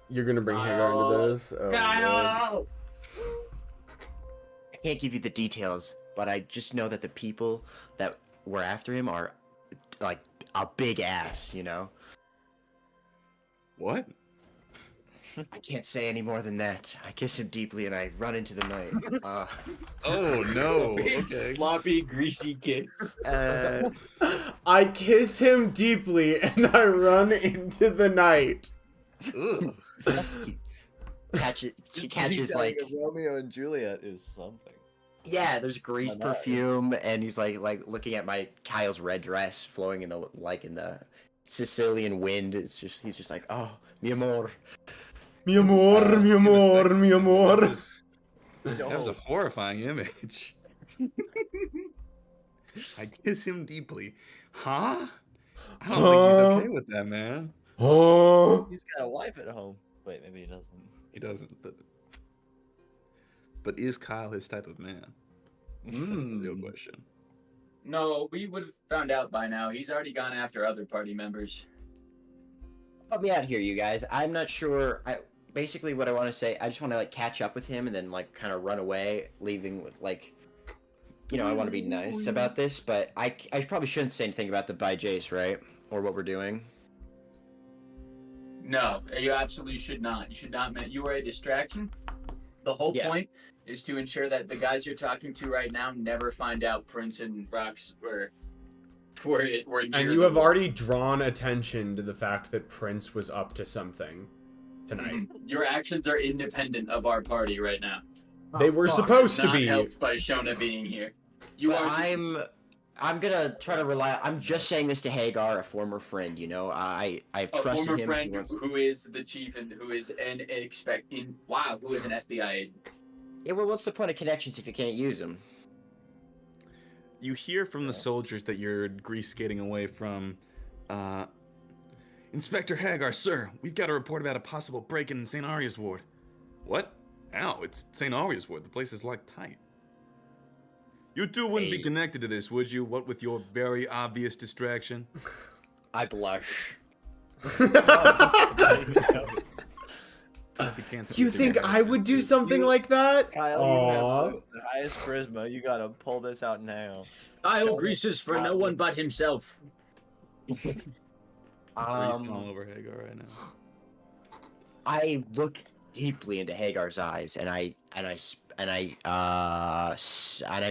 A: You're gonna bring Hagar into this? Oh, Lord.
B: I can't give you the details, but I just know that the people that were after him are like a big ass, you know?
E: What?
B: I can't say any more than that. I kiss him deeply and I run into the night.
E: Oh no.
F: Big,
E: Okay.
F: sloppy, greasy kiss.
A: I kiss him deeply and I run into the night.
E: Ugh.
B: He catches like
D: Romeo and Juliet is something.
B: yeah, there's grease
D: My God.
B: perfume, and he's like looking at my Kyle's red dress flowing in the Sicilian wind. He's just like, oh, mi amor.
A: Mi amor, mi amor, mi amor.
E: That was a horrifying image. I kiss him deeply. Huh? I don't think he's okay with that, man.
A: Oh.
D: He's got a wife at home. Wait, maybe he doesn't.
E: He doesn't, but is Kyle his type of man? That's the real question.
F: No, we would have found out by now. He's already gone after other party members.
B: Help me out here, you guys. I'm not sure. Basically what I want to say, I just want to like catch up with him and then like kind of run away, leaving with like, I want to be nice about this, but I probably shouldn't say anything about the by Jace, right? Or what we're doing.
F: No, you absolutely should not. You should not. You are a distraction. The whole
B: Yeah.
F: point is to ensure that the guys you're talking to right now never find out Prince and Rox were
A: And
F: near
A: you
F: the
A: have
F: war.
A: already drawn attention to the fact that Prince was up to something tonight.
F: Your actions are independent of our party right now.
A: They were
F: Fox
A: supposed
F: is
A: to
F: not
A: be.
F: helped by Shona being here. You
B: But
F: are.
B: I'm gonna try to rely. I'm just saying this to Hagar, a former friend. I've
F: A
B: trusted
F: former
B: him.
F: friend
B: He wants-
F: who is the chief and who is an who is an FBI agent.
B: Yeah, well, what's the point of connections if you can't use them?
E: You hear from the soldiers that you're grease skating away from. Inspector Hagar, sir, we've got a report about a possible break-in St. Aria's ward. What? How? It's St. Aria's ward. The place is locked tight. You two wouldn't be
B: Hey.
E: connected to this, would you? What with your very obvious distraction?
B: I blush.
E: You can't
A: You
E: see
A: think
E: through
A: I would do something like that?
D: Kyle,
A: Aw.
D: you have the highest charisma. You gotta pull this out now.
F: Kyle greases for no one but himself.
E: Greasing all over Hagar right now.
B: I look deeply into Hagar's eyes, and and I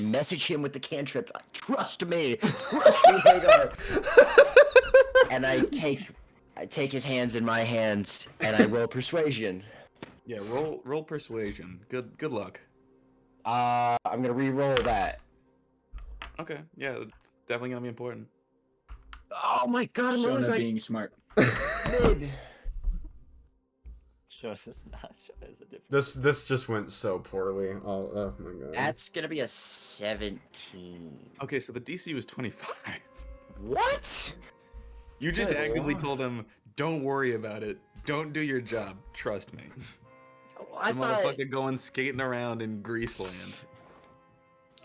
B: message him with the cantrip. Trust me, Hagar. And I take his hands in my hands, and I roll persuasion.
E: Yeah, roll persuasion. Good luck.
B: I'm gonna re-roll that.
E: Okay, yeah, it's definitely gonna be important.
B: Oh my god, I'm rolling
F: Shona
B: like
F: being smart.
B: mid.
D: Shona's not. Shona's a different.
A: This just went so poorly. Oh my god.
B: That's gonna be a 17.
E: Okay, so the DC was 25.
B: What?
E: You just
B: Good
E: actively
B: lord.
E: told him, "Don't worry about it. Don't do your job. Trust me."
B: I
E: The
B: thought
E: motherfucker going skating around in Greaseland.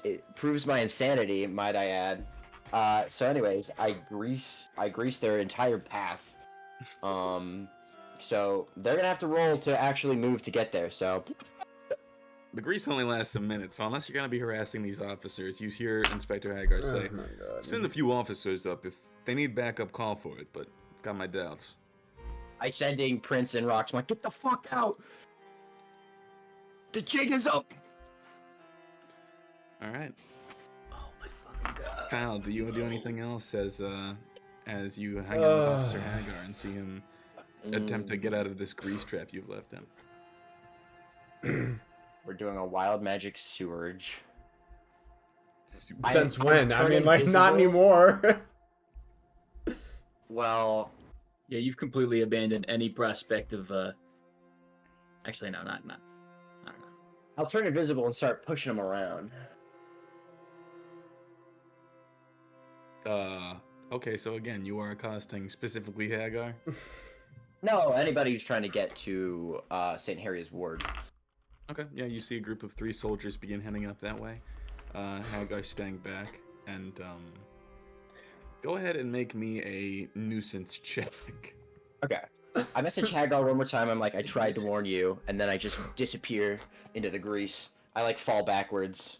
B: it proves my insanity, might I add. So anyways, I grease their entire path. So they're gonna have to roll to actually move to get there. So
E: The grease only lasts a minute, so unless you're gonna be harassing these officers, you hear Inspector Hagar say,
A: Oh my god.
E: "Send a few officers up. If they need backup, call for it, but I've got my doubts."
B: I sending Prince and Rocks. I'm like, get the fuck out. The jig is up.
E: All right,
F: Oh my fucking god.
E: Kyle, do you do anything else as you hang out with Officer Hagar and see him attempt to get out of this grease trap you've left him?
B: We're doing a wild magic sewerage.
A: Since
B: I
A: when? I
B: turn
A: mean, like, not
B: invisible?
A: anymore.
B: Well,
F: Yeah, you've completely abandoned any prospect of actually no, not I don't know.
B: I'll turn invisible and start pushing them around.
E: Okay, so again, you are accosting specifically Hagar.
B: No, anybody who's trying to get to St. Harry's ward.
E: Okay, yeah, you see a group of 3 soldiers begin heading up that way. Hagar staying back, and go ahead and make me a nuisance check.
B: Okay. I message Hagar one more time. I'm like, I tried to warn you, and then I just disappear into the grease. I like fall backwards.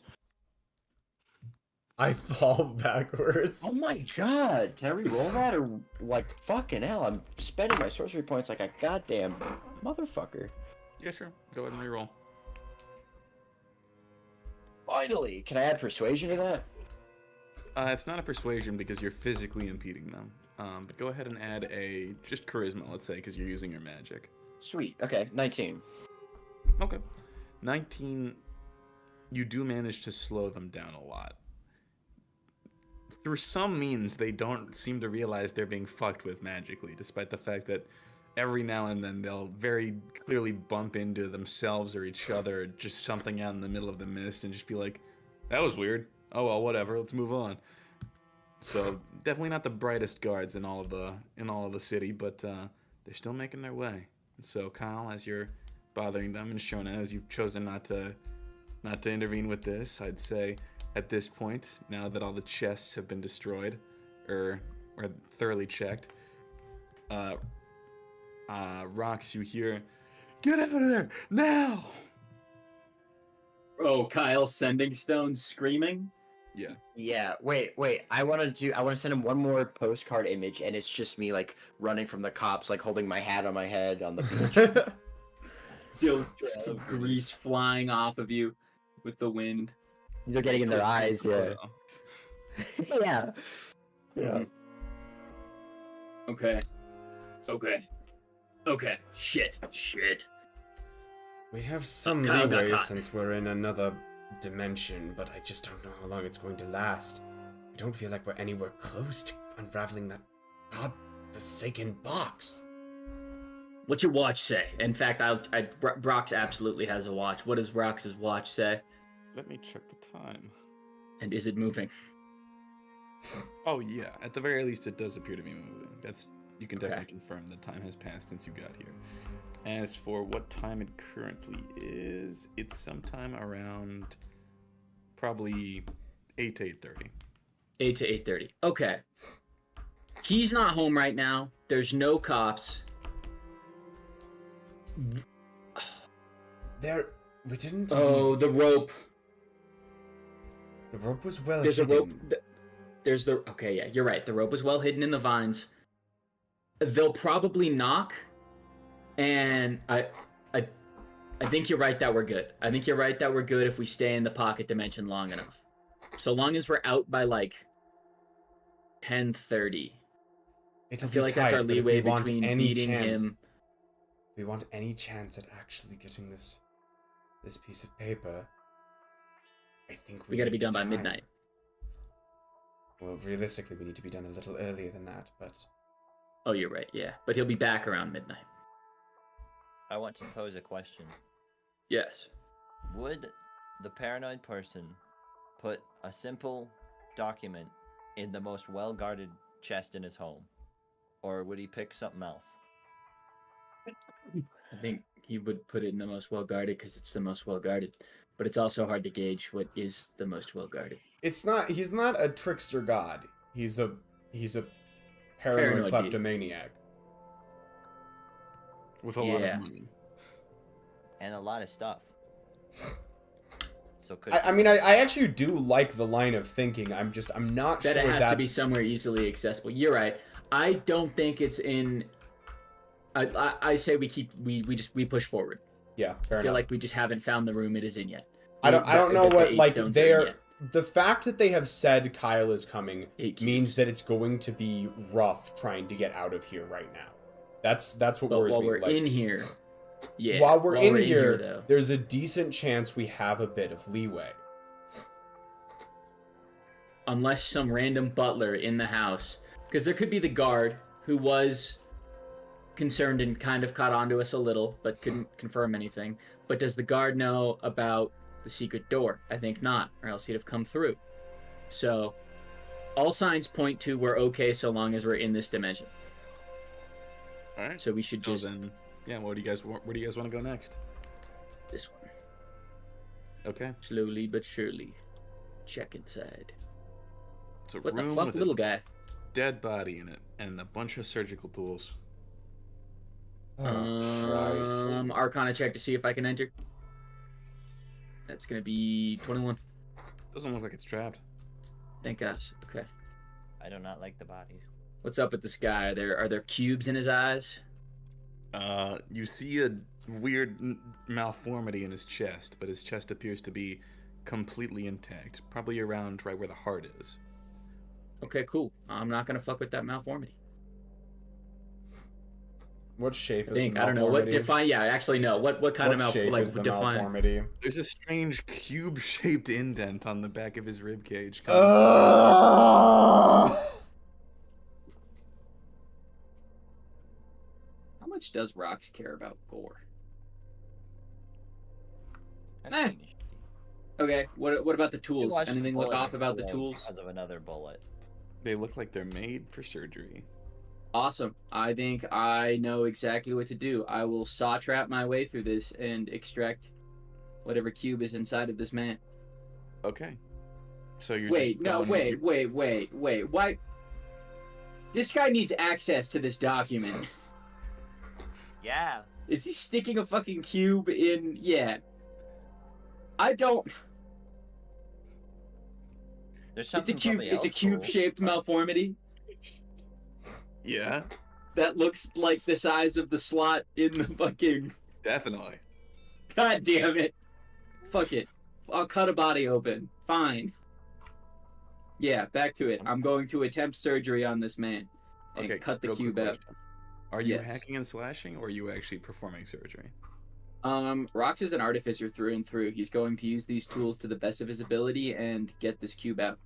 A: I fall backwards.
B: Oh my god! Can I re-roll that or like fucking hell? I'm spending my sorcery points like a goddamn motherfucker.
E: Yeah, sure. Go ahead and reroll.
B: Finally, can I add persuasion to that?
E: It's not a persuasion because you're physically impeding them. But go ahead and add a just charisma, let's say, because you're using your magic.
B: Sweet. Okay, 19.
E: Okay. 19. You do manage to slow them down a lot. Through some means, they don't seem to realize they're being fucked with magically, despite the fact that every now and then they'll very clearly bump into themselves or each other, or just something out in the middle of the mist, and just be like, "That was weird. Oh well, whatever. Let's move on." So definitely not the brightest guards in all of the city, but they're still making their way. And so Kyle, as you're bothering them, and Shona, as you've chosen not to intervene with this, I'd say at this point, now that all the chests have been destroyed or thoroughly checked, Rocks, you hear, "Get out of there now!"
F: Oh, Kyle sending stones screaming?
E: Yeah.
B: Yeah, wait. I want to send him one more postcard image, and it's just me like running from the cops, like holding my hat on my head on the beach.
F: Still grease flying off of you with the wind.
B: They're getting in their eyes, yeah. Yeah. Yeah.
F: Okay. Shit.
A: We have some
F: Kyle got
A: leeway
F: caught.
A: since we're in another dimension, but I just don't know how long it's going to last. I don't feel like we're anywhere close to unraveling that god-forsaken box.
F: What's your watch say? In fact, Brox absolutely has a watch. What does Brox's watch say?
E: Let me check the time.
F: And is it moving?
E: Oh yeah, at the very least, it does appear to be moving. You can
F: Okay.
E: definitely confirm the time has passed since you got here. As for what time it currently is, it's sometime around probably 8 to 8:30.
F: 8 to 8:30. Okay. He's not home right now. There's no cops.
A: We didn't.
F: Oh, the rope.
A: The rope was well
F: There's a
A: hidden.
F: rope. There's the. Okay, yeah, you're right. The rope was well hidden in the vines. They'll probably knock, and I think you're right that we're good. I think you're right that we're good if we stay in the pocket dimension long enough. So long as we're out by like 10:30.
A: It'll
F: I feel
A: be
F: like
A: tight,
F: that's our
A: but if
F: leeway
A: we want
F: between
A: any
F: beating
A: chance,
F: him.
A: if we want any chance at actually getting this piece of paper, I think
F: We got to be
A: need the
F: done by
A: time.
F: midnight.
A: Well, realistically, we need to be done a little earlier than that, but
F: Oh, you're right. Yeah, but he'll be back around midnight.
D: I want to pose a question.
F: Yes.
D: Would the paranoid person put a simple document in the most well-guarded chest in his home? Or would he pick something else?
F: I think he would put it in the most well guarded because it's the most well guarded. But it's also hard to gauge what is the most well guarded.
A: it's not. He's not a trickster god. He's a paranoid
F: Paranoid
A: kleptomaniac.
E: With a lot
F: Yeah.
E: of money.
D: And a lot of stuff. So could
A: I mean, I actually do like the line of thinking. I'm not
F: That
A: sure
F: it has
A: that's
F: to be somewhere easily accessible. You're right. I don't think it's in. I say we push forward.
A: yeah. Fair
F: I feel
A: enough.
F: like we just haven't found the room it is in yet.
A: I don't know
F: The
A: what
F: eight
A: like
F: stones are in
A: they're.
F: yet.
A: The fact that they have said Kyle is coming
F: 8
A: means
F: cubes.
A: that it's going to be rough trying to get out of here right now. That's what
F: But
A: worries
F: while
A: me.
F: we're
A: like,
F: in here, yeah.
A: while we're in here,
F: though,
A: there's a decent chance we have a bit of leeway.
F: unless some random butler in the house, because there could be the guard who was concerned and kind of caught on to us a little, but couldn't confirm anything. But does the guard know about the secret door? I think not, or else he'd have come through. So, all signs point to we're okay so long as we're in this dimension.
E: All right.
F: So we should
E: So
F: just
E: then, yeah. Where do you guys want to go next?
F: this one
E: Okay.
F: slowly but surely. Check inside.
E: It's a
F: What the
E: room
F: fuck,
E: with
F: little
E: a
F: guy?
E: dead body in it and a bunch of surgical tools.
A: Oh,
F: Arcana check to see if I can enter. That's gonna be 21.
E: Doesn't look like it's trapped.
F: Thank gosh. Okay.
D: I do not like the body.
F: What's up with this guy? Are there cubes in his eyes?
E: You see a weird malformity in his chest, but his chest appears to be completely intact, probably around right where the heart is.
F: Okay, cool. I'm not gonna fuck with that malformity.
A: What shape is
F: I think
A: the
F: I don't know what
A: malformity?
F: define. Yeah, actually no. What kind
A: What
F: of
A: shape
F: like
A: is the
F: define?
A: malformity?
E: There's a strange cube-shaped indent on the back of his rib cage.
F: How much does Rox care about gore?
D: That's
F: Eh.
D: kinda shitty.
F: Okay. What about the
D: You
F: tools?
D: watched the
F: Anything look
D: bullet
F: off about the
D: explode
F: tools?
D: Because of another bullet.
E: They look like they're made for surgery.
F: Awesome. I think I know exactly what to do. I will saw trap my way through this and extract whatever cube is inside of this man.
E: Okay. So you're
F: Wait,
E: just
F: no,
E: going-
F: wait. Why? This guy needs access to this document.
D: Yeah.
F: Is he sticking a fucking cube in? Yeah. I don't.
D: There's
F: It's a
D: something
F: cube.
D: probably
F: It's a
D: else cool,
F: cube-shaped
D: but-
F: malformity
E: Yeah,
F: that looks like the size of the slot in the fucking.
E: definitely.
F: God damn it! Fuck it. I'll cut a body open. Fine. Yeah, back to it. I'm going to attempt surgery on this man and
E: Okay,
F: cut the
E: real quick
F: cube out.
E: question. Are you
F: Yes.
E: hacking and slashing, or are you actually performing surgery?
F: Rox is an artificer through and through. He's going to use these tools to the best of his ability and get this cube out.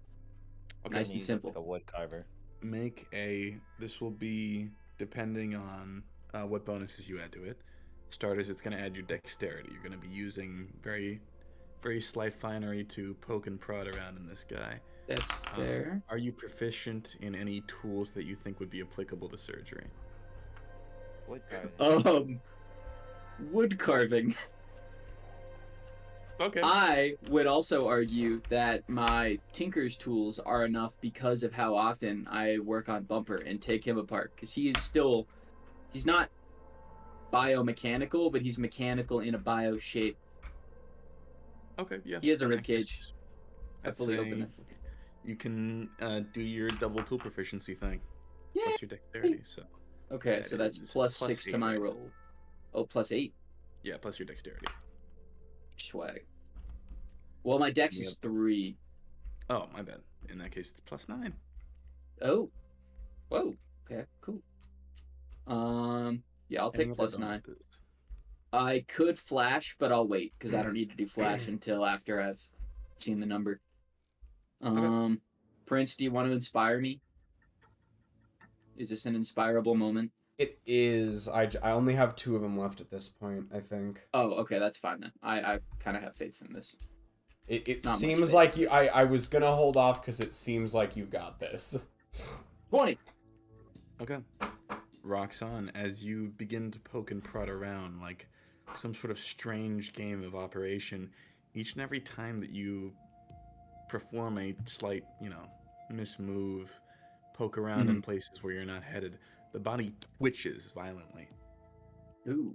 E: Okay.
F: Nice and
D: Needs
F: simple.
D: like a wood carver.
E: Make a. This will be depending on what bonuses you add to it. Starters, it's going to add your dexterity. You're going to be using very, very slight finery to poke and prod around in this guy.
F: That's fair.
E: Are you proficient in any tools that you think would be applicable to surgery?
D: Wood carving.
F: Wood carving.
E: Okay.
F: I would also argue that my tinker's tools are enough because of how often I work on Bumper and take him apart. Because he's not biomechanical, but he's mechanical in a bio shape.
E: Okay. Yeah.
F: He has a
E: that
F: rib
E: makes
F: cage.
E: sense.
F: I
E: I'd
F: fully
E: say
F: open it.
E: You can do your double tool proficiency thing
F: Yeah.
E: plus your dexterity. So
F: Okay,
E: that
F: so that's
E: is
F: plus 6 to
E: +8,
F: my
E: right?
F: roll. Oh, +8.
E: Yeah, plus your dexterity.
F: Swag. Well, my dex is 3.
E: Oh, my bad. In that case, it's +9.
F: Oh. Whoa. Okay, cool. Yeah, I'll take
E: Any other
F: +9.
E: bonuses?
F: I could flash, but I'll wait because I don't need to do flash until after I've seen the number. Prince, do you want to inspire me? Is this an inspirable moment?
A: It is. I only have 2 of them left at this point, I think.
F: Oh, okay, that's fine then. I kind of have faith in this.
A: It
F: Not much
A: seems
F: faith.
A: like you. I was gonna hold off because it seems like you've got this.
F: 20.
E: Okay. Rocks on as you begin to poke and prod around like some sort of strange game of operation. Each and every time that you perform a slight, mismove, poke around in places where you're not headed, the body twitches violently.
F: Ooh.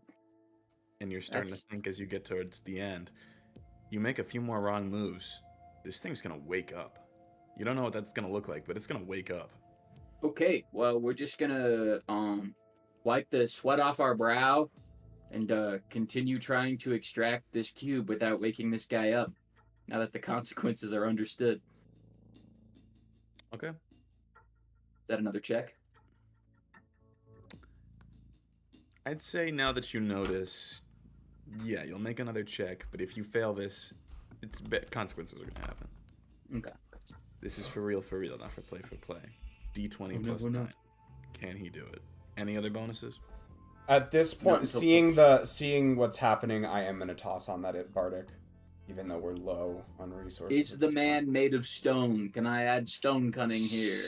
E: And you're starting to think as you get towards the end, you make a few more wrong moves, this thing's gonna wake up. You don't know what that's gonna look like, but it's gonna wake up.
F: Okay, well, we're just gonna wipe the sweat off our brow and continue trying to extract this cube without waking this guy up. Now that the consequences are understood.
E: Okay.
F: Is that another check?
E: I'd say now that you notice, yeah, you'll make another check, but if you fail this, consequences are gonna happen.
F: Okay.
E: This is for real, not for play. D20
F: Oh,
E: plus
F: no.
E: 9. Can he do it? Any other bonuses?
A: At this
F: Not
A: point,
F: until
A: seeing what's happening, I am gonna toss on that Bardic, even though we're low on resources.
F: Is
A: at
F: the
A: this
F: man
A: point.
F: made of stone? Can I add stone cunning here?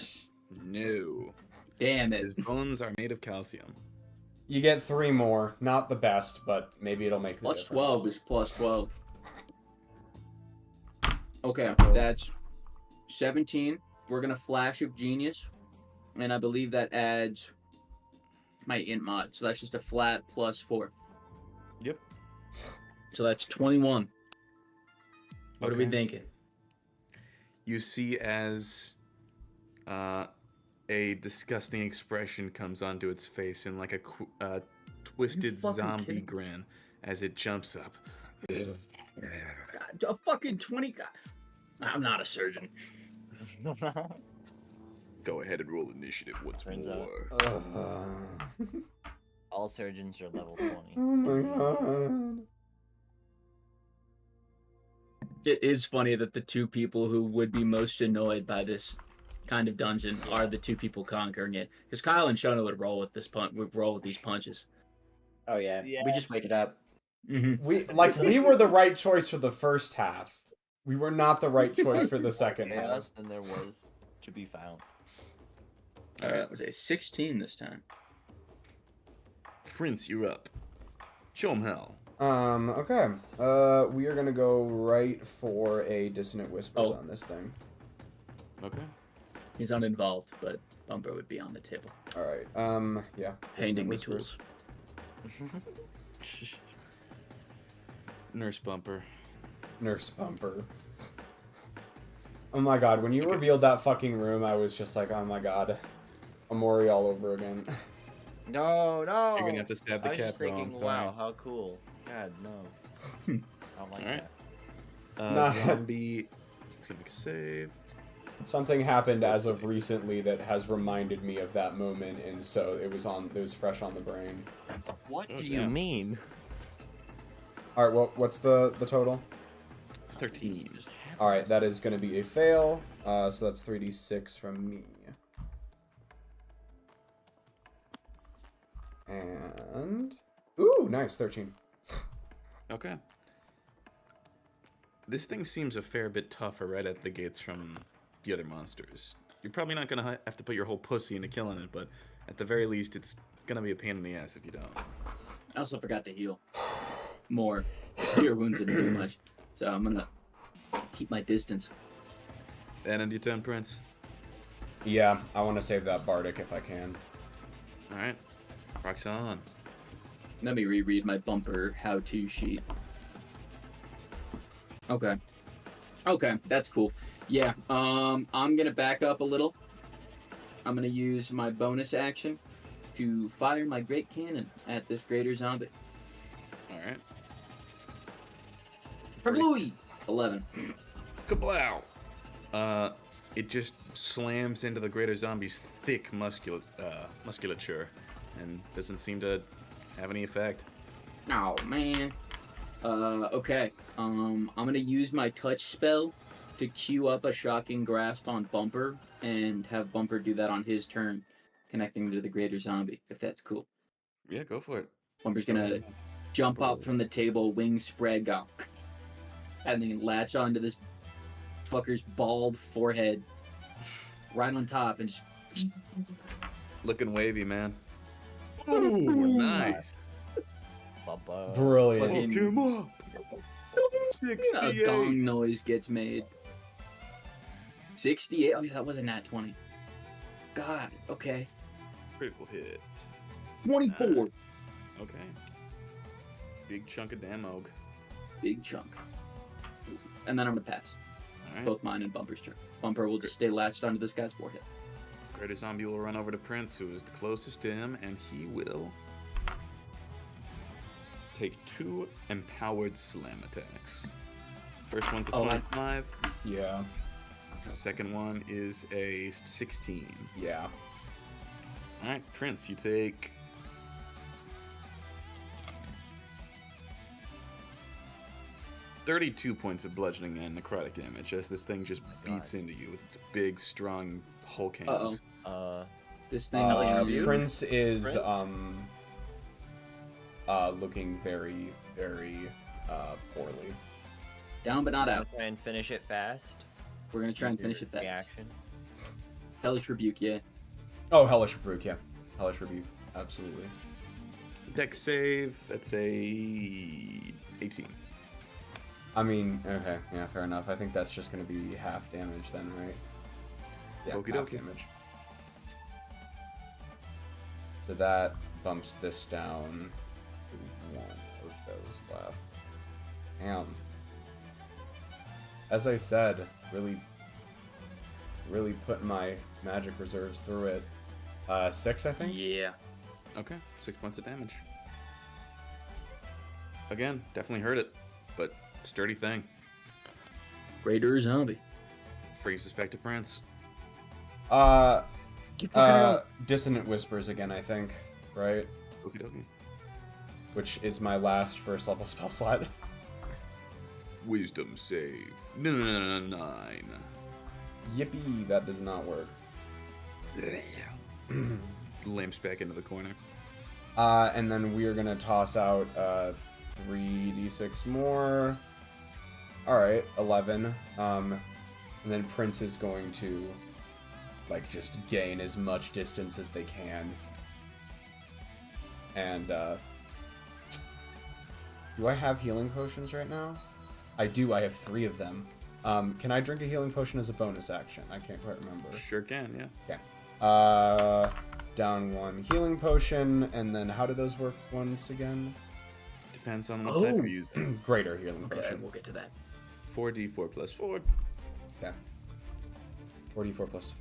E: No.
F: Damn it.
E: His bones are made of calcium.
A: You get 3 more. Not the best, but maybe it'll make the
F: Plus
A: difference.
F: 12 is plus 12. Okay, that's 17. We're gonna flash of genius, and I believe that adds my int mod. So that's just a flat plus 4.
E: Yep.
F: So that's 21. What are we
E: Okay.
F: thinking?
E: You see as a disgusting expression comes onto its face in like a twisted
F: fucking
E: zombie
F: kidding me?
E: grin as it jumps up.
F: God, a fucking 20. I'm not a surgeon.
E: Go ahead and roll initiative once
D: Turns out-
E: more.
D: All surgeons are level 20.
A: Oh my god.
F: It is funny that the 2 people who would be most annoyed by this kind of dungeon are the 2 people conquering it. Because Kyle and Shona would roll with these punches.
B: Oh yeah.
D: Yeah.
B: We just wake it up.
F: Mm-hmm.
A: We were the right choice for the first half. We were not the right choice for the second half.
D: Chaos than there was to be found.
F: Alright, that was a 16 this time.
E: Prince, you're up. Show him how.
A: Okay. We are gonna go right for a Dissonant Whispers
F: Oh.
A: on this thing.
E: Okay.
F: He's uninvolved, but Bumper would be on the table.
A: Alright, yeah.
F: Handing
A: Dissonant
F: me
A: Whispers.
F: tools.
E: Nurse Bumper.
A: Nurse Bumper. Oh my god, when you revealed that fucking room, I was just like, oh my god. Amori all over again.
D: No.
E: You're gonna have to stab the
D: I was
E: cat,
D: just
E: bro.
D: thinking,
E: I'm sorry.
D: wow, how cool. God, no. I don't like
E: Alright.
D: that.
A: Nah.
E: Zombie. It's gonna make a save.
A: Something happened as of recently that has reminded me of that moment, and so it was fresh on the brain.
D: What
E: Oh,
D: do
E: yeah.
D: you mean?
A: Alright, what's the total?
E: 13.
A: Alright, that is gonna be a fail. So that's 3d6 from me. And ooh, nice, 13.
E: Okay. This thing seems a fair bit tougher right at the gates from the other monsters. You're probably not gonna have to put your whole pussy into killing it, but at the very least, it's gonna be a pain in the ass if you don't.
F: I also forgot to heal more. Cure wounds didn't do much, so I'm gonna keep my distance.
E: And end your turn, Prince.
A: Yeah, I want to save that Bardic if I can.
E: All right. Rock's on.
F: Let me reread my Bumper how-to sheet. Okay, that's cool. Yeah, I'm gonna back up a little. I'm gonna use my bonus action to fire my great cannon at this greater zombie.
E: All right.
F: Louis. 11.
E: Kablow! It just slams into the greater zombie's thick musculature and doesn't seem to have any effect.
F: Oh man. Okay. I'm gonna use my touch spell to queue up a shocking grasp on Bumper and have Bumper do that on his turn, connecting to the greater zombie, if that's cool.
E: Yeah, go for it.
F: Bumper's gonna jump up from the table, wings spread, go, and then latch onto this fucker's bald forehead right on top and just
E: Looking wavy, man. Ooh, nice.
D: Bubba.
A: Brilliant.
F: Fucking-
E: Him up.
F: a
E: 68.
F: gong noise gets made. 68. Oh yeah, that was a nat 20. God. Okay.
E: Critical hit.
F: 24.
E: Okay. Big chunk of damog.
F: Big chunk. And then I'm gonna pass.
E: All right.
F: Both mine and Bumper's turn. Bumper will just stay latched onto this guy's forehead.
E: Greater zombie will run over to Prince, who is the closest to him, and he will take 2 empowered slam attacks. First one's a
F: Oh,
E: 25.
A: Yeah.
E: Second one is a 16.
A: Yeah.
E: All right, Prince, you take 32 points of bludgeoning and necrotic damage as this thing just beats into you with its big, strong Hulk hands.
F: This thing will just
D: you?
A: Prince is
D: Prince?
A: looking very, very poorly.
F: down but not out.
D: Try and finish it fast.
F: We're gonna try and finish it fast.
D: Reaction.
F: Hellish Rebuke, yeah.
A: Oh, Hellish Rebuke, yeah. Hellish Rebuke, absolutely.
E: Dex save, that's a 18.
A: I mean, okay, yeah, fair enough. I think that's just gonna be half damage then, right? Yeah,
E: Okie
A: half
E: dokie.
A: damage. So that bumps this down to 1 of those left. Damn. As I said, really putting my magic reserves through it. 6, I think?
F: Yeah.
E: Okay, 6 points of damage. Again, definitely hurt it, but sturdy thing.
F: Greater zombie.
E: Brings us back to Prince.
A: Dissonant Whispers again, I think, right?
E: Okie dokie.
A: Which is my last first level spell slot.
E: Wisdom save. 9.
A: Yippee, that does not work.
E: Limps back into the corner.
A: And then we are gonna toss out 3d6 more. Alright, 11. And then Prince is going to like just gain as much distance as they can. And do I have healing potions right now? I do, I have 3 of them. Can I drink a healing potion as a bonus action? I can't quite remember.
E: Sure can, yeah.
A: Yeah. Down 1 healing potion, and then how do those work once again?
E: Depends on what type
F: Oh.
E: you're using.
A: Greater healing
F: Okay,
A: potion.
F: we'll get to that.
E: 4d4 plus 4.
A: Okay. 44 plus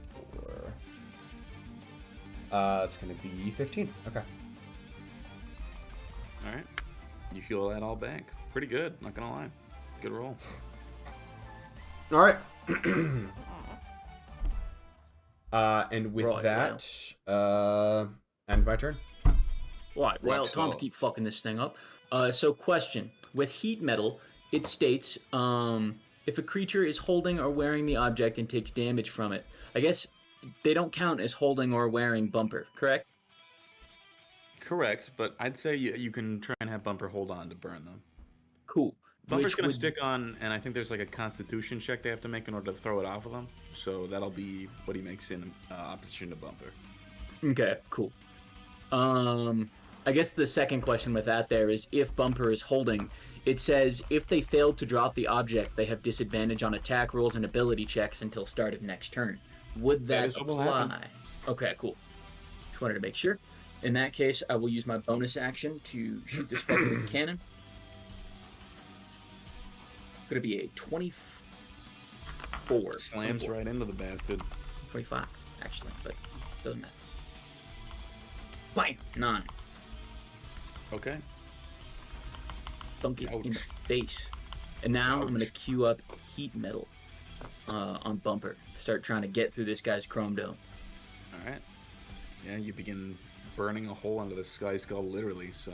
A: 4. It's gonna be 15. Okay.
E: Alright. You heal that all back. Pretty good, not gonna lie. Good roll.
A: Alright. And with
F: Right,
A: that, end my turn.
F: Right, well,
E: Rock
F: time
E: solid.
F: to keep fucking this thing up. So question. With heat metal, it states, if a creature is holding or wearing the object and takes damage from it, I guess they don't count as holding or wearing Bumper, correct?
E: Correct, but I'd say you can try and have Bumper hold on to burn them.
F: Cool.
E: Bumper's
F: Which
E: gonna
F: would-
E: stick on, and I think there's like a Constitution check they have to make in order to throw it off of them. So that'll be what he makes in opposition to Bumper.
F: Okay, cool. I guess the second question with that there is if Bumper is holding, it says if they fail to drop the object, they have disadvantage on attack rolls and ability checks until start of next turn. Would
E: That
F: that
E: is what will happen.
F: apply? Okay, cool. Just wanted to make sure. In that case, I will use my bonus action to shoot this fucker with a cannon. It's gonna be a 24.
E: Slams
F: 24.
E: right into the bastard.
F: 25, actually, but doesn't matter. Bam! 9.
E: Okay.
F: Thunk it in the
E: Ouch.
F: face. And now I'm gonna
E: Ouch.
F: queue up heat metal on Bumper. Start trying to get through this guy's chrome dome.
E: All right. Yeah, you begin burning a hole under the sky skull, literally. So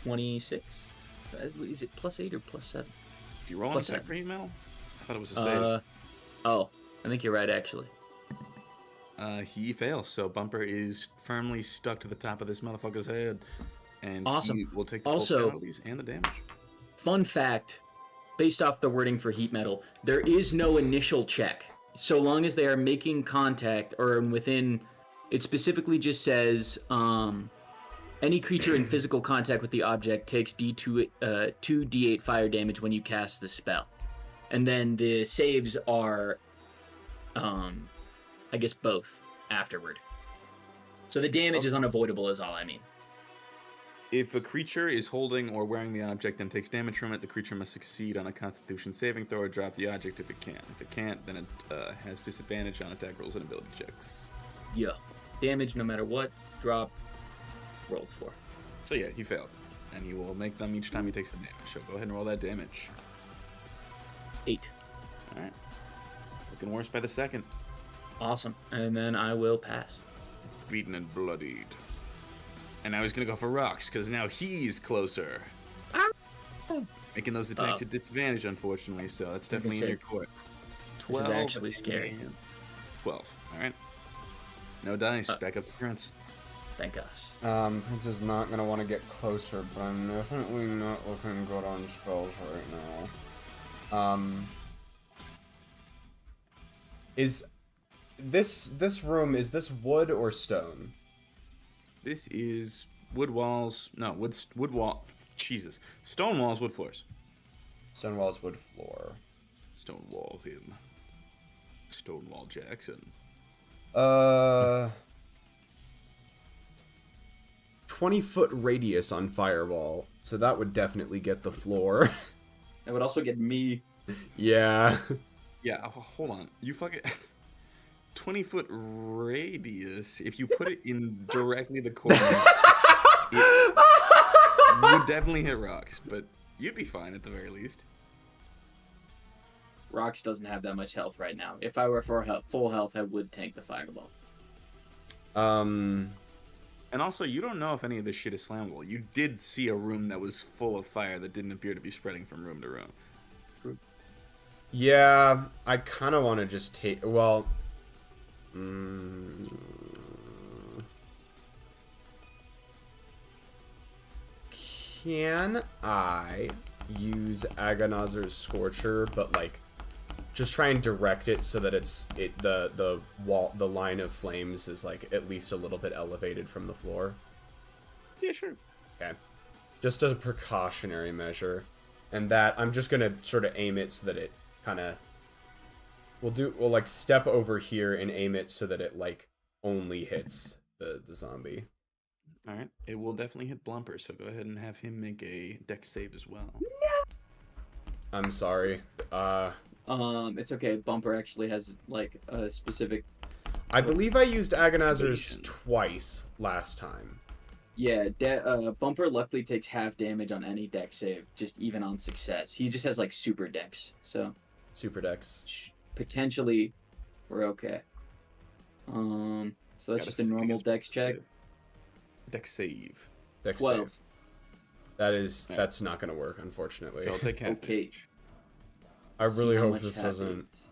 F: 26. Is it +8 or +7?
E: do you roll an
F: Plus
E: attack
F: 7.
E: for heat metal? I thought it was a save.
F: Oh, I think you're right actually.
E: He fails, so Bumper is firmly stuck to the top of this motherfucker's head, and
F: Awesome.
E: he will take the
F: Also-
E: full penalties and the damage.
F: Fun fact, based off the wording for heat metal, there is no initial check. So long as they are making contact or within, it specifically just says any creature in physical contact with the object takes 2d8 fire damage when you cast the spell. And then the saves are, I guess, both afterward. So the damage is unavoidable is all I mean.
E: If a creature is holding or wearing the object and takes damage from it, the creature must succeed on a Constitution saving throw or drop the object if it can. If it can't, then it has disadvantage on attack rolls and ability checks.
F: Yeah. Damage no matter what, drop, roll for.
E: So yeah, he failed, and he will make them each time he takes the damage. So go ahead and roll that damage.
F: 8.
E: All right. Looking worse by the second.
F: Awesome. And then I will pass.
E: Beaten and bloodied. And now he's gonna go for rocks, because now he's closer. Making those attacks at disadvantage, unfortunately, so that's definitely in your court.
F: This is actually scary.
E: and 12. Alright. No dice, back up to Prince.
F: Thank gosh.
A: Prince is not gonna want to get closer, but I'm definitely not looking good on spells right now. Is this room, is this wood or stone?
E: This is wood walls, no, wood wall, Jesus. Stone walls, wood floors.
A: Stone walls, wood floor.
E: Stone wall him. Stonewall Jackson.
A: 20-foot radius on firewall, so that would definitely get the floor.
F: That would also get me.
A: Yeah.
E: Yeah, hold on. You fucking 20-foot radius. If you put it in directly the corner, it would definitely hit rocks, but you'd be fine at the very least.
F: Rox doesn't have that much health right now. If I were for full health, I would tank the fireball.
E: And also, you don't know if any of this shit is flammable. You did see a room that was full of fire that didn't appear to be spreading from room to room.
A: Yeah, I kind of want to just take... Well... Can I use Agonizer's Scorcher, but, like, just try and direct it so that the line of flames is, like, at least a little bit elevated from the floor?
E: Yeah, sure.
A: Okay. Just as a precautionary measure. And that, I'm just gonna sort of aim it so that it kind of... We'll, like, step over here and aim it so that it, like, only hits the zombie.
E: Alright. It will definitely hit Blumper, so go ahead and have him make a dex save as well.
A: I'm sorry.
F: It's okay. Bumper actually has, like, a specific...
A: I believe I used Agonizers twice last time.
F: Yeah, Bumper luckily takes half damage on any dex save, just even on success. He just has, like, super dex, so...
A: Super Dex.
F: Potentially, we're okay. So that's just a normal dex check.
E: Dex save.
A: Dex
F: 12.
A: save. That's not gonna work, unfortunately.
E: So I'll take half.
F: Okay.
A: I really
F: See how
A: hope
F: much
A: this
F: half
A: doesn't...
F: is.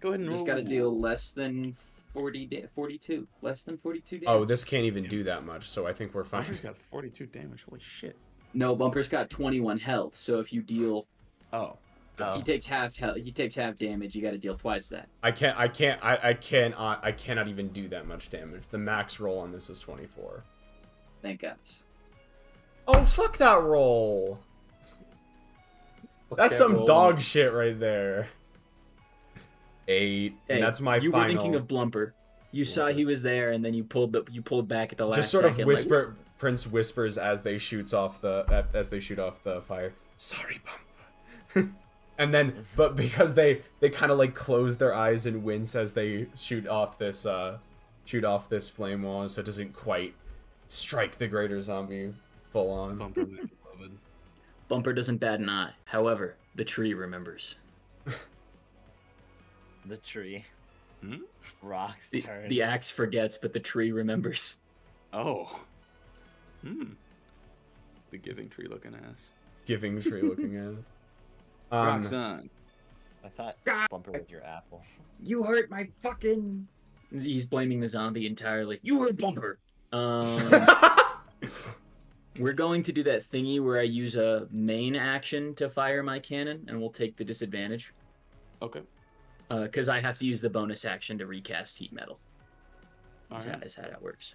E: Go ahead and
F: You
E: roll.
F: just gotta deal less than 42. Less than 42 damage.
A: Oh, this can't even do that much, so I think we're fine.
E: Bumper's got 42 damage. Holy shit.
F: No, Bumper's got 21 health, so if you deal...
E: Oh.
F: He takes half health. He takes half damage. You got to deal twice that.
A: I cannot even do that much damage. The max roll on this is 24.
F: Thank gosh.
A: Oh, fuck that roll! That's some dog shit right there. 8,
F: Hey,
A: and that's my
F: you
A: final.
F: were thinking of Blumper. You saw he was there, and then you pulled back at the last.
A: Just sort of
F: second,
A: whisper.
F: Like,
A: Prince whispers as they shoot off the fire. Sorry, Bumper. And then, but because they kind of like close their eyes and wince as they shoot off this flame wall, so it doesn't quite strike the greater zombie Full on.
E: Bumper, my beloved.
F: Bumper doesn't bat an eye. However, the tree remembers.
D: The tree.
E: Hmm?
D: Rocks
F: The,
D: turn.
F: the axe forgets, but the tree remembers.
E: Oh. The giving tree looking ass.
A: Giving tree looking at it.
E: Roxanne.
D: I thought Bumper was your apple.
F: You hurt my fucking. He's blaming the zombie entirely. You hurt Bumper. We're going to do that thingy where I use a main action to fire my cannon, and we'll take the disadvantage.
E: Okay.
F: Because I have to use the bonus action to recast heat metal.
E: All
F: Is
E: right.
F: how that works.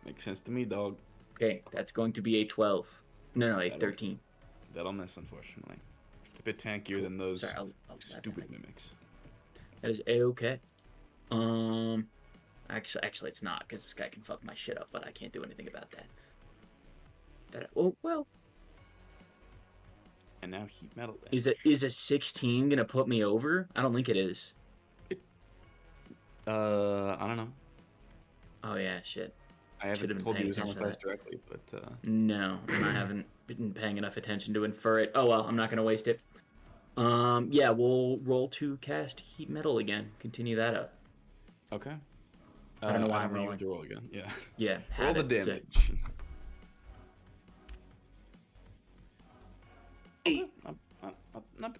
E: Makes sense to me, dog.
F: Okay, that's going to be a 12. No, a
E: That'll-
F: 13.
E: That'll miss, unfortunately. A bit tankier than those
F: Sorry, I'll
E: stupid mimics.
F: That is a-okay. Actually, it's not, because this guy can fuck my shit up, but I can't do anything about that. Oh, well.
E: And now heat metal. Then.
F: Is a 16 gonna put me over? I don't think it is.
E: I don't know.
F: Oh yeah, shit.
E: I
F: Should've
E: haven't
F: been
E: told you
F: paying
E: his armor
F: attention to
E: class directly, but
F: No, and I haven't been paying enough attention to infer it. Oh well, I'm not gonna waste it. Yeah, we'll roll to cast heat metal again. Continue that up.
E: okay.
F: I don't know why I'm
E: think you
F: rolling.
E: have to roll again. Yeah.
F: Yeah,
E: Roll
F: had
E: the
F: it, so-
E: damage.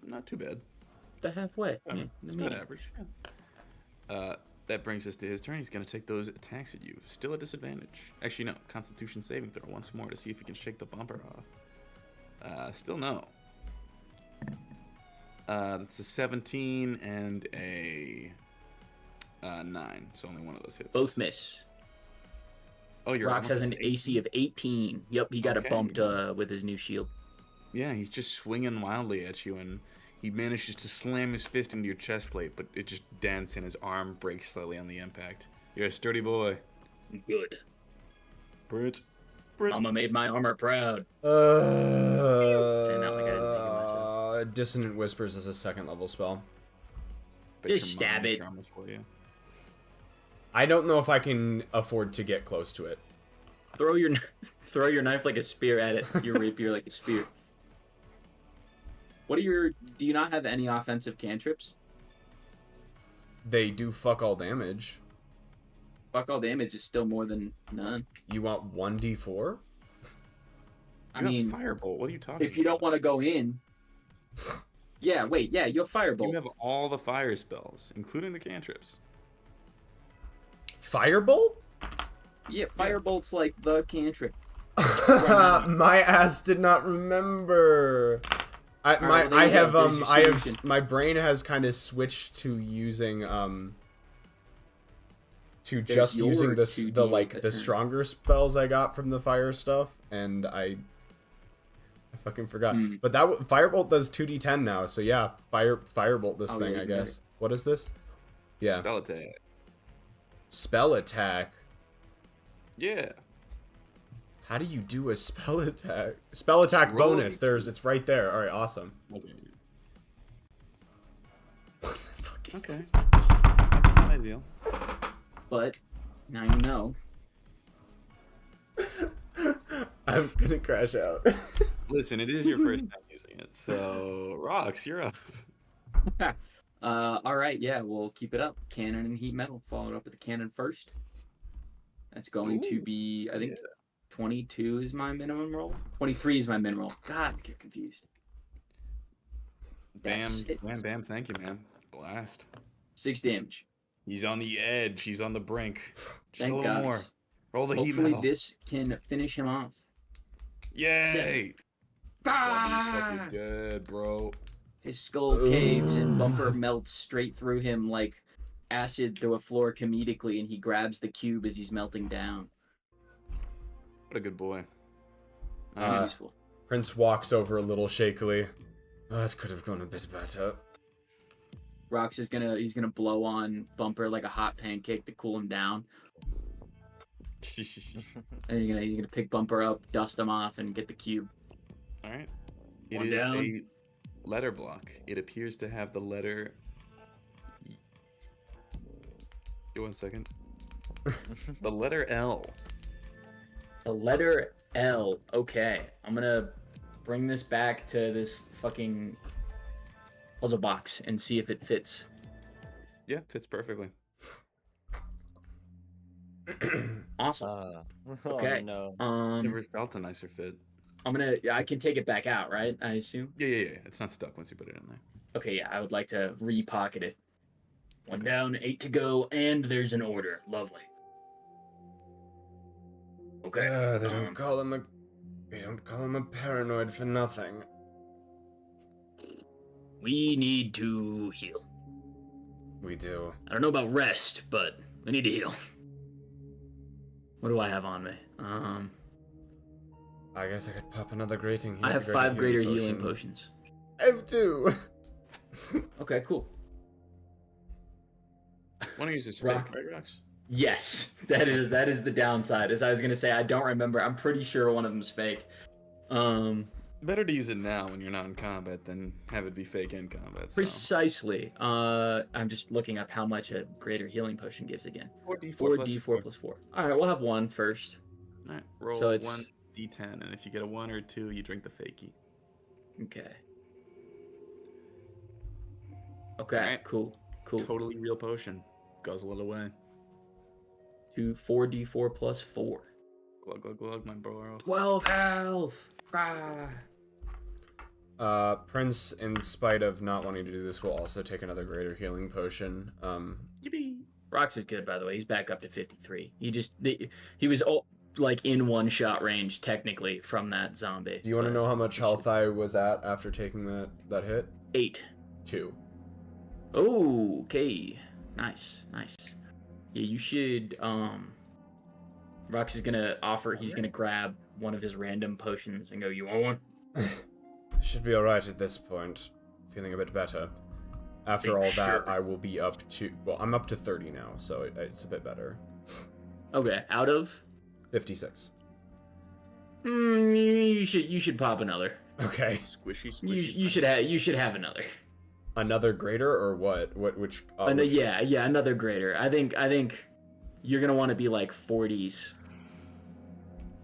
E: Not too bad.
F: The halfway.
E: It's
F: Yeah,
E: it's about average. Yeah. That brings us to his turn. He's going to take those attacks at you. Still a disadvantage. Actually, no. Constitution saving throw once more to see if he can shake the bumper off. Still no. That's a 17 and a 9. So only one of those hits.
F: Both miss.
E: Oh, your
F: Rox
E: armor
F: has an
E: class is 18?
F: AC of 18. Yep, he got it
E: Okay.
F: bumped with his new shield.
E: Yeah, he's just swinging wildly at you, and he manages to slam his fist into your chest plate, but it just dents and his arm breaks slightly on the impact. You're a sturdy boy.
F: Good.
E: Brit.
F: Mama made my armor proud. Saying that like I didn't think of myself.
A: Dissonant Whispers is a 2nd level spell.
F: Just stab it.
E: For you.
A: I don't know if I can afford to get close to it.
F: Throw your knife like a spear at it. Your rapier like a spear. Do you not have any offensive cantrips?
A: They do fuck all damage.
F: Fuck all damage is still more than none.
A: You want 1d4?
F: I mean,
E: Firebolt. What are you talking
F: if you don't want to go in. Yeah, wait, yeah, you have Firebolt.
E: You have all the fire spells, including the cantrips.
A: Firebolt?
F: Yeah, Firebolt's like the cantrip.
A: My ass did not remember.
F: Alright, well, there you go. There's your solution.
A: My brain has kind of switched to using
F: There's your
A: using the
F: 2d8 a turn.
A: stronger spells I got from the fire stuff, and I fucking forgot. But Firebolt does 2d10 now, so yeah, Firebolt this
F: Oh,
A: thing,
F: yeah,
A: I
F: even better.
A: guess. What is this? Yeah,
E: Spell attack.
A: spell attack.
E: Yeah.
A: How do you do a spell attack? Spell attack
E: Roll
A: bonus.
E: it.
A: It's right there. All right, awesome.
E: Okay.
A: What the fuck is
E: Okay.
A: this?
E: That's not ideal.
F: But now you know.
A: I'm gonna crash out.
E: Listen, it is your first time using it, so Rox, you're up.
F: All right, yeah, we'll keep it up. Cannon and heat metal. Followed up with the cannon first. That's going to
E: Ooh,
F: be, I think,
E: yeah.
F: 22 is my minimum roll. 23 is my min roll. God, I get confused.
E: Bam,
F: That's it.
E: bam, bam. Thank you, man. Blast.
F: 6 damage.
E: He's on the edge. He's on the brink. Just
F: Thank
E: a little
F: God.
E: more. Roll the heat
F: Hopefully
E: metal.
F: this can finish him off.
E: Yay!
F: Ah!
E: Zombie's fucking dead, bro.
F: His skull caves and Bumper melts straight through him like acid through a floor comedically, and he grabs the cube as he's melting down.
E: What a good boy.
F: Useful.
A: Prince walks over a little shakily. That could have gone a bit better.
F: Rox is gonna blow on Bumper like a hot pancake to cool him down, and he's gonna pick Bumper up, dust him off, and get the cube.
E: All right. It
F: One
E: is
F: down.
E: a letter block. It appears to have the letter. Give 1 second. The letter L.
F: The letter L. Okay, I'm gonna bring this back to this fucking puzzle box and see if it fits.
E: Yeah, fits perfectly.
F: Awesome. Okay.
D: Oh no.
E: Never felt a nicer fit.
F: I can take it back out, right? I assume.
E: Yeah. It's not stuck once you put it in there.
F: Okay, yeah, I would like to repocket it. One down, 8 to go, and there's an order. Lovely. Okay.
A: They don't call him a paranoid for nothing.
F: We need to heal.
A: We do.
F: I don't know about rest, but we need to heal. What do I have on me?
A: I guess I could pop another grating.
F: I have 5 greater healing potions.
A: I have 2.
F: Okay, cool.
E: Want to use this
F: Rock.
E: fake, right, Rox?
F: Yes, that is the downside. As I was gonna say, I don't remember. I'm pretty sure one of them's fake.
E: Better to use it now when you're not in combat than have it be fake in combat. So.
F: Precisely. I'm just looking up how much a greater healing potion gives again.
E: 4d4
F: 4d4 plus 4. All right, we'll have 1 first.
E: All right, roll
F: So it's-
E: 1d10, and if you get a 1 or 2, you drink the fakey.
F: Okay. Okay.
E: Alright.
F: Cool.
E: Totally real potion. Guzzle it away.
F: 4d4 plus 4.
E: Glug glug glug, my bro.
F: 12 health. Ah.
A: Prince, in spite of not wanting to do this, will also take another greater healing potion.
E: Yippee!
F: Rox is good, by the way. He's back up to 53. He was like in one shot range technically from that zombie.
A: Do you want to
F: but
A: know how much
F: he
A: health
F: should-
A: I was at after taking that hit?
F: 8.
A: 2.
F: Oh, okay. Nice. Yeah, you should Rox is gonna offer, he's gonna grab one of his random potions and go, "You want one?"
A: Should be alright at this point. Feeling a bit better. After all that,
F: Sure.
A: I will be up to... Well, I'm up to 30 now, so it's a bit better.
F: Okay, out of
A: 56.
F: you should pop another.
A: Okay.
E: Squishy.
F: You should have another.
A: Another greater or what? Which?
F: Yeah, another greater. I think you're gonna want to be like 40s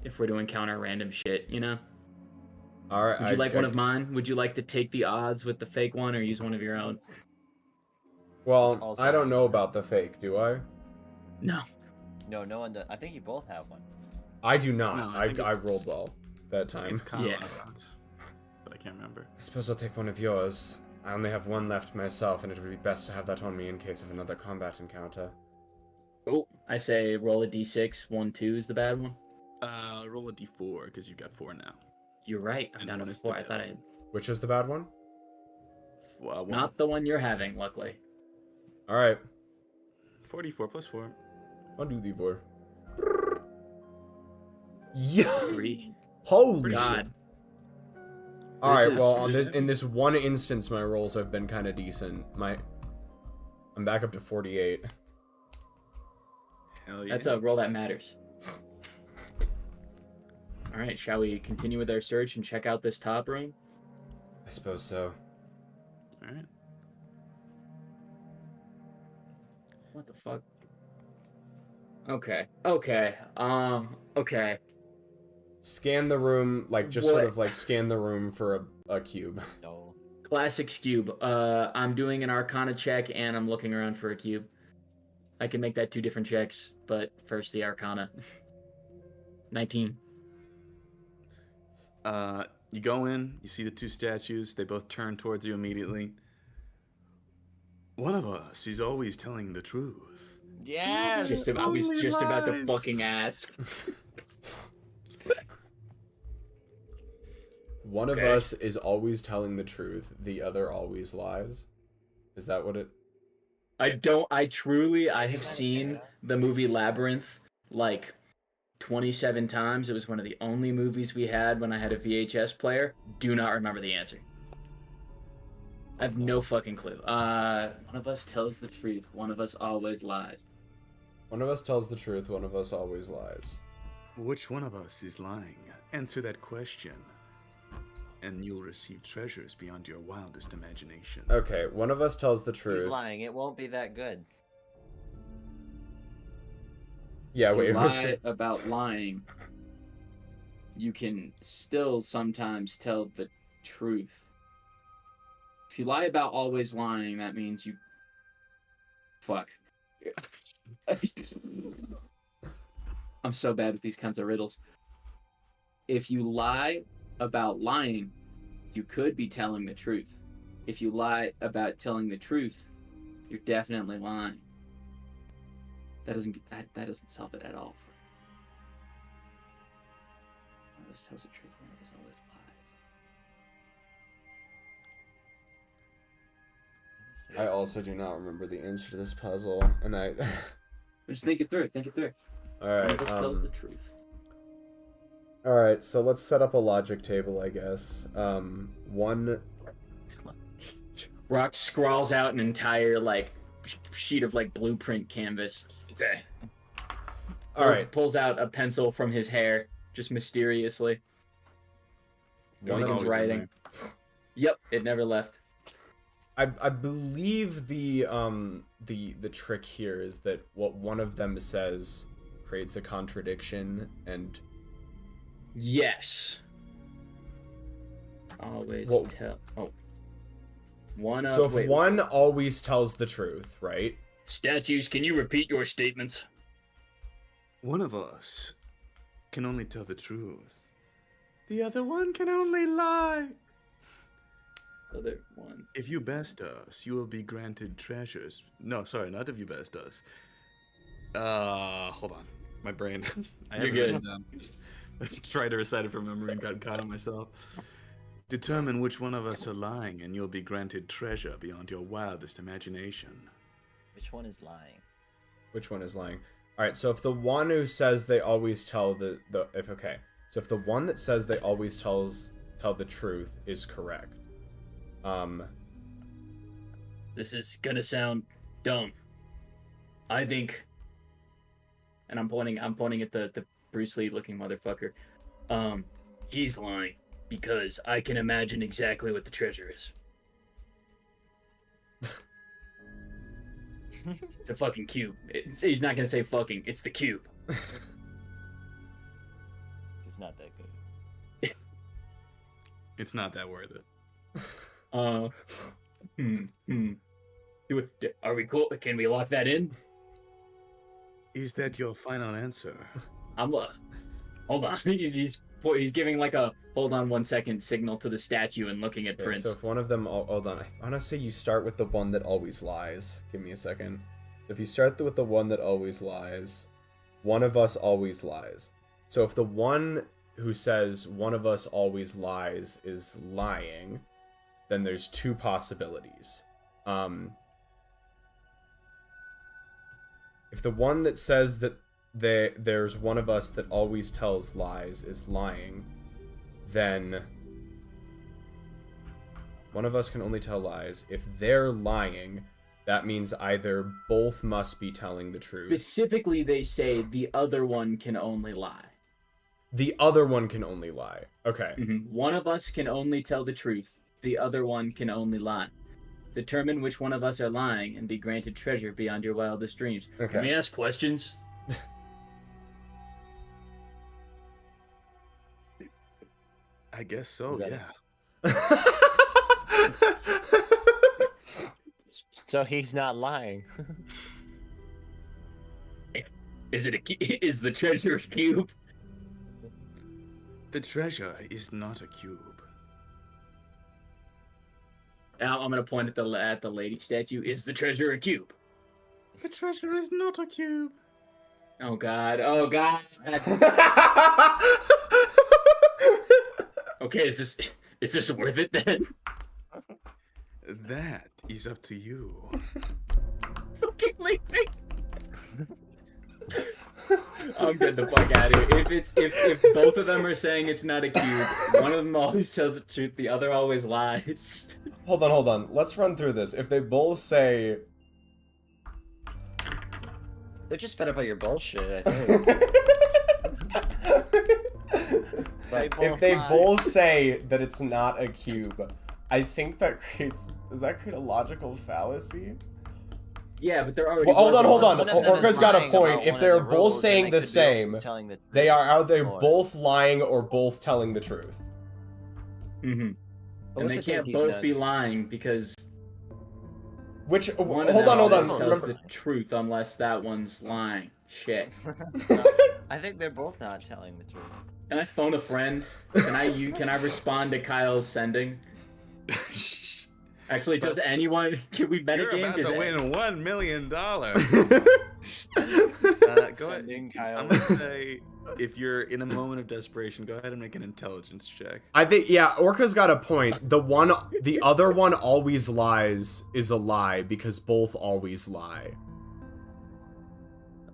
F: if we're doing counter random shit, you know?
A: All right.
F: Would you like one of mine? Would you like to take the odds with the fake one or use one of your own?
A: Well,
D: Also-
A: I don't know about the fake, do I?
F: No.
D: No one does. I think you both have one.
A: I do not.
E: No, I
A: I
E: think it's-
A: rolled well that time.
E: It's kind of
F: Yeah.
E: Rox, but I can't remember.
A: I suppose I'll take one of yours. I only have one left myself, and it would be best to have that on me in case of another combat encounter.
F: Oh, I say roll a d6. 1, 2 is the bad one.
E: Roll a d4 because you've got 4 now.
F: You're right. I'm
E: And
F: down
E: one
F: to
E: is the
F: 4. I
E: bad
F: thought I
E: one.
F: had...
A: Which is the bad one?
E: One.
F: Not the one you're having, luckily.
A: All right.
E: 44 plus 4.
A: 1, 2, 3, 4. Yeah.
F: 3.
A: Holy shit.
F: God.
A: All right.
F: This
A: Well,
F: is-
A: in this one instance, my rolls have been kind of decent. I'm back up to 48.
E: Hell yeah.
F: That's a roll that matters. All right, shall we continue with our search and check out this top room?
A: I suppose so.
E: All right.
F: What the fuck? Okay. Okay.
A: Scan the room, like just sort
F: What?
A: of like scan the room for a cube.
D: No.
F: Classic cube. I'm doing an Arcana check and I'm looking around for a cube. I can make that 2 different checks, but first the Arcana. 19.
E: You go in, you see the 2 statues, they both turn towards you immediately. One of us is always telling the truth.
D: Yes.
F: I was
E: only
F: just about to
E: lies.
F: fucking ask.
A: One of
F: Okay.
A: us is always telling the truth, the other always lies. Is that what it...
F: I have seen the movie Labyrinth like 27 times. It was one of the only movies we had when I had a VHS player. Do not remember the answer. I have no fucking clue. One of us tells the truth. One of us always lies.
A: One of us tells the truth, one of us always lies.
E: Which one of us is lying? Answer that question, and you'll receive treasures beyond your wildest imagination.
A: Okay, one of us tells the
D: He's
A: truth.
D: lying. It won't be that good.
A: Yeah,
F: You
A: wait.
F: lie about lying. you can still sometimes tell the truth. If you lie about always lying, that means you... Fuck. I'm so bad with these kinds of riddles. If you lie about lying, you could be telling the truth. If you lie about telling the truth, you're definitely lying. That doesn't solve it at all. One of us tells the truth, one of us always lies.
A: I also do not remember the answer to this puzzle, and I.
F: Just think it through. Think it through.
A: All right.
F: One of us tells the truth.
A: All right. So let's set up a logic table, I guess. One.
F: Rock scrawls out an entire like sheet of like blueprint canvas. Okay.
A: All right.
F: Pulls out a pencil from his hair, just mysteriously.
E: It was
F: Begins
E: always in
F: writing. Yep, it never left.
A: I believe the trick here is that what one of them says creates a contradiction, and
F: Yes. Always
A: Well-
F: tell. Oh. One of.
A: so if
F: wait,
A: one always tells the truth, right?
F: Statues, can you repeat your statements?
E: One of us can only tell the truth. The other one can only lie.
F: Other one.
E: If you best us, you will be granted treasures. No, sorry, not if you best us. Hold on. My brain. I
F: You're
E: haven't
F: good.
E: written it down. I tried to recite it from memory and got caught on myself. Determine which one of us are lying, and you'll be granted treasure beyond your wildest imagination.
D: Which one is lying?
A: Which one is lying? All right. So if the one who says they always tell so if the one that says they always tell the truth is correct,
F: This is gonna sound dumb. I think, and I'm pointing at the Bruce Lee looking motherfucker. He's lying because I can imagine exactly what the treasure is. It's a fucking cube. He's not gonna say fucking. It's the cube.
D: It's not that good.
E: It's not that worth it.
F: Are we cool? Can we lock that in?
E: Is that your final answer?
F: I'm hold on. He's giving like a hold on 1 second signal to the statue and looking at
A: okay,
F: Prince.
A: so if one of them, hold on. I want to say you start with the one that always lies. Give me a second. If you start with the one that always lies, one of us always lies. So if the one who says one of us always lies is lying, then there's two possibilities. If the one that says that there's one of us that always tells lies is lying, then one of us can only tell lies. If they're lying, that means either both must be telling the truth.
F: Specifically, they say the other one can only lie.
A: The other one can only lie. Okay.
F: One of us can only tell the truth. The other one can only lie. Determine which one of us are lying and be granted treasure beyond your wildest dreams.
A: Okay.
F: Can we ask questions?
E: I guess so,
D: Is that
E: yeah.
D: So he's not lying.
F: Is the treasure a cube?
E: The treasure is not a cube.
F: Now I'm gonna point at the lady statue. Is the treasure a cube?
E: The treasure is not a cube.
F: Oh God! Oh God! Okay, is this worth it then?
E: That is up to you.
F: Fucking leaving. I'm getting the fuck out of here. If both of them are saying it's not a cube, one of them always tells the truth, the other always lies.
A: Hold on. Let's run through this. If they both say...
B: They're just fed up by your bullshit, I think.
A: If they both say that it's not a cube, I think that does that create a logical fallacy?
F: Yeah, but they're already.
A: Well, hold on.
D: One of them is
A: Orca's got a
D: lying
A: point.
D: about
A: If
D: one of
A: they're
D: the
A: both
D: rules, then
A: saying
D: they
A: the
D: could be
A: same,
D: telling the truth,
A: they are either
D: or-
A: both lying or both telling the truth.
F: Mm-hmm.
B: But
F: And they
B: let's take
F: can't
B: these
F: both
B: notes.
F: be lying because
A: Which
F: one of
A: hold
F: them
A: on.
F: always tells
A: Remember,
F: the truth unless that one's lying. Shit.
D: I think they're both not telling the truth.
F: Can I phone a friend? Can I respond to Kyle's sending? Actually, does anyone? Can we
E: You're
F: metagame?
E: about
F: Does
E: to
F: it-
E: win $1 million. Go ahead.
D: Sending Kyle.
E: I'm gonna say, if you're in a moment of desperation, go ahead and make an intelligence check.
A: I think Orca's got a point. The other one always lies is a lie because both always lie.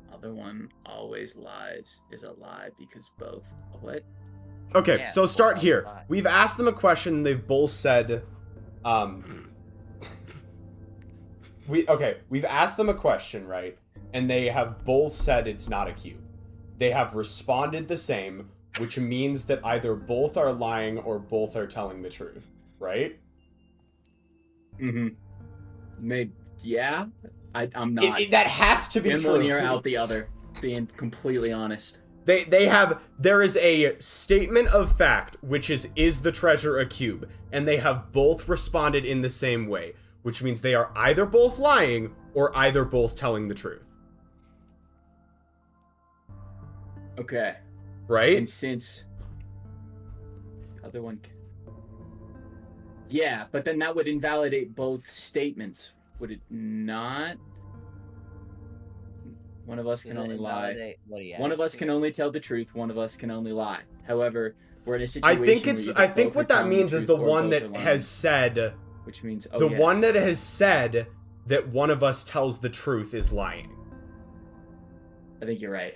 F: The other one always lies is a lie because both. What?
A: Okay,
D: Yeah,
A: so
D: both
A: start
D: always
A: here.
D: lie.
A: We've asked them a question. They've both said, we've asked them a question, right? And they have both said it's not a cube. They have responded the same, which means that either both are lying or both are telling the truth, right?
F: Mm-hmm. Maybe. Yeah. I'm not.
A: That has to be
F: in
A: true.
F: one ear, out the other. Being completely honest.
A: There is a statement of fact, which is the treasure a cube? And they have both responded in the same way, which means they are either both lying or either both telling the truth.
F: Okay.
A: Right?
F: And since the other one, yeah, but then that would invalidate both statements, would it not? One of us can only lie. One of us can only tell the truth. One of us can only lie. However, we're in a situation.
A: I think what that means is the one that has said,
F: which means
A: one that has said that one of us tells the truth is lying.
F: I think you're right.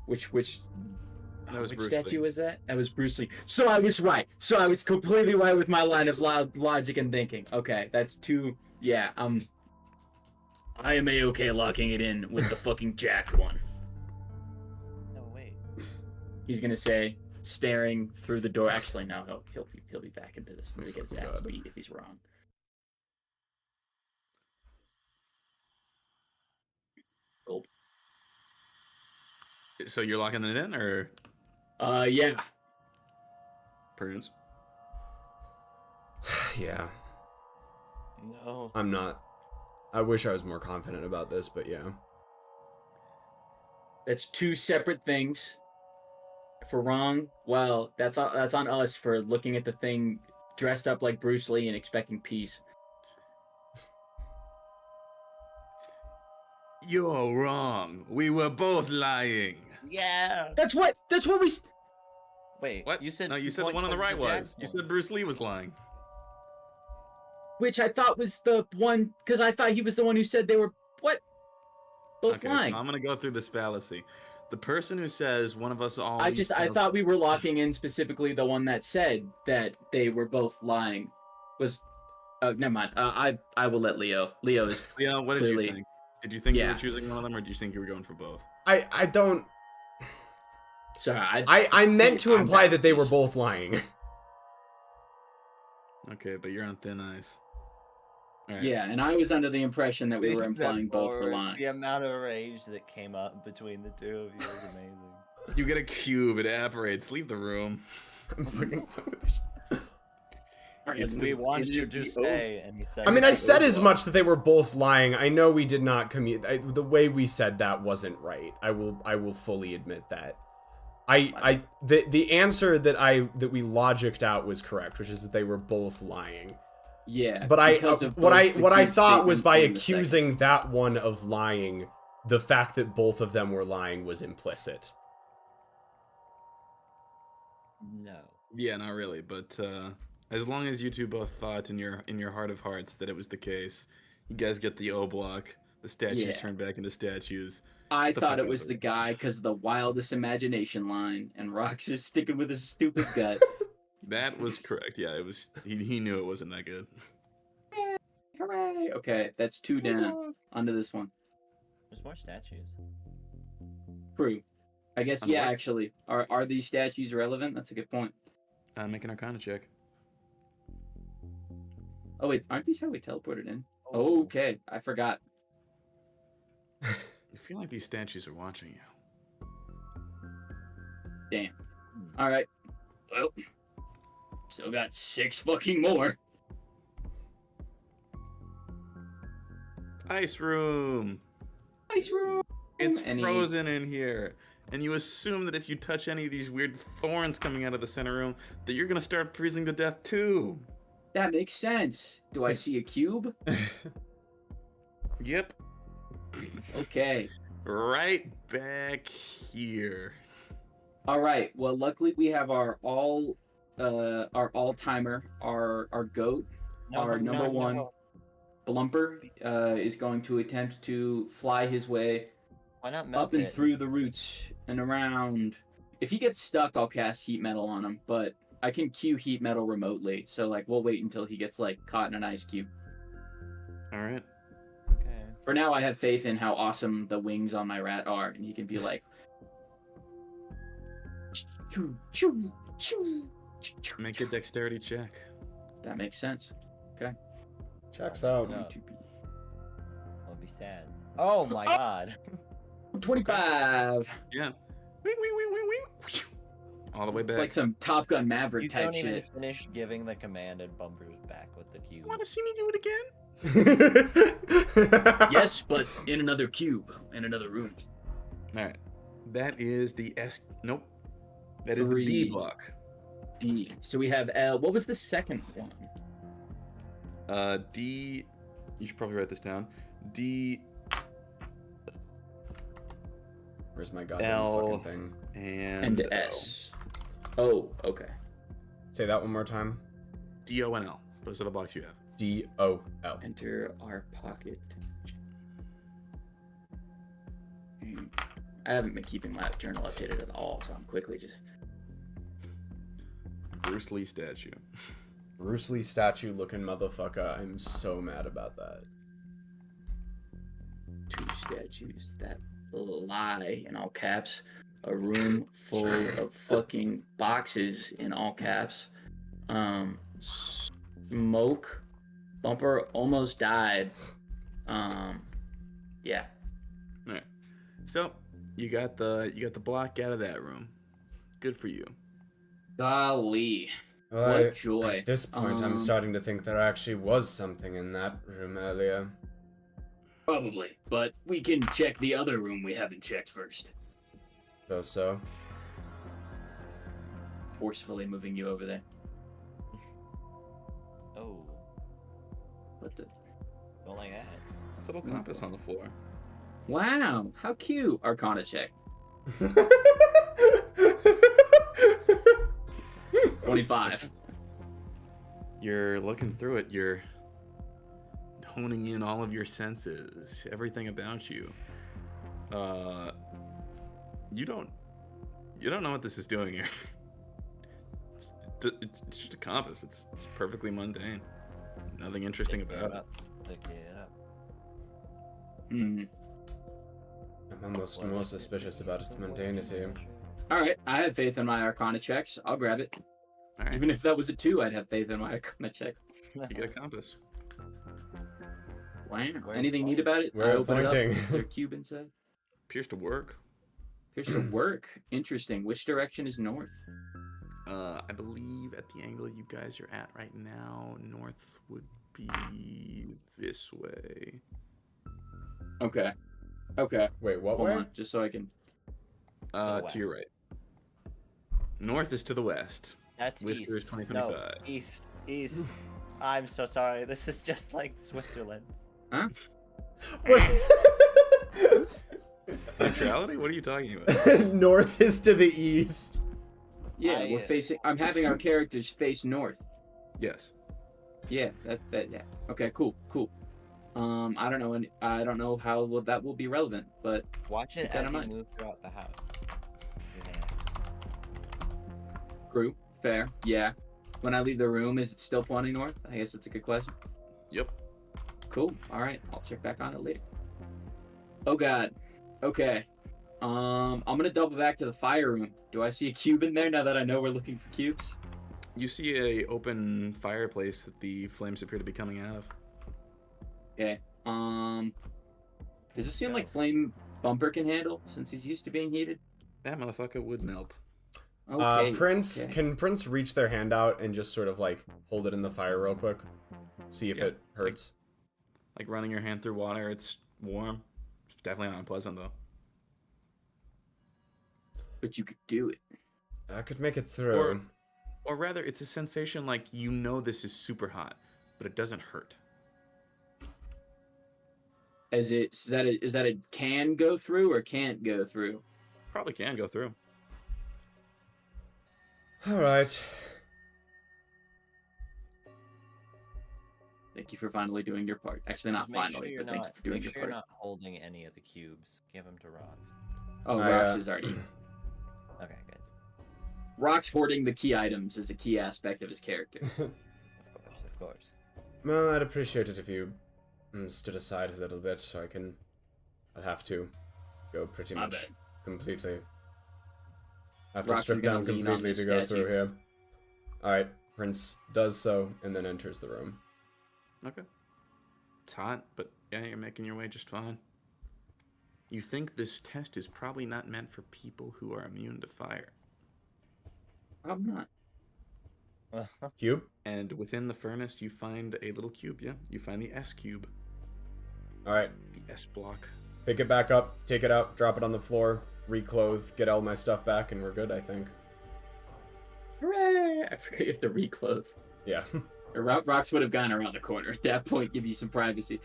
F: Which
E: That was
F: which
E: Bruce
F: statue
E: Lee.
F: was that? That was Bruce Lee. So I was right. So I was completely right with my line of logic and thinking. Okay, that's two. Yeah, I am okay locking it in with the fucking jacked one.
D: No, wait.
F: He's gonna say, staring through the door. Actually, no, he'll be back into this. I'm gonna get his ass beat if he's wrong. Gulp.
E: So you're locking it in, or
F: Yeah.
E: Prunes?
A: Yeah,
D: No.
A: I'm not. I wish I was more confident about this, but yeah.
F: That's two separate things. If we're wrong, well, that's on us for looking at the thing dressed up like Bruce Lee and expecting peace.
E: You're wrong. We were both lying.
D: Yeah.
F: That's what we.
D: Wait.
E: What?
D: You said
E: No, you said the
D: point
E: one on the
D: towards
E: right was.
D: Jackson
E: You
D: one.
E: said Bruce Lee was lying.
F: Which I thought was the one, because I thought he was the one who said they were what? Both
E: Okay,
F: lying.
E: so I'm gonna go through this fallacy. The person who says one of us always
F: I
E: tells-
F: thought we were locking in specifically the one that said that they were both lying. Was never mind. I will let Leo. Leo is
E: Leo, what did
F: clearly-
E: you think? Did you think you
F: Yeah.
E: were choosing one of them, or did you think you were going for both?
A: I don't.
F: sorry.
A: I meant to
F: I'm
A: imply
F: back,
A: that they were
F: please.
A: both lying.
E: Okay, but you're on thin ice. All right.
F: Yeah, and I was under the impression that we were
D: Except
F: implying both were
D: for
F: lying.
D: The amount of rage that came up between the two of you was amazing.
E: You get a cube, it evaporates. Leave the room.
A: I'm fucking done with this shit.
E: It's
D: We
E: the-
D: wanted
E: it's
D: you
E: just
D: to
E: the
D: stay, and you said.
A: I mean, I said as
E: overload.
A: much that they were both lying. I know we did not commute. The way we said that wasn't right. I will fully admit that. The answer that we logicked out was correct, which is that they were both lying.
F: Yeah,
A: But
F: because of
A: what
F: both the
A: I
F: cube
A: thought was
F: statement
A: by
F: and the second.
A: accusing that one of lying, the fact that both of them were lying was implicit.
D: No.
E: Yeah, not really, but as long as you two both thought in your heart of hearts that it was the case, you guys get the O block. The statues
F: Yeah.
E: turned back into statues.
F: I
E: the
F: thought
E: fuck
F: it
E: out
F: was
E: of
F: the
E: it.
F: guy because the wildest imagination line, and Rox is sticking with his stupid gut.
E: That was correct. Yeah, it was. He knew it wasn't that good.
F: Hooray! Okay, that's two down. Onto this one.
D: There's more statues.
F: True. I guess
E: On the
F: yeah.
E: what?
F: Actually, are these statues relevant? That's a good point.
E: Make an Arcana check.
F: Oh wait, aren't these how we teleported in? Okay, I forgot.
E: I feel like these statues are watching you.
F: Damn. All right. Well, still got 6 fucking more.
E: Ice room.
F: Ice room.
E: It's
F: Any-
E: frozen in here. And you assume that if you touch any of these weird thorns coming out of the center room, that you're gonna start freezing to death too.
F: That makes sense. Do I see a cube?
E: Yep.
F: Okay.
E: Right back here.
F: All right. Well, luckily we have our all timer, our goat, our number one. Blumper is going to attempt to fly his way
D: Why not melt
F: up and
D: it?
F: through the roots and around. If he gets stuck, I'll cast heat metal on him, but I can cue heat metal remotely. So like we'll wait until he gets like caught in an ice cube.
E: All right.
D: Okay.
F: For now, I have faith in how awesome the wings on my rat are, and he can be like.
E: Make a dexterity check.
F: That makes sense.
A: Checks
D: Oh,
A: out.
D: no.
F: Going to be
D: I'll be sad. Oh my god.
F: 25.
E: Yeah. All the way
F: It's
E: back.
F: like some Top Gun Maverick
D: You
F: type
D: don't even
F: shit.
D: finish giving the command and Bumper's back with the cube.
E: Want to see me do it again?
F: Yes, but in another cube, in another room.
E: All right. That is the S. Nope. That is the D
F: 3.
E: block.
F: D. So we have L. What was the second one?
E: D. You should probably write this down. D.
A: Where's my goddamn
E: L.
A: fucking thing?
E: And O.
F: S. Oh, okay.
A: Say that one more time.
E: D O and L. Those are the blocks you have.
A: D-O-L.
F: Enter our pocket. I haven't been keeping my journal updated at all, so I'm quickly just.
E: Bruce Lee statue.
A: Bruce Lee statue looking motherfucker. I'm so mad about that.
F: 2 statues that lie in all caps. A room full of fucking boxes in all caps. Smoke. Bumper almost died. Yeah.
E: All right. So you got the block out of that room. Good for you.
F: Golly.
A: Well,
F: What joy.
A: At this point, I'm starting to think there actually was something in that room earlier.
F: Probably, but we can check the other room we haven't checked first.
A: So.
F: Forcefully moving you over there.
D: Oh,
F: What the?
D: don't like that.
E: It's a little compass on the floor.
F: Wow, how cute. Arcana check. 25.
E: You're looking through it. You're honing in all of your senses, everything about you. You don't know what this is doing here. It's just a compass. It's perfectly mundane. Nothing interesting about it.
D: Look it up.
F: Hmm.
A: I'm almost more suspicious about its mundanity.
F: Alright, I have faith in my Arcana checks. I'll grab it.
E: All right,
F: Even if that was a 2, I'd have faith in my Arcana checks.
E: you get a compass.
F: Wow.
D: Where-
F: Anything neat about it?
A: Where
F: I open it up.
A: pointing?
F: Is there a cube inside?
E: Appears to work.
F: Appears to work. Interesting. Which direction is north?
E: I believe at the angle you guys are at right now, north would be this way.
F: Okay. Okay.
A: Wait, what
F: Hold
A: way?
F: on, just so I can.
E: To your right. North is to the west.
D: That's
E: Whiskers
D: east.
E: 2025.
D: No, east. I'm so sorry. This is just like Switzerland.
E: Neutrality? What are you talking about?
A: North is to the east.
F: Yeah,
D: I,
F: we're facing. I'm having our characters face north.
E: Yes.
F: Yeah, yeah. Okay, cool. I don't know. I don't know how that will be relevant, but
D: Watch it
F: Keep that
D: as
F: in
D: you
F: mind.
D: move throughout the house.
F: true, fair, yeah. When I leave the room, is it still pointing north? I guess that's a good question.
E: Yep.
F: Cool. All right, I'll check back on it later. Oh God. Okay. I'm gonna double back to the fire room. Do I see a cube in there now that I know we're looking for cubes?
E: You see a open fireplace that the flames appear to be coming out of.
F: Okay. Does this seem like flame Bumper can handle since he's used to being heated?
E: That motherfucker would melt.
F: Okay.
A: Prince,
F: okay.
A: can Prince reach their hand out and just sort of like hold it in the fire real quick? See if
E: Yeah.
A: it hurts.
E: Like running your hand through water, it's warm. It's definitely not unpleasant though.
F: But you could do it.
A: I could make it through.
E: Or rather, it's a sensation like you know this is super hot, but it doesn't hurt.
F: Is that a can go through or can't go through?
E: Probably can go through.
A: All right.
F: Thank you for finally doing your part. Actually, not
D: Just make
F: finally,
D: sure
F: but thank you for doing
D: make
F: your
D: sure
F: part.
D: you're not holding any of the cubes. Give them to Rocks.
F: Oh,
A: I,
F: Rox is already.
D: Okay, good.
F: Rox hoarding the key items is a key aspect of his character.
D: Of course.
A: Well, I'd appreciate it if you stood aside a little bit so I can. I'll have to go pretty
F: My
A: much
F: bad.
A: completely. I have to
F: Rox is
A: strip
F: gonna
A: down
F: lean on
A: completely
F: this
A: to go
F: statue.
A: through here. Alright, Prince does so and then enters the room.
E: Okay. It's hot, but yeah, you're making your way just fine. You think this test is probably not meant for people who are immune to fire.
F: I'm not.
A: Cube?
E: And within the furnace, you find a little cube, yeah? You find the S cube,
A: Alright,
E: the S block.
A: pick it back up, take it out, drop it on the floor, reclothe, get all my stuff back, and we're good, I think.
F: Hooray! I forget you have to reclothe.
A: Yeah.
F: Rox would have gone around the corner at that point, give you some privacy.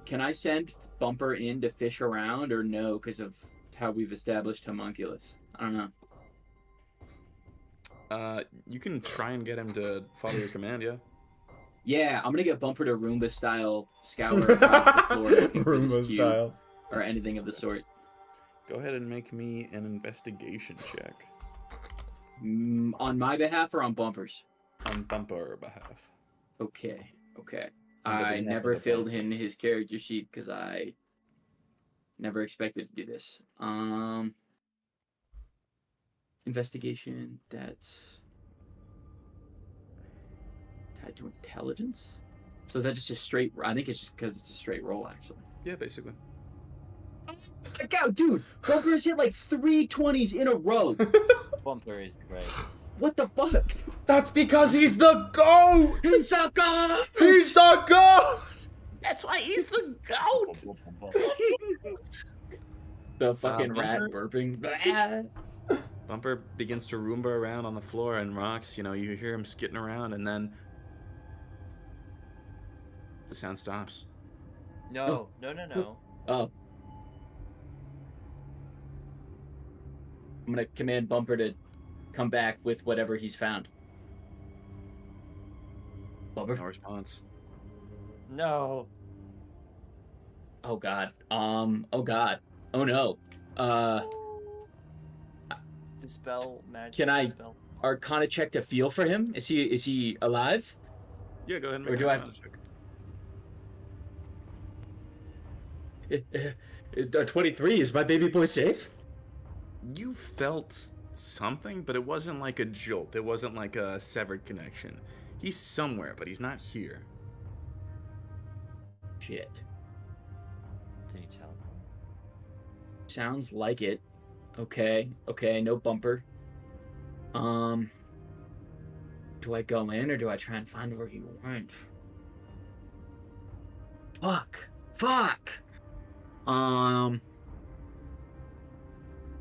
F: Can I send Bumper in to fish around or no? Because of how we've established homunculus. I don't know.
E: You can try and get him to follow your command, yeah?
F: Yeah, I'm gonna get Bumper to Roomba style scour across the floor looking for
A: Roomba
F: this cube
A: style.
F: or anything of the sort.
E: Go ahead and make me an investigation check
F: On my behalf or on Bumper's?
E: on Bumper behalf.
F: Okay.
D: On
F: I
D: behalf of
F: never
D: the
F: filled
D: Bumper.
F: in his character sheet because I never expected to do this. Investigation, that's tied to intelligence? So is that just a straight, I think it's just because it's a straight roll, actually.
E: Yeah, basically.
F: Like, oh, dude, Bumper's hit like 3 20s in a row.
D: Bumper is the greatest.
F: What the fuck?
A: That's because he's the GOAT!
F: He's so good!
A: He's the GOAT!
E: That's why he's the GOAT!
F: The fucking
E: Bumper?
F: rat burping.
E: Bumper begins to Roomba around on the floor and rocks. You know, you hear him skitting around, and then the sound stops.
D: No.
F: Oh. I'm gonna command Bumper to come back with whatever he's found. Bumper?
E: No response.
D: No.
F: Oh god. Oh god. Oh no.
D: Dispel magic.
F: Can I-
D: Dispel.
F: Arcana check to feel for him? Is he alive?
E: Yeah, go ahead and
F: Or
E: make
F: do
E: an
F: I have
E: check.
F: 23. Is my baby boy safe?
E: You felt something, but it wasn't like a jolt. It wasn't like a severed connection. He's somewhere, but he's not here.
F: Shit.
D: Did he tell him?
F: Sounds like it. Okay, no Bumper. Do I go in or do I try and find where he went? Fuck.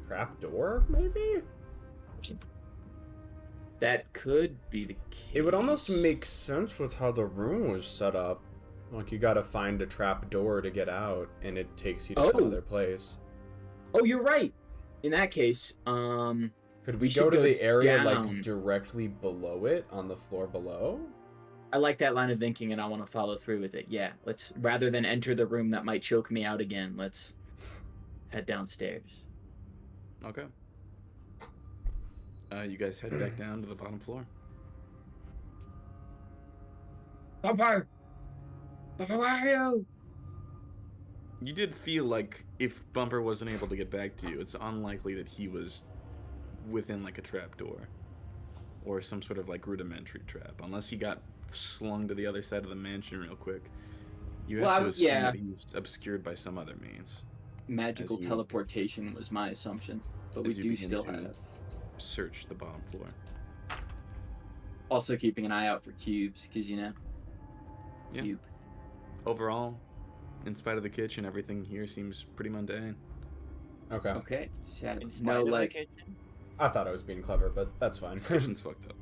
A: Trap door, maybe?
F: That could be the case.
A: It would almost make sense with how the room was set up. Like, you gotta find a trap door to get out, and it takes you to some
F: Oh.
A: other place.
F: Oh, you're right. In that case,
A: Could
F: We
A: we
F: should
A: go to
F: go
A: the area,
F: down.
A: like, directly below it, on the floor below?
F: I like that line of thinking and I want to follow through with it. Yeah, let's, rather than enter the room that might choke me out again, let's head downstairs.
E: Okay. You guys head back down to the bottom floor.
F: Bumper, where are you?
E: You did feel like if Bumper wasn't able to get back to you, it's unlikely that he was within like a trap door or some sort of like rudimentary trap, unless he got slung to the other side of the mansion real quick. You
F: Well,
E: have to
F: I-
E: assume
F: yeah.
E: that he's obscured by some other means.
F: Magical
E: As you-
F: teleportation was my assumption, but we
E: as you
F: do
E: begin
F: still
E: to-
F: have.
E: Search the bottom floor.
F: Also keeping an eye out for cubes, because
E: Yeah.
F: cube.
E: Overall, in spite of the kitchen, everything here seems pretty mundane.
A: Okay.
F: Okay, so
D: In spite
F: no
D: of the
F: like.
D: kitchen?
A: I thought I was being clever, but that's fine.
E: This kitchen's fucked up.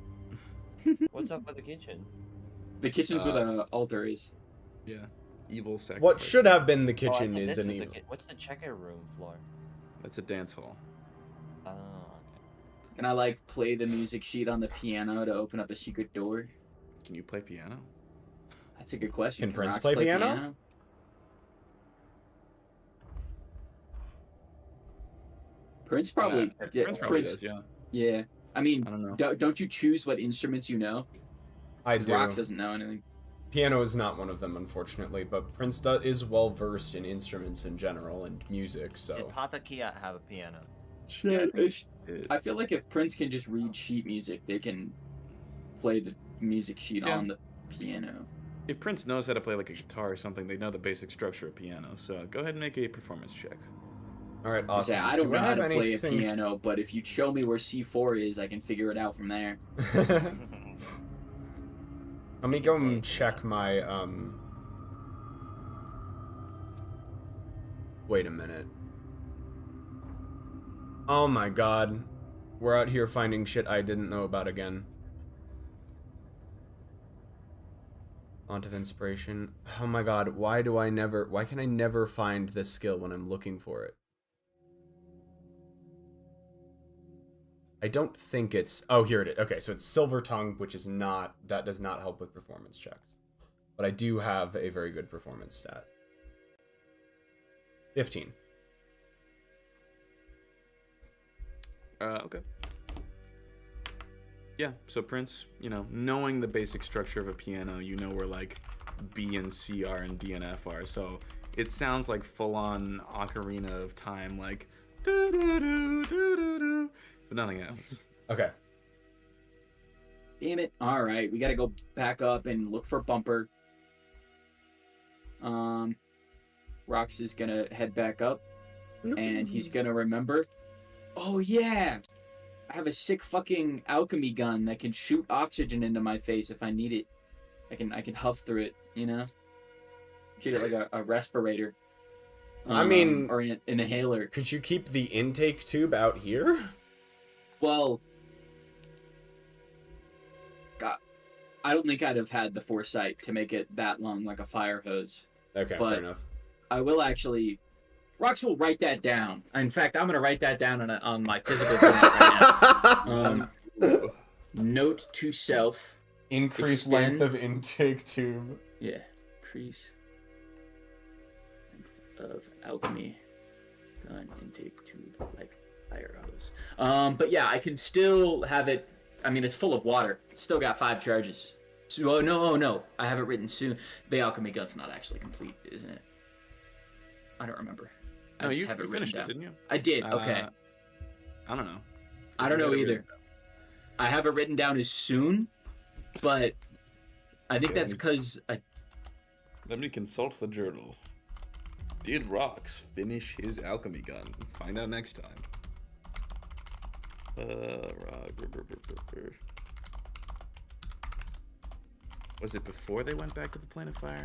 D: What's up with the kitchen?
F: The kitchen's where the altar is.
E: Yeah. Evil sacrifice.
A: What should have been the
D: Oh, I
A: kitchen
D: thought
A: is
D: this
A: an
D: was the
A: evil.
D: What's the checker room floor?
E: That's a dance hall.
D: Oh, okay.
F: Can I like play the music sheet on the piano to open up a secret door?
E: Can you play piano?
F: That's a good question.
A: Can Prince
F: Rox
A: play piano?
F: Prince probably. Yeah,
E: Prince probably does, yeah.
F: Yeah. I mean,
E: I don't know.
F: don't you choose what instruments you know?
A: I
F: 'Cause
A: do.
F: Rox doesn't know anything.
A: Piano is not one of them, unfortunately, but Prince is well versed in instruments in general and music,
D: Did
A: so.
D: Papa Kia have a piano?
E: Yeah, I think
F: I feel like if Prince can just read sheet music, they can play the music sheet
E: Yeah.
F: on the piano.
E: if Prince knows how to play like a guitar or something, they know the basic structure of piano. So go ahead and make a performance check.
A: All right, awesome.
F: I don't
A: Do
F: know how
A: have
F: to play a
A: anything-
F: piano, but if you show me where C4 is, I can figure it out from there.
A: Let me go and check my, Wait a minute. Oh my god. We're out here finding shit I didn't know about again. Font of inspiration. Oh my god, why can I never find this skill when I'm looking for it? I don't think it's... Oh, here it is. Okay, so it's Silver Tongue, which is not... That does not help with performance checks. But I do have a very good performance stat. 15.
E: Okay. Yeah, so Prince, knowing the basic structure of a piano, you know where like B and C are and D and F are. So it sounds like full-on Ocarina of Time, like do do do do do do, but nothing happens.
A: Okay.
F: Damn it. Alright, we gotta go back up and look for Bumper. Rox is gonna head back up, and he's gonna remember. Oh yeah! I have a sick fucking alchemy gun that can shoot oxygen into my face if I need it. I can huff through it, Treat it like a respirator.
A: I mean-
F: or an inhaler.
A: Could you keep the intake tube out here?
F: Well, God, I don't think I'd have had the foresight to make it that long, like a fire hose.
A: Okay,
F: But-
A: fair enough.
F: I will actually. Rox will write that down. In fact, I'm gonna write that down on my physical pad right now. Note to self.
A: Increase
F: extend-
A: length of intake tube.
F: Yeah. Increase length of alchemy gun intake tube like fire hose. But yeah, I can still have it. I mean, it's full of water. It's still got 5 charges. So, oh no, I have it written soon. The alchemy gun's not actually complete, isn't it? I don't remember. I
E: No,
F: just
E: you
F: have it written
E: finished it,
F: down.
E: didn't you?
F: I did. Okay.
E: I don't know.
F: I don't know
E: You had it
F: either.
E: written down.
F: I have it written down as soon, but I think
E: Okay,
F: that's because
E: Let me consult the journal. Did Rox finish his alchemy gun? Find out next time. Was it before they went back to the plane of fire?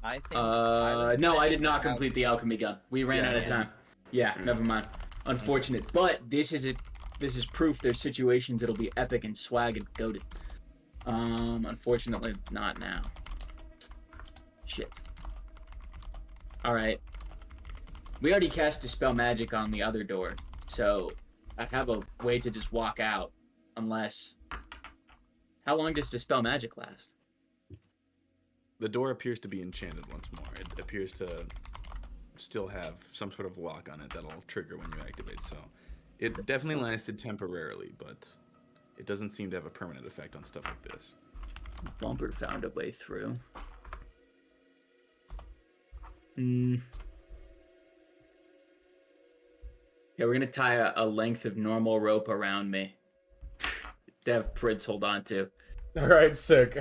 D: I think.
F: no, I did not complete the alchemy gun. We ran out of time. Yeah, never mind. Unfortunate, but this is proof there's situations that'll be epic and swag and goated. Unfortunately, not now. Shit. All right. We already cast Dispel Magic on the other door, so I have a way to just walk out, unless. How long does Dispel Magic last?
E: The door appears to be enchanted once more. It appears to still have some sort of lock on it that'll trigger when you activate, so it definitely lasted temporarily, but it doesn't seem to have a permanent effect on stuff like this.
F: Bumper found a way through. Yeah, we're gonna tie a length of normal rope around me to have Prince hold on to.
A: All right, sick.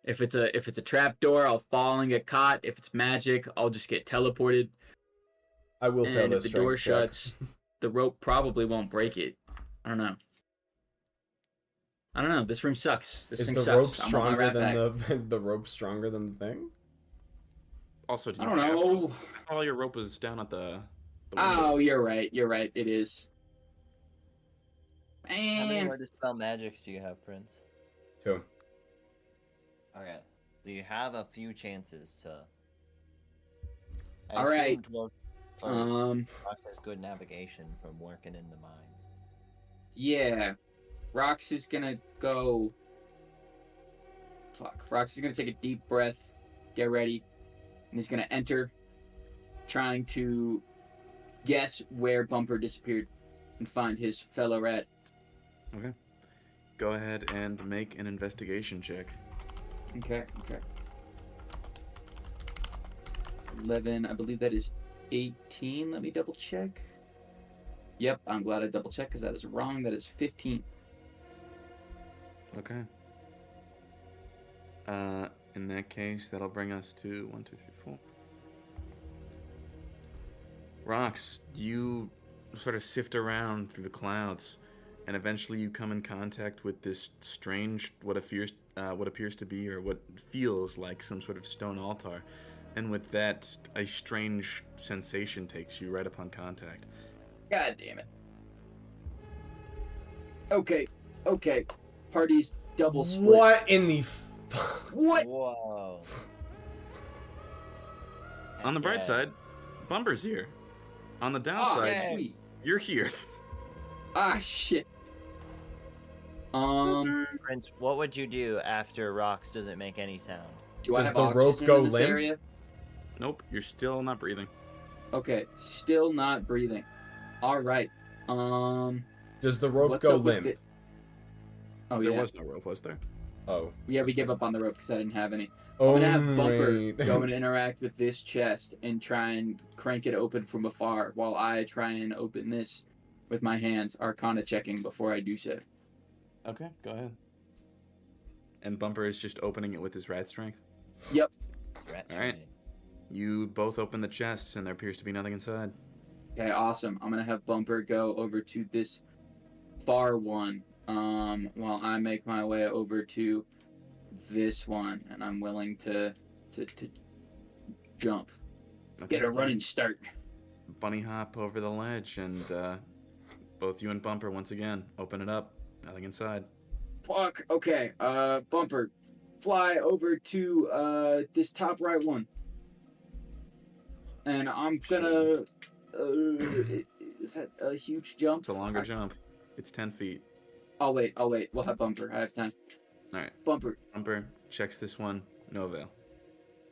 F: If it's a trap door, I'll fall and get caught. If it's magic, I'll just get teleported.
A: I will fail
F: And if
A: this
F: the door
A: strength check.
F: shuts, the rope probably won't break it. I don't know. This room sucks. This
A: Is
F: thing
A: the
F: sucks.
A: rope
F: I want my
A: stronger
F: rat
A: than
F: back.
A: the? Is the rope stronger than the thing?
E: Also, do
F: I
E: you
F: don't
E: have
F: know.
E: all your rope was down at the
F: Oh,
E: window?
F: you're right. You're right. It is.
D: How many
F: And
D: more dispel magics do you have, Prince?
A: 2.
D: Okay. So you have a few chances to. I
F: All right.
D: assumed Dwarf Rox has good navigation from working in the mines.
F: yeah. Rox is gonna go. Fuck. Rox is gonna take a deep breath, get ready, and he's gonna enter, trying to guess where Bumper disappeared and find his fellow rat.
E: Okay. Go ahead and make an investigation check.
F: Okay. 11, I believe that is 18. Let me double check. Yep, I'm glad I double checked because that is wrong. That is 15.
E: Okay. In that case, that'll bring us to 1, 2, 3, 4. Rox, you sort of sift around through the clouds, and eventually you come in contact with this strange, what appears to be, or what feels like some sort of stone altar. And with that, a strange sensation takes you right upon contact.
F: God damn it. Okay. Party's double split.
A: What in the?
F: What?
D: Whoa.
E: On the bright
D: Yeah.
E: side, Bumper's here. On the
F: Ah,
E: downside,
F: sweet.
E: you're here.
F: Ah, shit.
D: Prince, what would you do after Rox doesn't make any sound?
F: Do I
A: Does
F: have
A: the rope
F: oxygen
A: go
F: in this
A: limp?
F: area?
E: Nope, you're still not breathing.
F: Okay, still not breathing. All right.
A: Does the rope
F: What's
A: go
F: up with
A: limp?
F: the- Oh
E: There
F: yeah.
E: was no rope, was there?
A: Oh.
F: Yeah, we gave up on the rope because I didn't have any.
A: Oh,
F: I'm gonna have Bumper
A: right.
F: go and interact with this chest and try and crank it open from afar while I try and open this with my hands, Arcana checking before I do so.
E: Okay, go ahead. And Bumper is just opening it with his rat strength.
F: Yep.
D: Rats
E: All right.
D: for me.
E: You both open the chests, and there appears to be nothing inside.
F: Okay, awesome. I'm gonna have Bumper go over to this far one, while I make my way over to this one, and I'm willing to jump.
E: Okay.
F: Get a running start.
E: Bunny hop over the ledge, and both you and Bumper once again open it up. Nothing inside.
F: Fuck. Okay. Bumper, fly over to this top right one, and I'm gonna. Is that a huge jump?
E: It's a longer jump. It's 10 feet.
F: I'll wait. We'll have Bumper. I have time.
E: All right.
F: Bumper.
E: Bumper checks this one. No avail.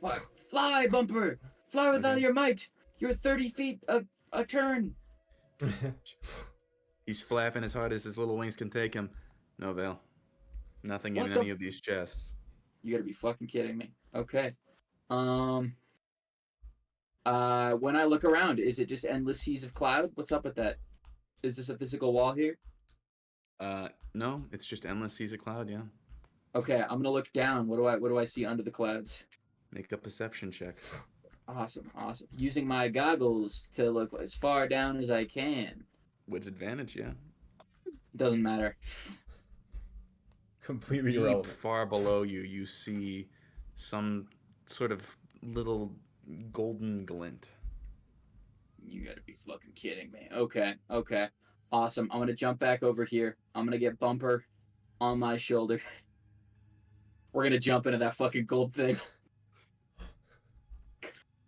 F: What? Fly, Bumper. Fly with all
E: Okay.
F: your might. You're 30 feet a turn.
E: He's flapping as hard as his little wings can take him. No avail. Nothing
F: What
E: in
F: the
E: any of these chests.
F: You gotta be fucking kidding me. Okay. When I look around, is it just endless seas of cloud? What's up with that? Is this a physical wall here?
E: No, it's just endless seas of cloud, yeah.
F: Okay, I'm gonna look down. What do I see under the clouds?
E: Make a perception check.
F: Awesome. Using my goggles to look as far down as I can.
E: With advantage, yeah.
F: Doesn't matter.
A: Completely
E: Deep
A: irrelevant.
E: far below you, you see some sort of little golden glint.
F: You gotta be fucking kidding me. Okay. Awesome. I'm gonna jump back over here. I'm gonna get Bumper on my shoulder. We're gonna jump into that fucking gold thing.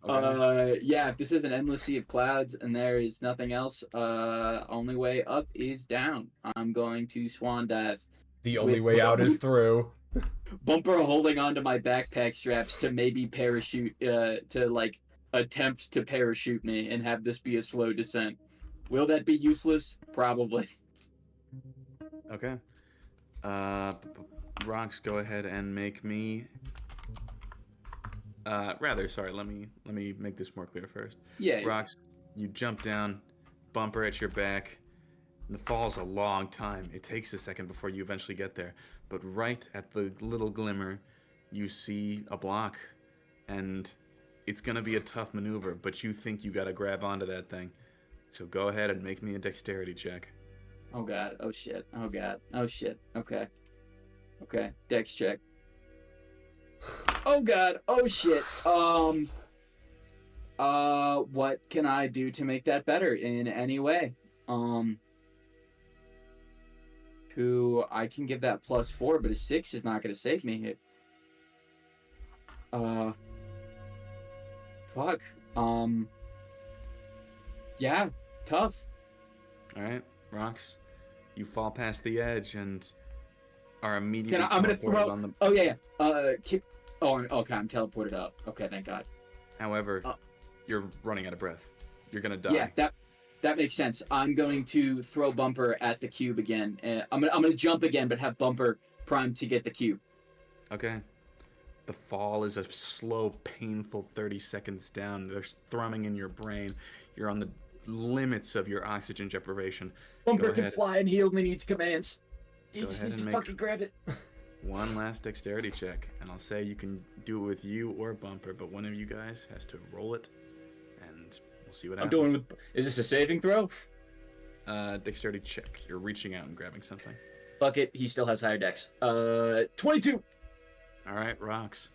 E: Okay.
F: Yeah, if this is an endless sea of clouds and there is nothing else, only way up is down. I'm going to swan dive.
A: The only
F: with-
A: way out is through.
F: Bumper holding onto my backpack straps to maybe parachute, to like attempt to parachute me and have this be a slow descent. Will that be useless? Probably.
E: Okay. Rox, go ahead and make me. Sorry. Let me make this more clear first.
F: Yeah.
E: Rox, you jump down, Bumper at your back, The fall's a long time. It takes a second before you eventually get there. But right at the little glimmer, you see a block. And it's going to be a tough maneuver, but you think you got to grab onto that thing. So go ahead and make me a dexterity check.
F: Oh god. Oh shit. Oh god. Oh shit. Okay. Okay. Dex check. Oh god. Oh shit. What can I do to make that better in any way? I can give that +4, but a 6 is not gonna save me here. Fuck. Yeah, tough.
E: All right, Rox, you fall past the edge and are immediately
F: I'm gonna
E: teleported
F: throw.
E: on the.
F: Oh yeah. Okay. I'm teleported up. Okay, thank God.
E: However, you're running out of breath. You're gonna die.
F: Yeah, that makes sense. I'm going to throw Bumper at the cube again. I'm gonna jump again, but have Bumper primed to get the cube.
E: Okay. The fall is a slow, painful 30 seconds down. There's thrumming in your brain. You're on the limits of your oxygen deprivation.
F: Bumper
E: Go
F: can
E: ahead.
F: fly and he only needs commands. He
E: Go
F: just
E: ahead
F: needs
E: and
F: to
E: make-
F: fucking grab it.
E: One last dexterity check, and I'll say you can do it with you or Bumper, but one of you guys has to roll it, and we'll see what
F: I'm
E: happens.
F: doing with. Is this a saving throw?
E: Dexterity check. You're reaching out and grabbing something.
F: Fuck it. He still has higher dex. 22.
E: All right, Rox.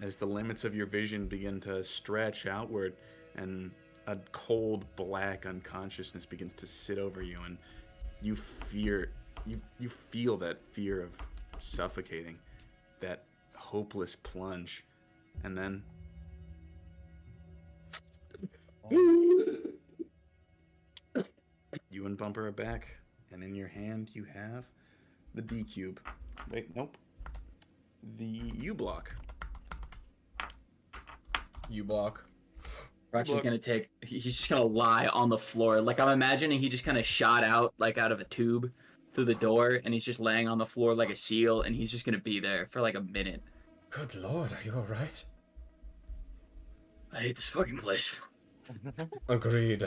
E: As the limits of your vision begin to stretch outward, and a cold black unconsciousness begins to sit over you, and you feel that fear of suffocating, that hopeless plunge, and then you and Bumper are back, and in your hand you have the D cube. Wait, nope. The U block.
A: U block.
F: Rox is
E: Look.
F: gonna take. He's just gonna lie on the floor. Like I'm imagining he just kind of shot out, like out of a tube, through the door, and he's just laying on the floor like a seal, and he's just gonna be there for like a minute.
A: Good lord, are you alright?
F: I hate this fucking place.
A: Agreed.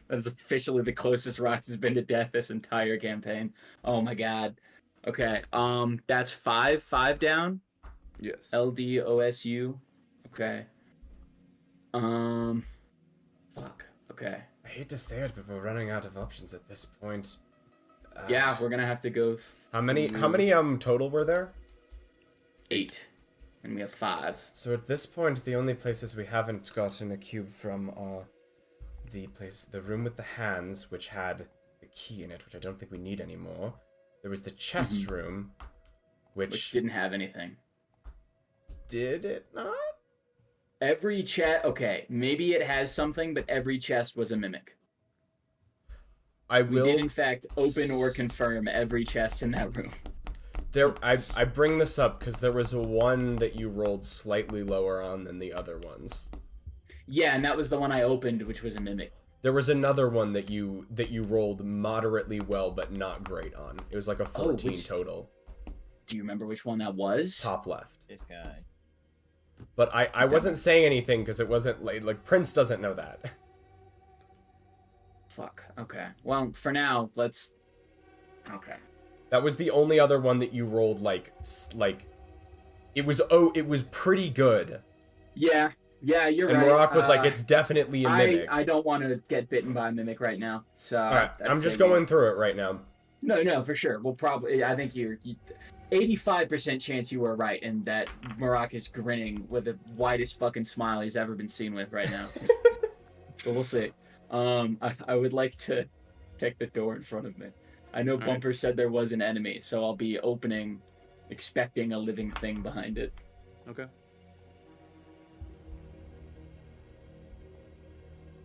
F: That's officially the closest Rox has been to death this entire campaign. Oh my god. Okay. That's 5 down.
E: Yes.
F: LDOSU. Okay. Fuck. Okay.
A: I hate to say it, but we're running out of options at this point.
F: Yeah, we're gonna have to go.
A: How many total were there?
F: 8, and we have 5.
A: So at this point, the only places we haven't gotten a cube from are the room with the hands, which had the key in it, which I don't think we need anymore. There was the chest room,
F: Which didn't have anything.
A: did it not?
F: Every chest. Okay, maybe it has something, but every chest was a mimic.
A: I
F: We
A: will.
F: did in fact open or confirm every chest in that room.
A: I bring this up because there was one that you rolled slightly lower on than the other ones.
F: Yeah, and that was the one I opened, which was a mimic.
A: There was another one that you rolled moderately well, but not great on. It was like a 14
F: which-
A: total.
F: Do you remember which one that was?
A: Top left.
D: This guy.
A: But I wasn't saying anything because it wasn't like Prince doesn't know that.
F: Fuck. Okay. Well, for now, let's. Okay.
A: That was the only other one that you rolled like it was pretty good.
F: Yeah. Yeah, you're
A: And
F: right.
A: Marak was like, it's definitely a mimic.
F: I don't want to get bitten by a mimic right now. So.
A: Alright,
F: that's
A: I'm just
F: saving-
A: going through it right now.
F: No, for sure. We'll probably. I think you 85% chance you were right, and that Marak is grinning with the widest fucking smile he's ever been seen with right now. But we'll see. I would like to check the door in front of me. I know
E: right.
F: Bumper said there was an enemy, so I'll be opening, expecting a living thing behind it.
E: Okay.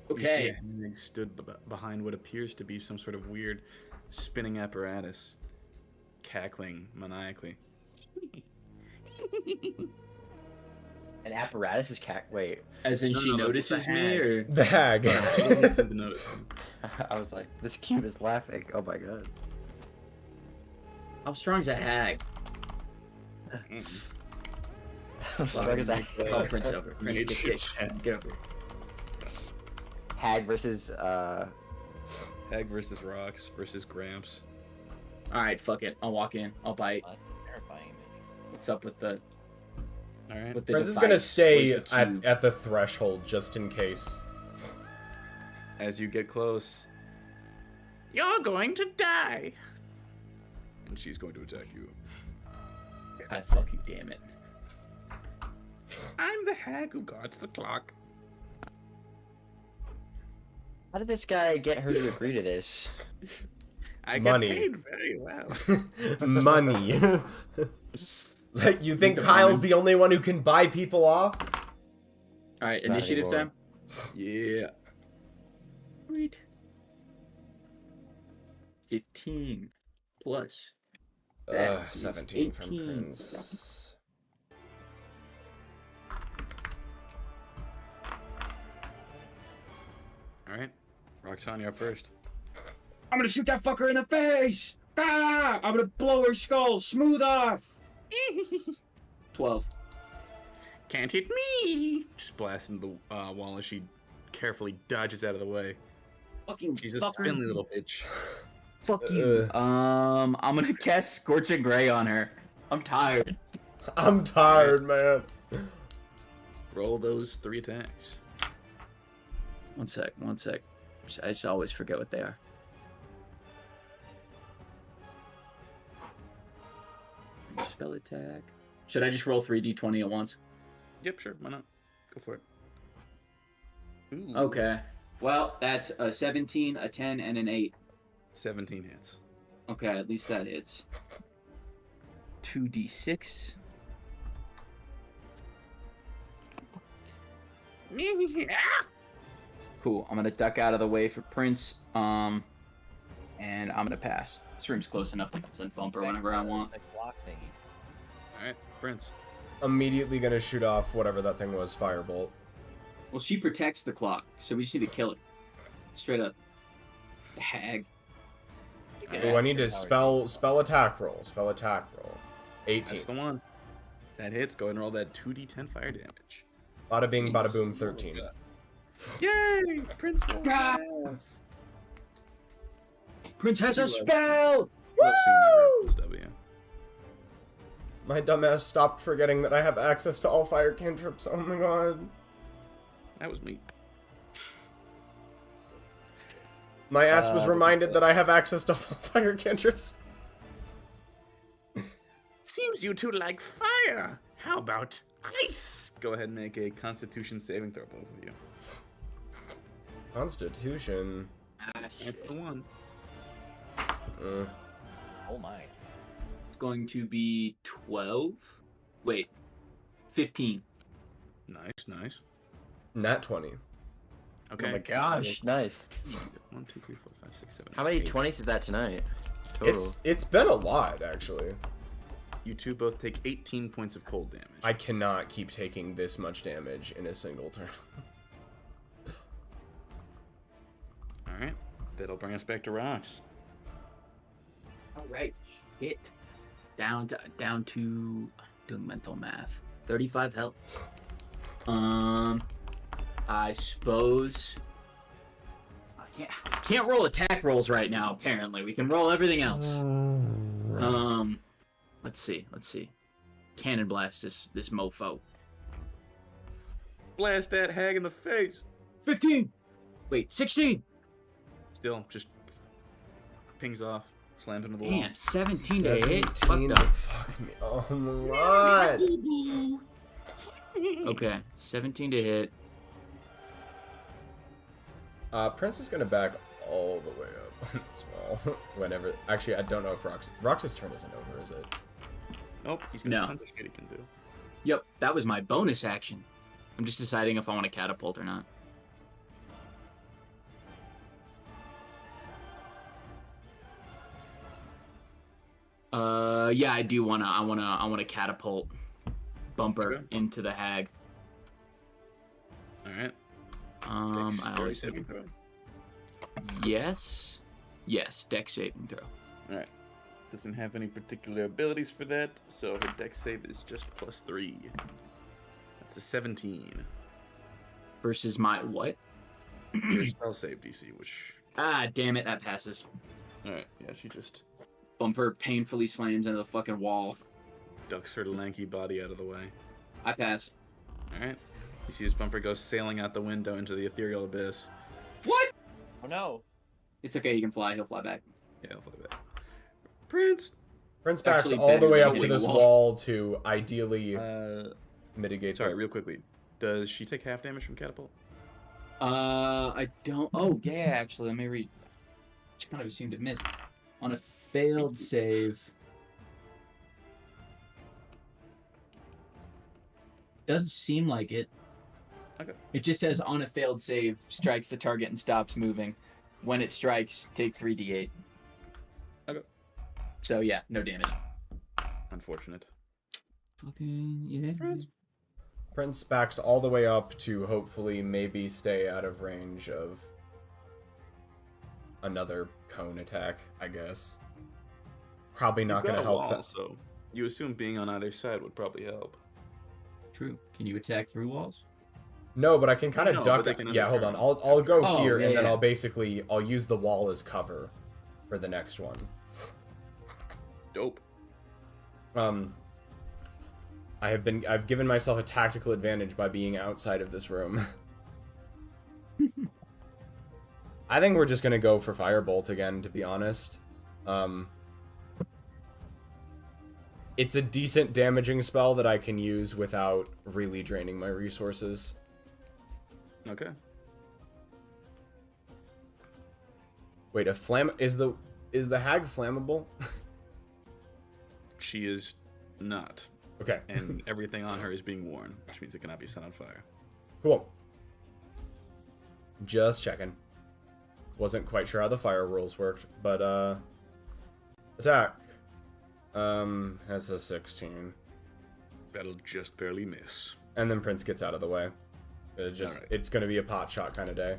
E: You see
F: Okay.
E: a hand stood behind what appears to be some sort of weird spinning apparatus, cackling maniacally.
B: An apparatus is wait.
F: As in,
E: No,
F: she
E: no, like,
F: notices
E: the
F: me,
E: hag.
F: or
A: The hag.
E: She doesn't seem to notice him.
B: I was like, this cube is laughing. Oh my god.
F: how strong's a hag?
E: Mm-mm.
B: How strong is that?
F: Call Prince over. Prince,
E: Made
F: get
E: shit.
F: Get over.
B: Hag versus
E: Hag versus Rocks versus Gramps.
F: All right, fuck it. I'll walk in. I'll bite.
D: Terrifying image.
F: What's up with the?
E: All right.
F: With the
A: Prince is gonna
F: device?
A: stay
F: Where's the cube?
A: at the threshold just in case.
E: As you get close, you're going to die. And she's going to attack you.
F: God fucking damn it.
E: I'm the hag who guards the clock.
B: How did this guy get her to agree to this?
E: I
A: Money.
E: get paid very well.
A: Money. Like, you think
F: the
A: Kyle's
F: money.
A: the only one who can buy people off?
F: All right,
B: Not
F: initiative
B: anymore.
F: time.
E: Yeah.
F: Sweet. 15 plus. That is
A: 17 from
F: 18.
A: Prince.
E: All right. Roxana, you're first.
F: I'm gonna shoot that fucker in the face! Ah! I'm gonna blow her skull smooth off! 12.
E: Can't hit me! Just blasting the wall as she carefully dodges out of the way.
F: Fucking
E: She's a
F: fucker.
E: spindly little bitch.
F: Fuck you. I'm gonna cast Scorching Ray on her. I'm tired.
A: I'm tired, man.
E: Roll those 3 attacks.
F: One sec. I just always forget what they are. Spell attack. Should I just roll 3d20 at once?
E: Yep, sure. Why not? Go for it. Ooh.
F: Okay. Well, that's a 17, a 10, and an 8.
E: 17 hits.
F: Okay, at least that hits. 2d6. Cool. I'm gonna duck out of the way for Prince. And I'm gonna pass. This room's close enough to send bumper whenever I want.
D: The clock thingy.
E: All right, Prince.
A: Immediately gonna shoot off whatever that thing was, firebolt.
F: Well, she protects the clock, so we just need to kill her. Straight up. The hag.
E: All
A: Oh, I
E: right,
A: need to spell attack roll. Spell attack roll. 18.
E: that's the one. That hits. Go ahead and roll that 2d10 fire damage.
A: Bada bing, bada boom, 13.
E: Yay! Prince rolled
F: Ah!
E: ass.
F: Prince has a
E: Love-
F: spell!
E: Love seeing that reference, W.
A: My dumbass stopped forgetting that I have access to all fire cantrips. Oh my god.
E: That was me.
A: My ass was reminded that I have access to all fire cantrips.
E: Seems you two like fire. How about ice? Go ahead and make a Constitution saving throw, both of you.
A: Constitution.
E: That's the one.
D: Oh my.
F: It's going to be 12. Wait. 15.
E: Nice, nice.
A: Nat 20.
E: Okay.
B: Oh my gosh, nice.
E: 1, 2, 3, 4, 5, 6, 7.
B: How many
E: 8.
B: 20s is that tonight? Total.
A: It's been a lot, actually.
E: You two both take 18 points of cold damage.
A: I cannot keep taking this much damage in a single turn.
E: All right. That'll bring us back to rocks.
F: All right. Shit. Down to doing mental math. 35 health. I suppose I can't roll attack rolls right now. Apparently, we can roll everything else. Let's see. Cannon blast this mofo.
E: Blast that hag in the face.
F: 15. Wait, 16.
E: Still, just pings off, slams into the wall.
F: Damn, 17 to hit.
A: 17
F: Fucked up.
A: fuck me. Oh my god.
F: Okay, 17 to hit.
A: Prince is gonna back all the way up on this wall. Whenever. Actually, I don't know if Rox's turn isn't over, is it?
E: Nope, he's gonna
F: No.
E: tons of shit he can do.
F: Yep, that was my bonus action. I'm just deciding if I want to catapult or not. Yeah, I do wanna. I wanna catapult Bumper
E: Okay.
F: into the hag.
E: All right.
F: I
E: Dexterity
F: always
E: saving throw.
F: yes, Dex saving throw.
E: All right. Doesn't have any particular abilities for that, so her dex save is just +3. That's a 17.
F: Versus my what?
E: Your spell save DC, which
F: Ah, damn it, that passes.
E: All right. Yeah, she just
F: Bumper painfully slams into the fucking wall.
E: ducks her lanky body out of the way.
F: I pass.
E: All right. You see his Bumper goes sailing out the window into the ethereal abyss.
F: What?
D: Oh no.
F: It's okay, he can fly. He'll fly back.
E: Yeah, I'll fly back. Prince.
A: Prince backs
F: Actually
A: all the
F: better
A: way
F: than
A: up to
F: hitting a
A: this
F: wall.
A: wall to ideally mitigate.
E: Sorry,
A: the-
E: real quickly. Does she take half damage from catapult?
F: I don't. Oh, yeah, actually, let me read. Just kind of assumed it missed. On a failed save. Doesn't seem like it.
E: Okay.
F: It just says on a failed save, strikes the target and stops moving. When it strikes, take 3d8.
E: Okay.
F: So yeah, no damage.
E: Unfortunate.
F: Fucking yeah.
A: Prince backs all the way up to hopefully maybe stay out of range of another cone attack, I guess. Probably not going to help that.
E: So you assume being on either side would probably help.
F: True. Can you attack through walls?
A: No, but I can kind of
E: No,
A: duck.
E: but they can
A: Yeah, hold
E: underturn
A: on. I'll go
F: Oh,
A: here
F: yeah,
A: and then
F: yeah.
A: I'll use the wall as cover for the next one.
E: Dope.
A: I've given myself a tactical advantage by being outside of this room. I think we're just gonna go for Firebolt again, to be honest. It's a decent damaging spell that I can use without really draining my resources.
E: Okay.
A: Wait, is the hag flammable?
E: She is not.
A: Okay,
E: And everything on her is being worn, which means it cannot be set on fire.
A: cool. Just checking. Wasn't quite sure how the fire rules worked, but attack. Has a 16.
E: That'll just barely miss.
A: And then Prince gets out of the way.
E: Alright.
A: It's gonna be a pot shot kind of day.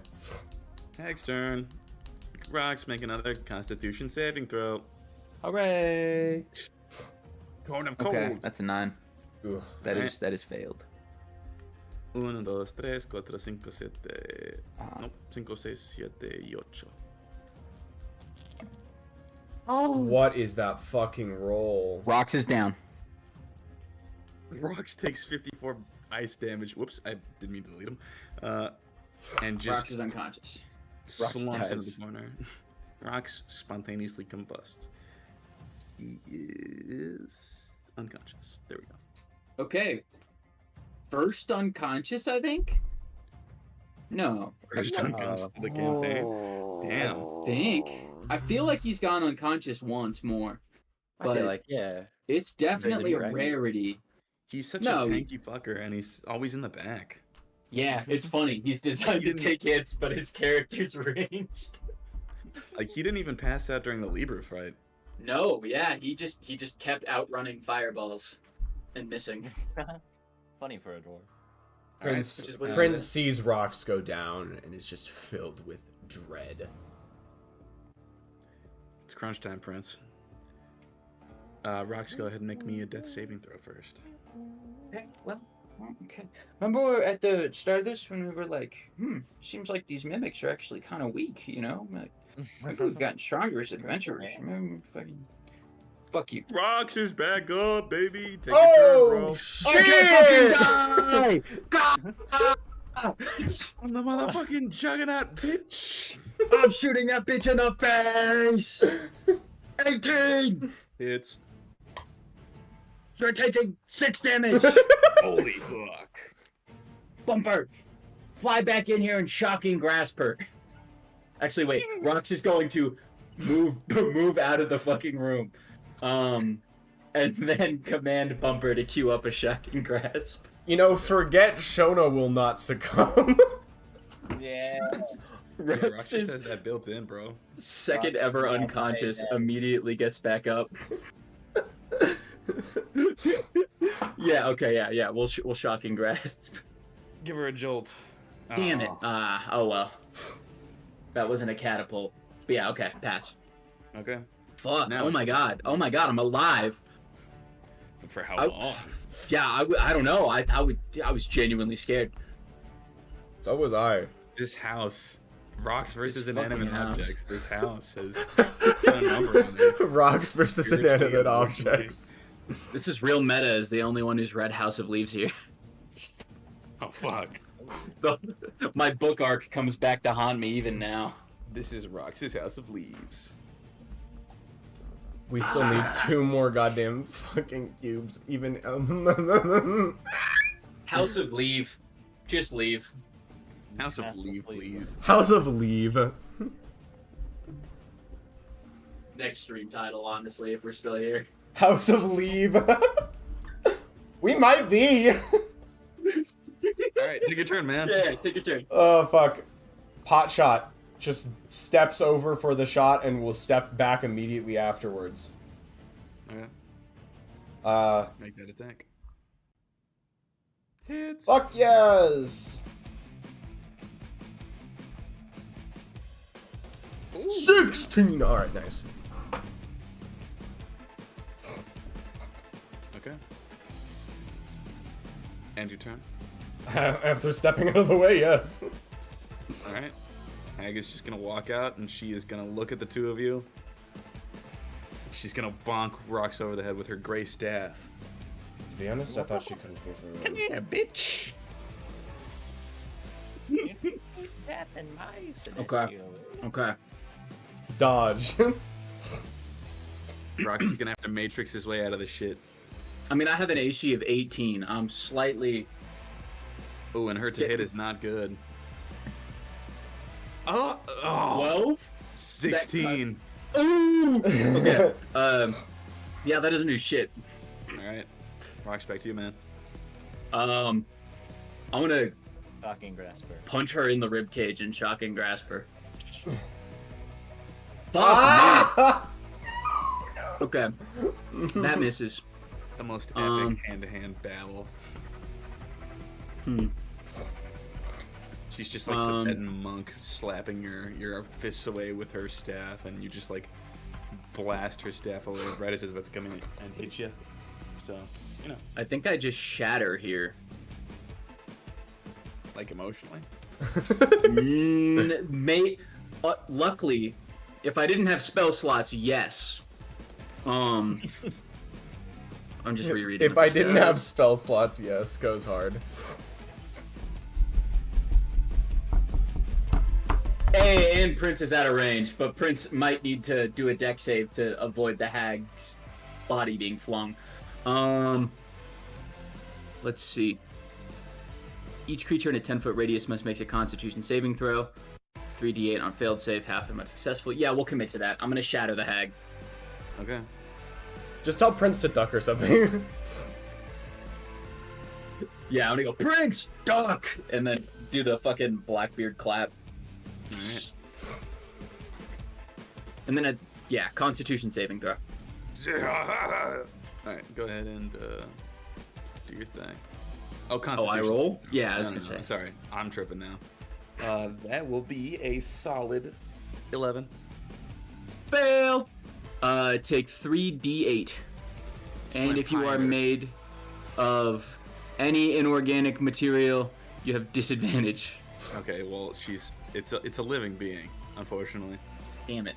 E: Hag's turn. Rocks, make another Constitution saving throw.
F: Hooray!
E: Cone of cold.
F: Okay, that's a 9.
A: Ooh.
F: That
E: Alright.
F: is that is failed.
E: 1, 2, 3, 4, 5, 7.
F: Ah.
E: No, 5, 6, 7, 8.
A: What is that fucking roll?
F: Rocks is down.
E: Rocks takes 54 ice damage. Whoops, I didn't mean to delete him. And just
F: Rocks is unconscious.
D: Rocks
E: slumps into
D: dies.
E: the corner. Rocks spontaneously combust. He is unconscious. There we go.
F: Okay. First unconscious, I think? No.
E: First unconscious of the campaign. Damn.
F: Think. I feel like he's gone unconscious once more.
D: I
F: But
D: feel like, yeah.
F: it's definitely a
D: right?
F: rarity.
E: He's such
F: No.
E: a tanky fucker, and he's always in the back.
F: Yeah, it's funny. He's designed to
E: didn't-
F: take hits, but his character's ranged.
E: Like, he didn't even pass out during the Libra fight.
F: No, yeah, he just kept outrunning fireballs and missing.
D: Funny for a dwarf.
A: Prince,
F: which is what he
A: Prince
F: did.
A: sees rocks go down and is just filled with dread.
E: It's crunch time, Prince. Rocks, go ahead and make me a death saving throw first.
F: Okay, well, okay. Remember at the start of this when we were like, seems like these mimics are actually kind of weak, you know? Like, maybe we've gotten stronger as adventurers. Remember, fuck you.
E: Rocks is back up, baby. Take your turn, bro.
A: shit!
F: die!
E: I'm the motherfucking juggernaut, bitch.
F: I'm shooting that bitch in the face! 18!
E: It's
F: You're taking 6 damage!
E: holy fuck.
F: Bumper! Fly back in here and shocking grasp her. Actually, wait. Rox is going to move out of the fucking room. And then command Bumper to queue up a shocking grasp.
A: You know, forget Shona will not succumb.
D: Yeah.
E: Yeah, Rocks
F: Rox
E: just
F: is
E: has that built in, bro.
F: second ever
D: Rox is
F: unconscious,
D: that.
F: immediately gets back up. Yeah, okay, yeah. We'll shocking grasp.
E: Give her a jolt.
F: Damn it.
E: Oh,
F: Oh well. That wasn't a catapult. But yeah, okay, pass.
E: Okay.
F: Fuck.
E: Now
F: Oh my god, I'm alive.
E: But for how
F: I-
E: long?
F: Yeah, I don't know. I was genuinely scared.
A: So was I.
E: This house Rocks versus
F: This fucking
E: inanimate
F: house.
E: objects. This house has got a number on there.
A: Rocks versus
E: Spiritually,
A: inanimate
E: emotionally.
A: objects.
F: This is real meta as the only one who's read House of Leaves here.
E: Oh fuck.
F: My book arc comes back to haunt me even now.
E: This is Rox's House of Leaves.
A: We still need 2 more goddamn fucking cubes. Even
F: House of Leave. Just leave.
E: House of
D: House of
E: Leave,
D: Leave.
E: please.
A: House of Leave.
F: Next stream title, honestly, if we're still here.
A: House of Leave. We might be.
E: All right, take your turn, man.
F: Yeah, take your turn.
A: Oh fuck. Pot shot. Just steps over for the shot and will step back immediately afterwards.
E: Okay, make that attack. Hits.
A: Fuck yes. 16. All right, nice.
E: Okay. And your turn.
A: After stepping out of the way, yes.
E: All right. Hag is just gonna walk out, and she is gonna look at the two of you. She's gonna bonk Rocks over the head with her gray staff.
A: To be honest, I thought she couldn't be for real.
E: Yeah, bitch.
D: Death and mice.
F: Okay. Okay.
A: Dodge.
E: Rocks is gonna have to matrix his way out of the shit.
F: I mean, I have an AC of 18. I'm slightly...
E: Oh, and her to hit is not good. Oh,
F: 12?
E: 16.
F: Ooh! Okay. Yeah, that doesn't do shit.
E: All right. Rocks, back to you, man.
F: I'm gonna
D: Shocking grasper.
F: punch her in the rib cage and shocking grasp her. Fuck, man.
A: Ah!
F: Okay. That misses.
E: The most epic hand-to-hand battle.
F: Hmm.
E: She's just like Tibetan monk slapping your fists away with her staff, and you just like blast her staff away right as it's about to come in and hit you. So, you know,
F: I think I just shatter here.
E: like emotionally.
F: Luckily, if I didn't have spell slots, yes. I'm just rereading.
A: If I didn't have spell slots, yes, goes hard.
F: Hey, and Prince is out of range, but Prince might need to do a deck save to avoid the hag's body being flung. Let's see. Each creature in a 10-foot radius must make a Constitution saving throw. 3d8 on failed save, half of them successful. Yeah, we'll commit to that. I'm gonna shatter the hag.
E: Okay.
A: Just tell Prince to duck or something.
F: Yeah, I'm gonna go, Prince, duck! And then do the fucking Blackbeard clap.
E: Alright.
F: And then, yeah, Constitution saving throw.
E: Alright, go ahead and do your thing. Oh,
F: Oh,
E: Constitution.
F: I roll? Yeah, I was
E: No,
F: gonna say.
E: Sorry, I'm tripping now. That will be a solid 11.
F: Fail! Take 3d8. And
E: Slam
F: if you are
E: higher.
F: made of any inorganic material, you have disadvantage.
E: Okay, well, it's a living being, unfortunately.
F: Damn it.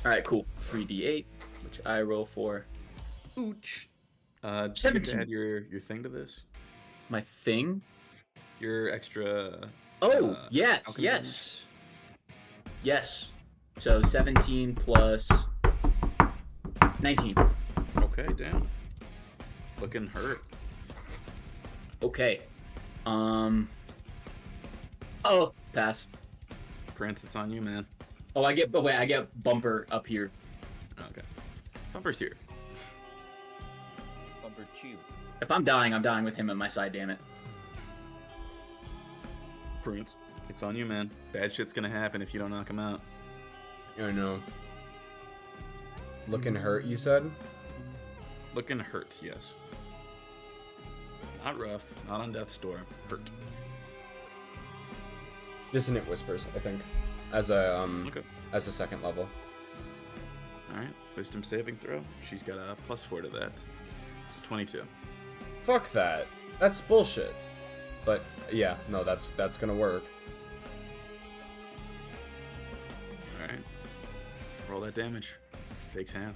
F: Alright, cool. 3d8, which I roll for
E: Ooch. Do you get to
F: 17.
E: add your thing to this?
F: my thing.
E: Your extra.
F: Oh, yes,
E: alchemy
F: yes. Yes. So 17 plus 19.
E: Okay, damn. Looking hurt.
F: Okay. Oh, pass.
E: Prince, it's on you, man.
F: Oh, I get bumper up here.
E: Okay. Bumper's here.
D: Bumper chew.
F: If I'm dying with him at my side, damn it.
E: Prince, it's on you, man. Bad shit's gonna happen if you don't knock him out.
A: I know. Looking hurt, you said?
E: Looking hurt, yes. Not rough, not on death's door. Hurt.
A: Dissonant Whispers, I think. As a
E: Okay.
A: as a second level.
E: Alright, wisdom saving throw. She's got a +4 to that. It's a 22.
A: Fuck that. That's bullshit. But yeah, no, that's gonna work.
E: Roll that damage. Takes half.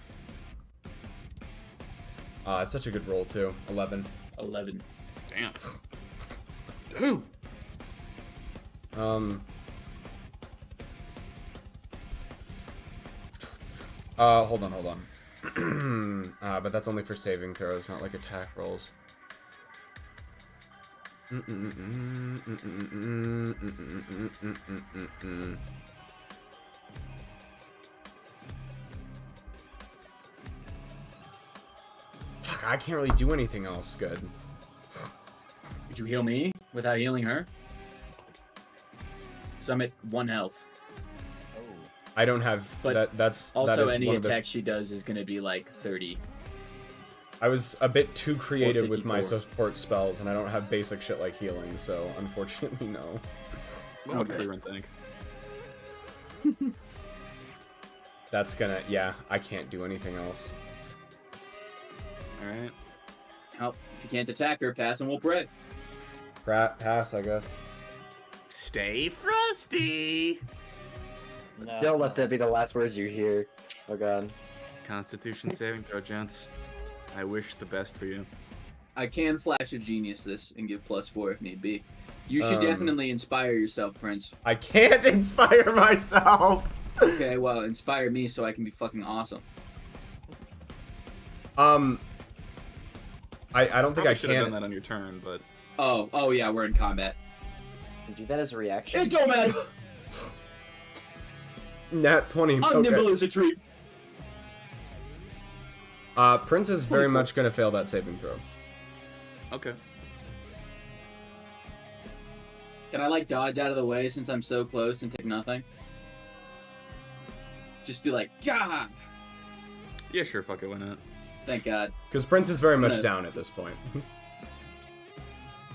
A: It's such a good roll too. 11.
F: 11.
E: Damn.
F: Ooh.
A: Hold on. But that's only for saving throws, not like attack rolls. Fuck, I can't really do anything else good.
F: Could you heal me without healing her? So I'm at 1 health.
A: I don't have
F: But
A: that's
F: Also,
A: that is
F: any
A: one of the
F: attack she does is going to be like 30.
A: I was a bit too creative with my
F: 54.
A: support spells, and I don't have basic shit like healing, so unfortunately, no.
E: What would
F: Okay.
E: Freeman think?
A: That's gonna, yeah, I can't do anything else.
E: Alright.
F: Well, if you can't attack her, pass and we'll pray.
A: Pass, I guess.
E: Stay frosty!
D: No.
B: Don't let that be the last words you hear. Oh god.
E: Constitution saving throw, gents. I wish the best for you.
F: I can Flash of Genius this and give +4 if need be. You should
A: Um,
F: definitely inspire yourself, Prince.
A: I can't inspire myself!
F: Okay, well, inspire me so I can be fucking awesome.
A: I don't think
E: Probably
A: I
E: should have
A: can.
E: done that on your turn, but
F: Oh yeah, we're in combat.
B: You do that as a reaction?
F: It don't matter.
A: Nat 20.
F: I'm
A: Okay.
F: nimble as a tree.
A: Prince is very much gonna fail that saving throw.
E: okay.
F: Can I like dodge out of the way since I'm so close and take nothing? Just do like, yeah.
E: Yeah, sure, fuck it, why not?
F: Thank God.
A: Because Prince is very much
F: gonna-
A: down at this point.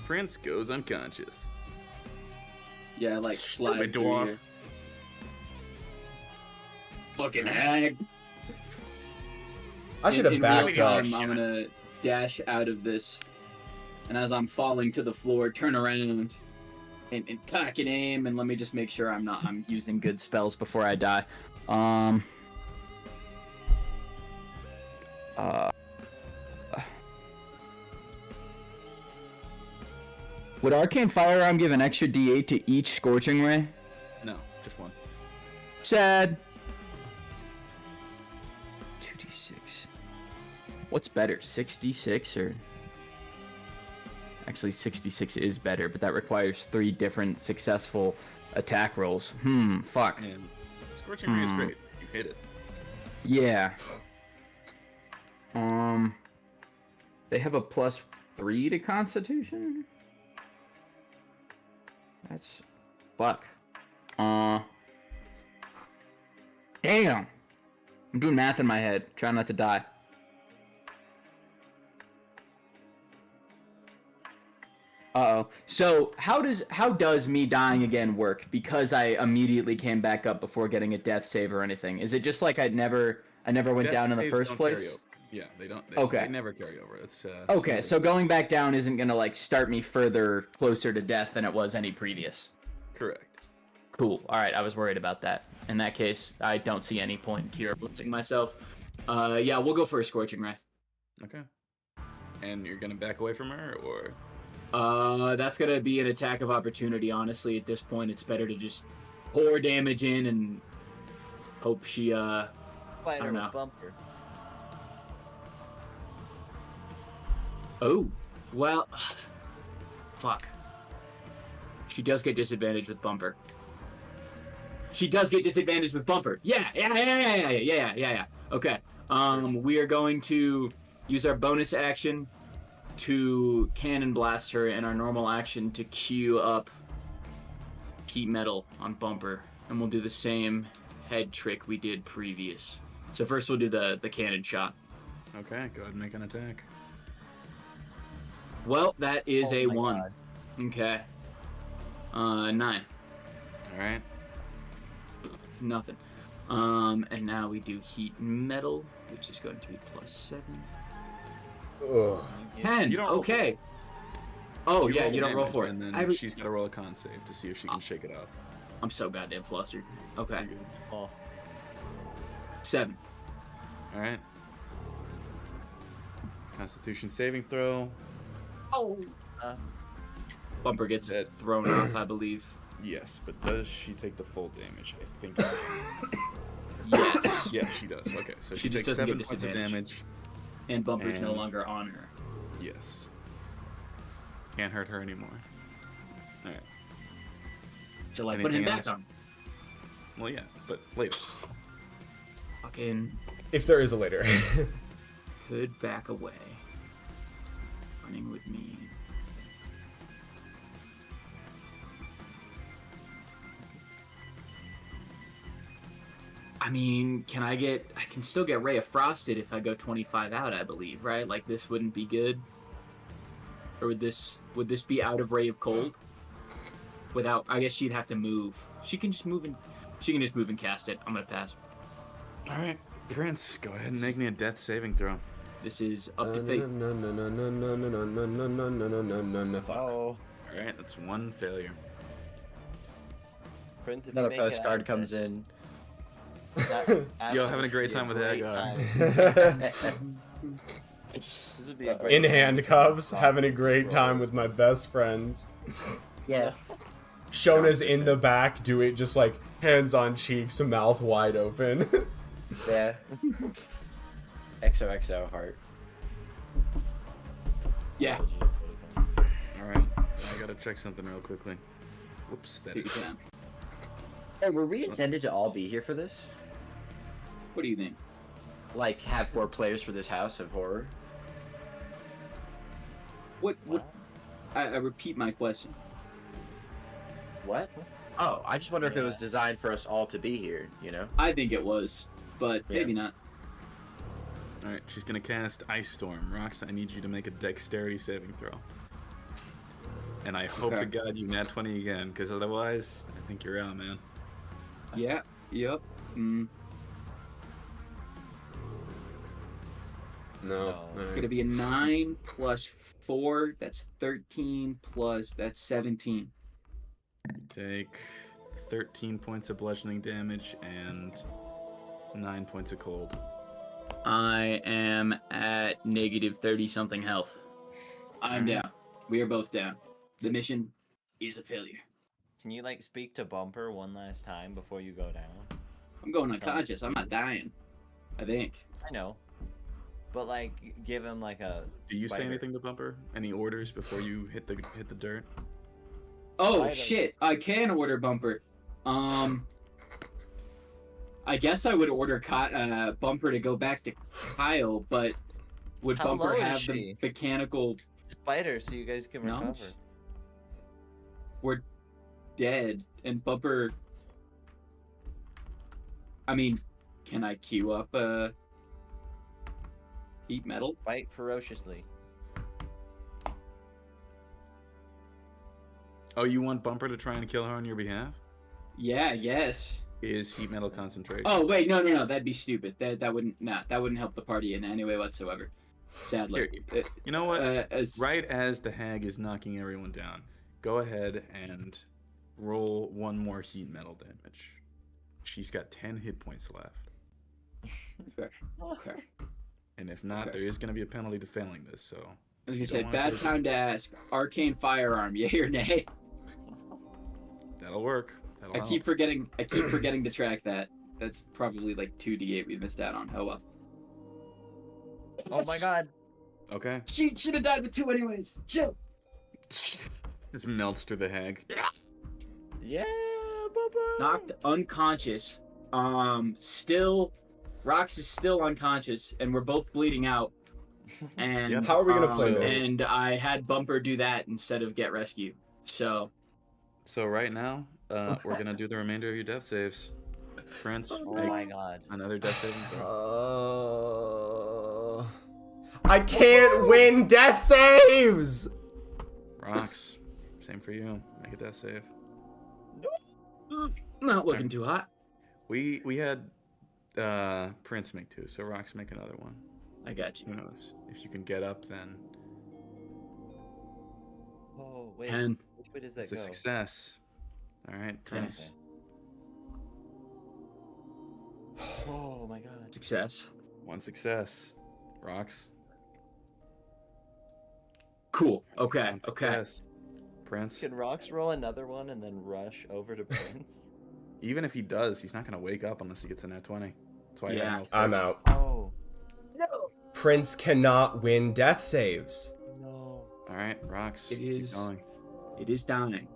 E: Prince goes unconscious.
F: Yeah, like slide
E: Stupid
F: through
E: dwarf.
F: here. Fucking hag.
A: I should have
F: in
A: backed
F: real
A: up.
F: time, I'm gonna dash out of this, and as I'm falling to the floor, turn around and cock and aim, and let me just make sure I'm using good spells before I die. Would Arcane Firearm give an extra D8 to each Scorching Ray?
E: No, just one.
F: Sad. 2d6. What's better, 6d6 or? Actually, 66 is better, but that requires 3 different successful attack rolls. Fuck.
E: And Scorching Ray is great. You hit it.
F: Yeah. They have a +3 to Constitution? That's... Fuck. Damn! I'm doing math in my head, trying not to die. Uh-oh. So, how does me dying again work? Because I immediately came back up before getting a death save or anything. Is it just like I never went
E: Death
F: down in the
E: saves
F: first
E: don't carry
F: place?
E: over. Yeah, they don't.
F: Okay.
E: They never carry over. It's
F: Okay, so going back down isn't gonna like start me further closer to death than it was any previous.
E: correct.
F: Cool. All right, I was worried about that. In that case, I don't see any point in cure boosting myself. Yeah, we'll go for a Scorching Ray.
E: Okay. And you're gonna back away from her, or
F: That's gonna be an attack of opportunity. Honestly, at this point, it's better to just pour damage in and hope she
D: Fight her
F: don't know.
D: with bumper.
F: Oh, well, fuck. She does get disadvantage with bumper. She does get disadvantage with bumper. Yeah. Okay. We are going to use our bonus action to cannon blast her, and our normal action to queue up heat metal on bumper, and we'll do the same head trick we did previous. So first we'll do the cannon shot.
E: okay, go ahead and make an attack.
F: Well, that is
D: Oh
F: a
D: my
F: 1.
D: God.
F: Okay. 9.
E: All right.
F: Nothing. And now we do heat metal, which is going to be +7.
A: Ugh.
F: 10.
E: You don't roll
F: Okay. Oh
E: You
F: yeah,
E: roll
F: you don't roll
E: damage,
F: for it.
E: and then
F: I re-
E: she's gotta roll a con save to see if she can shake it off.
F: I'm so goddamn flustered. Okay.
E: You're good.
D: Oh.
F: 7.
E: All right. Constitution saving throw.
F: Oh. Bumper gets
E: Dead.
F: thrown off, I believe.
E: Yes, but does she take the full damage? I think.
F: Yes.
E: Yeah, she does. Okay, so
F: She
E: she
F: just
E: takes
F: doesn't
E: 7
F: get
E: points of
F: disadvantage.
E: damage.
F: And Bumper's no
E: And-
F: longer on her.
E: Yes. Can't hurt her anymore. All right.
F: So like put him
E: Anything
F: back
E: else?
F: on.
E: Well, yeah, but later.
F: Fucking
A: If there is a later.
F: could back away. Running with me. I mean, I can still get Ray of Frosted if I go 25 out, I believe, right? Like this wouldn't be good. Or would this be out of Ray of Cold? Without, I guess she'd have to move. She can just move and cast it. I'm gonna pass.
E: All right, Prince, go ahead and make me a death saving throw.
F: This is up to fate.
A: Fuck.
D: Oh,
E: All right, that's 1 failure.
D: Prince, if
B: Another
D: you make it
B: postcard
D: out,
B: comes in.
E: Yo, having a great time with that guy.
D: This would be a great
A: In
D: time.
A: handcuffs, having a
D: Constant
A: great time
D: scrolls.
A: with my best friends.
B: Yeah.
A: Shona's in the back doing just like hands on cheeks, mouth wide open.
B: Yeah. XOXO heart.
F: Yeah.
E: All right, I gotta check something real quickly. Whoops, that
F: Take
E: is.
F: it down.
B: Hey, were we intended to all be here for this?
F: What do you think?
B: Like, have 4 players for this house of horror?
F: What? I repeat my question.
B: What? Oh, I just wonder if it was designed for us all to be here, you know?
F: I think it was, but
B: Yeah.
F: maybe not.
E: All right, she's gonna cast Ice Storm. Rox, I need you to make a dexterity saving throw. And I hope to
F: Okay.
E: God you nat 20 again, because otherwise, I think you're out, man.
F: Yeah. Yep.
A: No.
F: It's gonna be a 9 plus 4. That's 13 plus that's 17.
E: Take 13 points of bludgeoning damage and 9 points of cold.
F: I am at negative 30 something health. I'm down. We are both down. The mission is a failure.
D: Can you like speak to Bumper one last time before you go down?
F: I'm going unconscious. I'm not dying. I think.
D: I know, but like give him like a.
E: Do you say
D: Spider.
E: anything to Bumper? Any orders before you hit the dirt?
F: Oh
D: Spider.
F: shit! I can order Bumper. I guess I would order Bumper to go back to Kyle, but would
D: How
F: Bumper
D: low is
F: have the
D: she?
F: mechanical?
D: Spider, so you guys can
F: No.
D: recover.
F: We're dead, and Bumper. I mean, can I queue up heat metal?
D: Fight ferociously.
E: Oh, you want Bumper to try and kill her on your behalf?
F: Yeah, yes.
E: Is heat metal concentration?
F: Oh wait, no, that'd be stupid. That wouldn't help the party in any way whatsoever. Sadly.
E: Here, you know what?
F: As
E: Right as the hag is knocking everyone down, go ahead and roll 1 more heat metal damage. She's got 10 hit points left.
F: Okay.
E: And if not,
F: Okay.
E: there is going to be a penalty to failing this, so...
F: I was
E: you
F: gonna say,
E: don't wanna
F: bad
E: take it.
F: time to ask. Arcane firearm, yay or nay?
E: That'll work. That'll
F: I
E: help.
F: keep forgetting to track that. That's probably like 2d8 we missed out on. Oh well.
D: Oh my god.
E: Okay.
F: She should have died with 2 anyways. Chill.
E: This melts through the hag.
D: Yeah, Bumper.
F: Knocked unconscious. Still, Rox is still unconscious, and we're both bleeding out. And
E: Yep.
A: How are we gonna play
E: this?
F: And I had Bumper do that instead of get rescue. So
E: So right now, we're going to do the remainder of your death saves. Prince,
D: Oh
E: make
D: my god.
E: another death saving throw.
A: I can't win death saves.
E: Rox, same for you. Make a death save.
F: not looking too hot.
E: We had Prince make 2, so Rox make another one.
F: I got you.
E: Who knows? If you can get up, then
D: Oh wait.
F: 10.
D: Which way does that
E: it's a
D: go?
E: success. All right, Prince.
D: Okay. Oh my god.
F: Success.
E: One success. Rocks.
F: Cool. Okay.
E: One
F: Okay.
E: success. Prince.
D: Can Rox roll another one and then rush over to Prince?
E: Even if he does, he's not gonna wake up unless he gets a nat 20. That's why
F: Yeah.
E: you're
A: I'm
E: first.
A: out.
D: Oh.
A: Prince cannot win death saves.
D: No.
E: All right, Rocks.
F: It
E: keep
F: is-
E: going.
F: It is dying.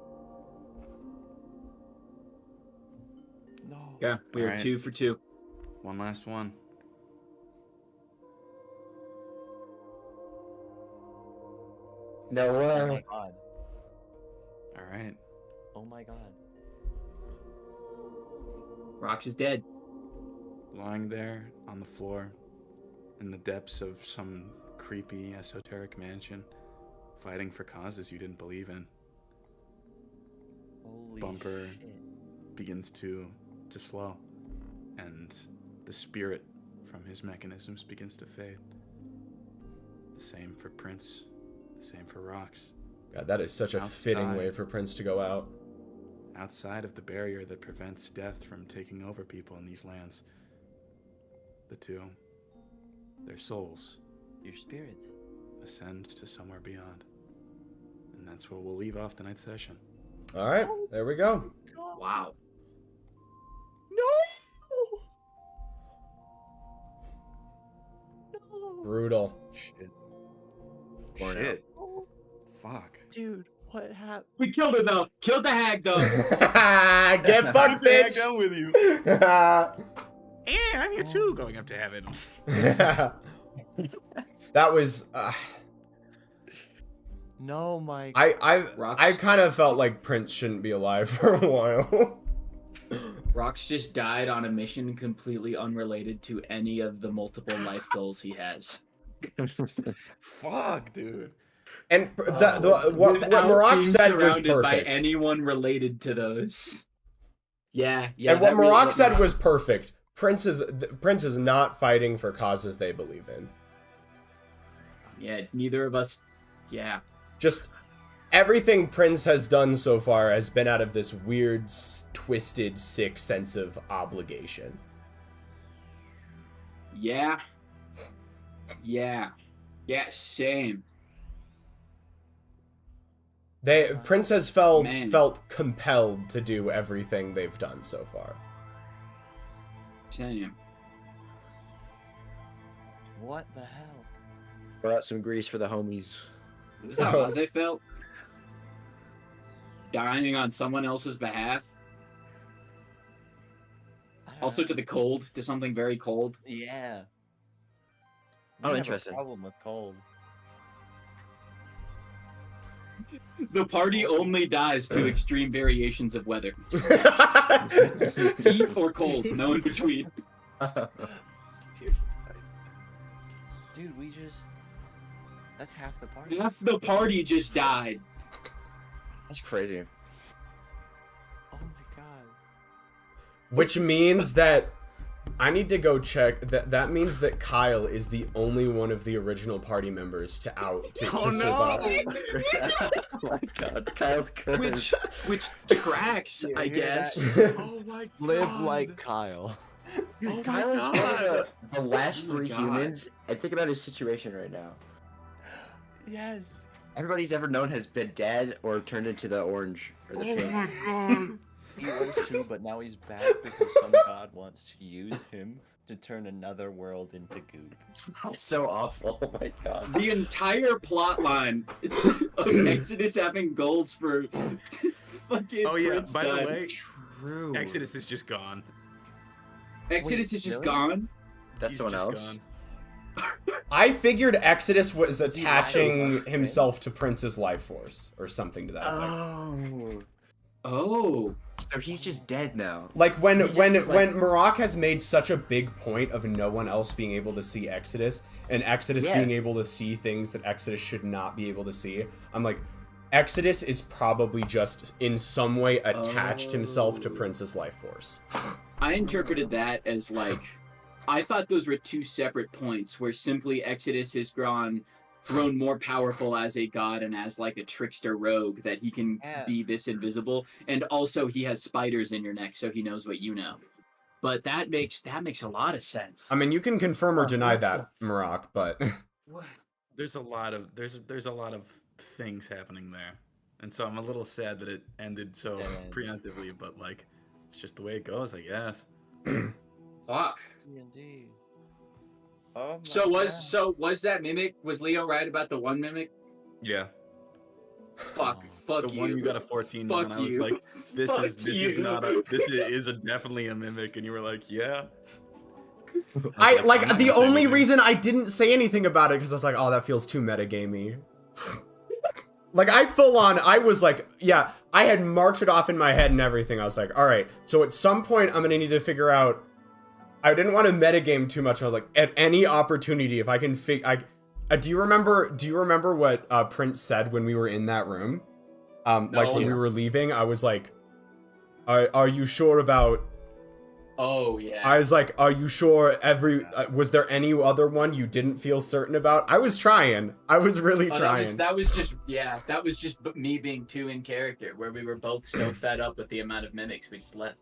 D: No.
F: Yeah, we are
E: Alright.
F: 2 for 2.
E: One last one.
B: No
D: Oh my
B: way.
D: god.
E: All right.
D: Oh my god.
F: Rox is dead.
E: Lying there on the floor, in the depths of some creepy, esoteric mansion, fighting for causes you didn't believe in,
D: Holy
E: Bumper.
D: shit.
E: begins to slow, and the spirit from his mechanisms begins to fade. The same for Prince, the same for Rocks.
A: God, that is such a fitting
E: Outside.
A: way for Prince to go out.
E: Outside of the barrier that prevents death from taking over people in these lands, the two, their souls,
D: Your spirits.
E: ascend to somewhere beyond. And that's where we'll leave off tonight's session.
A: All right, there we go.
F: Wow.
D: No! No!
A: Brutal.
E: Shit.
B: Born
E: Shit. Fuck.
D: Dude, what happened?
F: We killed her though. Killed the hag though.
A: Get fucked, bitch.
E: down with you.
A: that
E: Yeah, I'm here too, going up to heaven.
A: was.
D: No, my.
A: I kind of felt like Prince shouldn't be alive for a while.
F: Rox just died on a mission completely unrelated to any of the multiple life goals he has.
E: Fuck, dude.
A: And what
F: Without
A: Marak
F: being
A: said was
F: surrounded by
A: perfect.
F: anyone related to those. Yeah, yeah.
A: And what
F: that really-
A: Marak said was perfect. Prince is not fighting for causes they believe in.
F: Yeah, neither of us. Yeah.
A: Just everything Prince has done so far has been out of this weird, twisted, sick sense of obligation.
F: Yeah. Yeah. Yeah, same.
A: Prince has
F: Man.
A: felt compelled to do everything they've done so far.
F: Same.
D: What the hell?
B: Throw out some grease for the homies.
F: This is how Jose felt. Dying on someone else's behalf.
D: I don't
F: Also
D: know.
F: to the cold, to something very cold.
D: Yeah.
B: Oh,
D: We have a
B: interesting.
D: problem with cold.
F: The party only dies to extreme variations of weather. Heat or cold, no in between.
D: Dude, we just. That's half the party.
F: Half the party just died.
B: That's crazy.
D: Oh my god.
A: Which means that I need to go check. That means that Kyle is the only one of the original party members to survive.
B: Oh my god, Kyle's cursed.
F: Which tracks,
D: Yeah,
F: I
D: hear
F: guess.
E: Oh my god.
D: Live like Kyle.
B: Dude,
E: my
B: Kyle is one
E: God.
B: of the last
F: Oh my
B: three
F: God.
B: humans. And think about his situation right now.
D: Yes.
B: Everybody he's ever known has been dead or turned into the orange or the pink.
E: god.
D: He was too, but now he's back because some god wants to use him to turn another world into goop.
B: That's so awful. Oh my god.
F: The entire plot line of Exodus having goals for fucking
E: Oh yeah,
F: Prince
E: by the
F: died.
E: way,
B: True.
E: Exodus is just gone.
F: Exodus
D: Wait,
F: is just
D: really?
F: gone.
B: That's
E: He's
B: someone
E: just
B: else.
E: gone.
A: I figured Exodus was
D: Is he
A: attaching
D: lying?
A: himself to Prince's life force or something to that effect.
B: Oh.
F: Oh.
B: So he's just dead now.
A: Like when
B: He just
A: when
B: was
A: when
B: like-
A: Marak has made such a big point of no one else being able to see Exodus and Exodus
B: Yeah.
A: being able to see things that Exodus should not be able to see, I'm like, Exodus is probably just in some way attached himself to
F: Oh.
A: Prince's life force.
F: I interpreted that as like, I thought those were two separate points where simply Exodus has grown more powerful as a god and as like a trickster rogue that he can
D: Yeah.
F: be this invisible, and also he has spiders in your neck so he knows what you know. but that makes a lot of sense.
A: I mean, you can confirm or deny that, Maroc, but
E: There's a lot of there's a lot of things happening there, and so I'm a little sad that it ended so preemptively. But like, it's just the way it goes, I guess.
F: Fuck.
D: D&D. Oh my
F: So
D: God.
F: was that mimic? Was Leo right about the one mimic?
E: Yeah.
F: Fuck
E: The
F: you.
E: one you got a 14
F: Fuck
E: on, I was
F: you.
E: like, this
F: Fuck
E: is
F: you.
E: not a definitely a mimic, and you were like, yeah.
A: I
E: I'm
A: like
E: not
A: the
E: gonna say
A: only
E: anything.
A: reason I didn't say anything about it because I was like, oh, that feels too metagamey. Like I was like, yeah, I had marked it off in my head and everything. I was like, all right, so at some point I'm gonna need to figure out. I didn't want to metagame too much. I was like, at any opportunity, if I can do you remember what Prince said when we were in that room? Like when we were leaving, I was like, are you sure about?
F: Oh yeah.
A: I was like, are you sure was there any other one you didn't feel certain about? I was trying. I was really trying.
F: That was just me being too in character, where we were both so fed up with the amount of mimics we just left.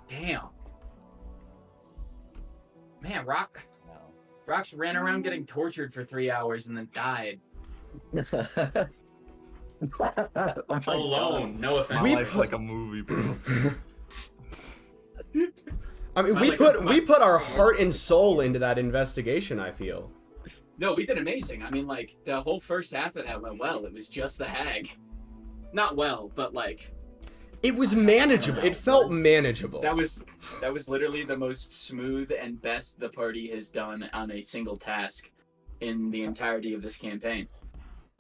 F: Damn. Man, Rox ran around getting tortured for 3 hours and then died. Alone. No offense.
E: My life's like a movie, bro.
A: I mean, we put our heart and soul into that investigation, I feel.
F: No, we did amazing. I mean, like, the whole first half of that went well. It was just the hag. Not well, but like...
A: It was manageable. It felt manageable.
F: That was literally the most smooth and best the party has done on a single task in the entirety of this campaign.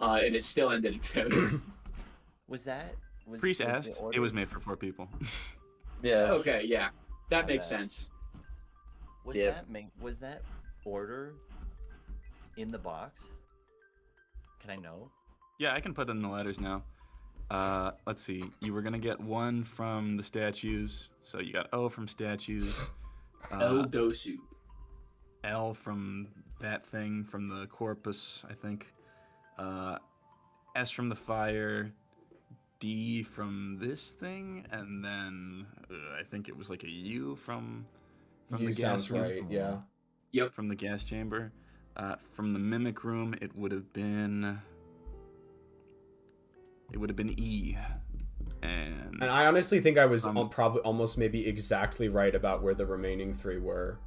F: And it still ended in failure.
E: Priest asked. It was made for 4 people.
B: Yeah.
F: Okay, yeah. That makes sense.
D: Was that order in the box? Can I know?
E: Yeah, I can put in the letters now. Let's see. You were gonna get 1 from the statues, so you got O from statues.
F: El Dosu.
E: L from that thing from the corpus, I think. S from the fire. D from this thing, and then I think it was like a U from the gas
A: sounds
E: room.
A: right, yeah.
F: Yep.
E: From the gas chamber. From the mimic room, it would have been E. And
A: I honestly think I was probably almost maybe exactly right about where the remaining 3 were.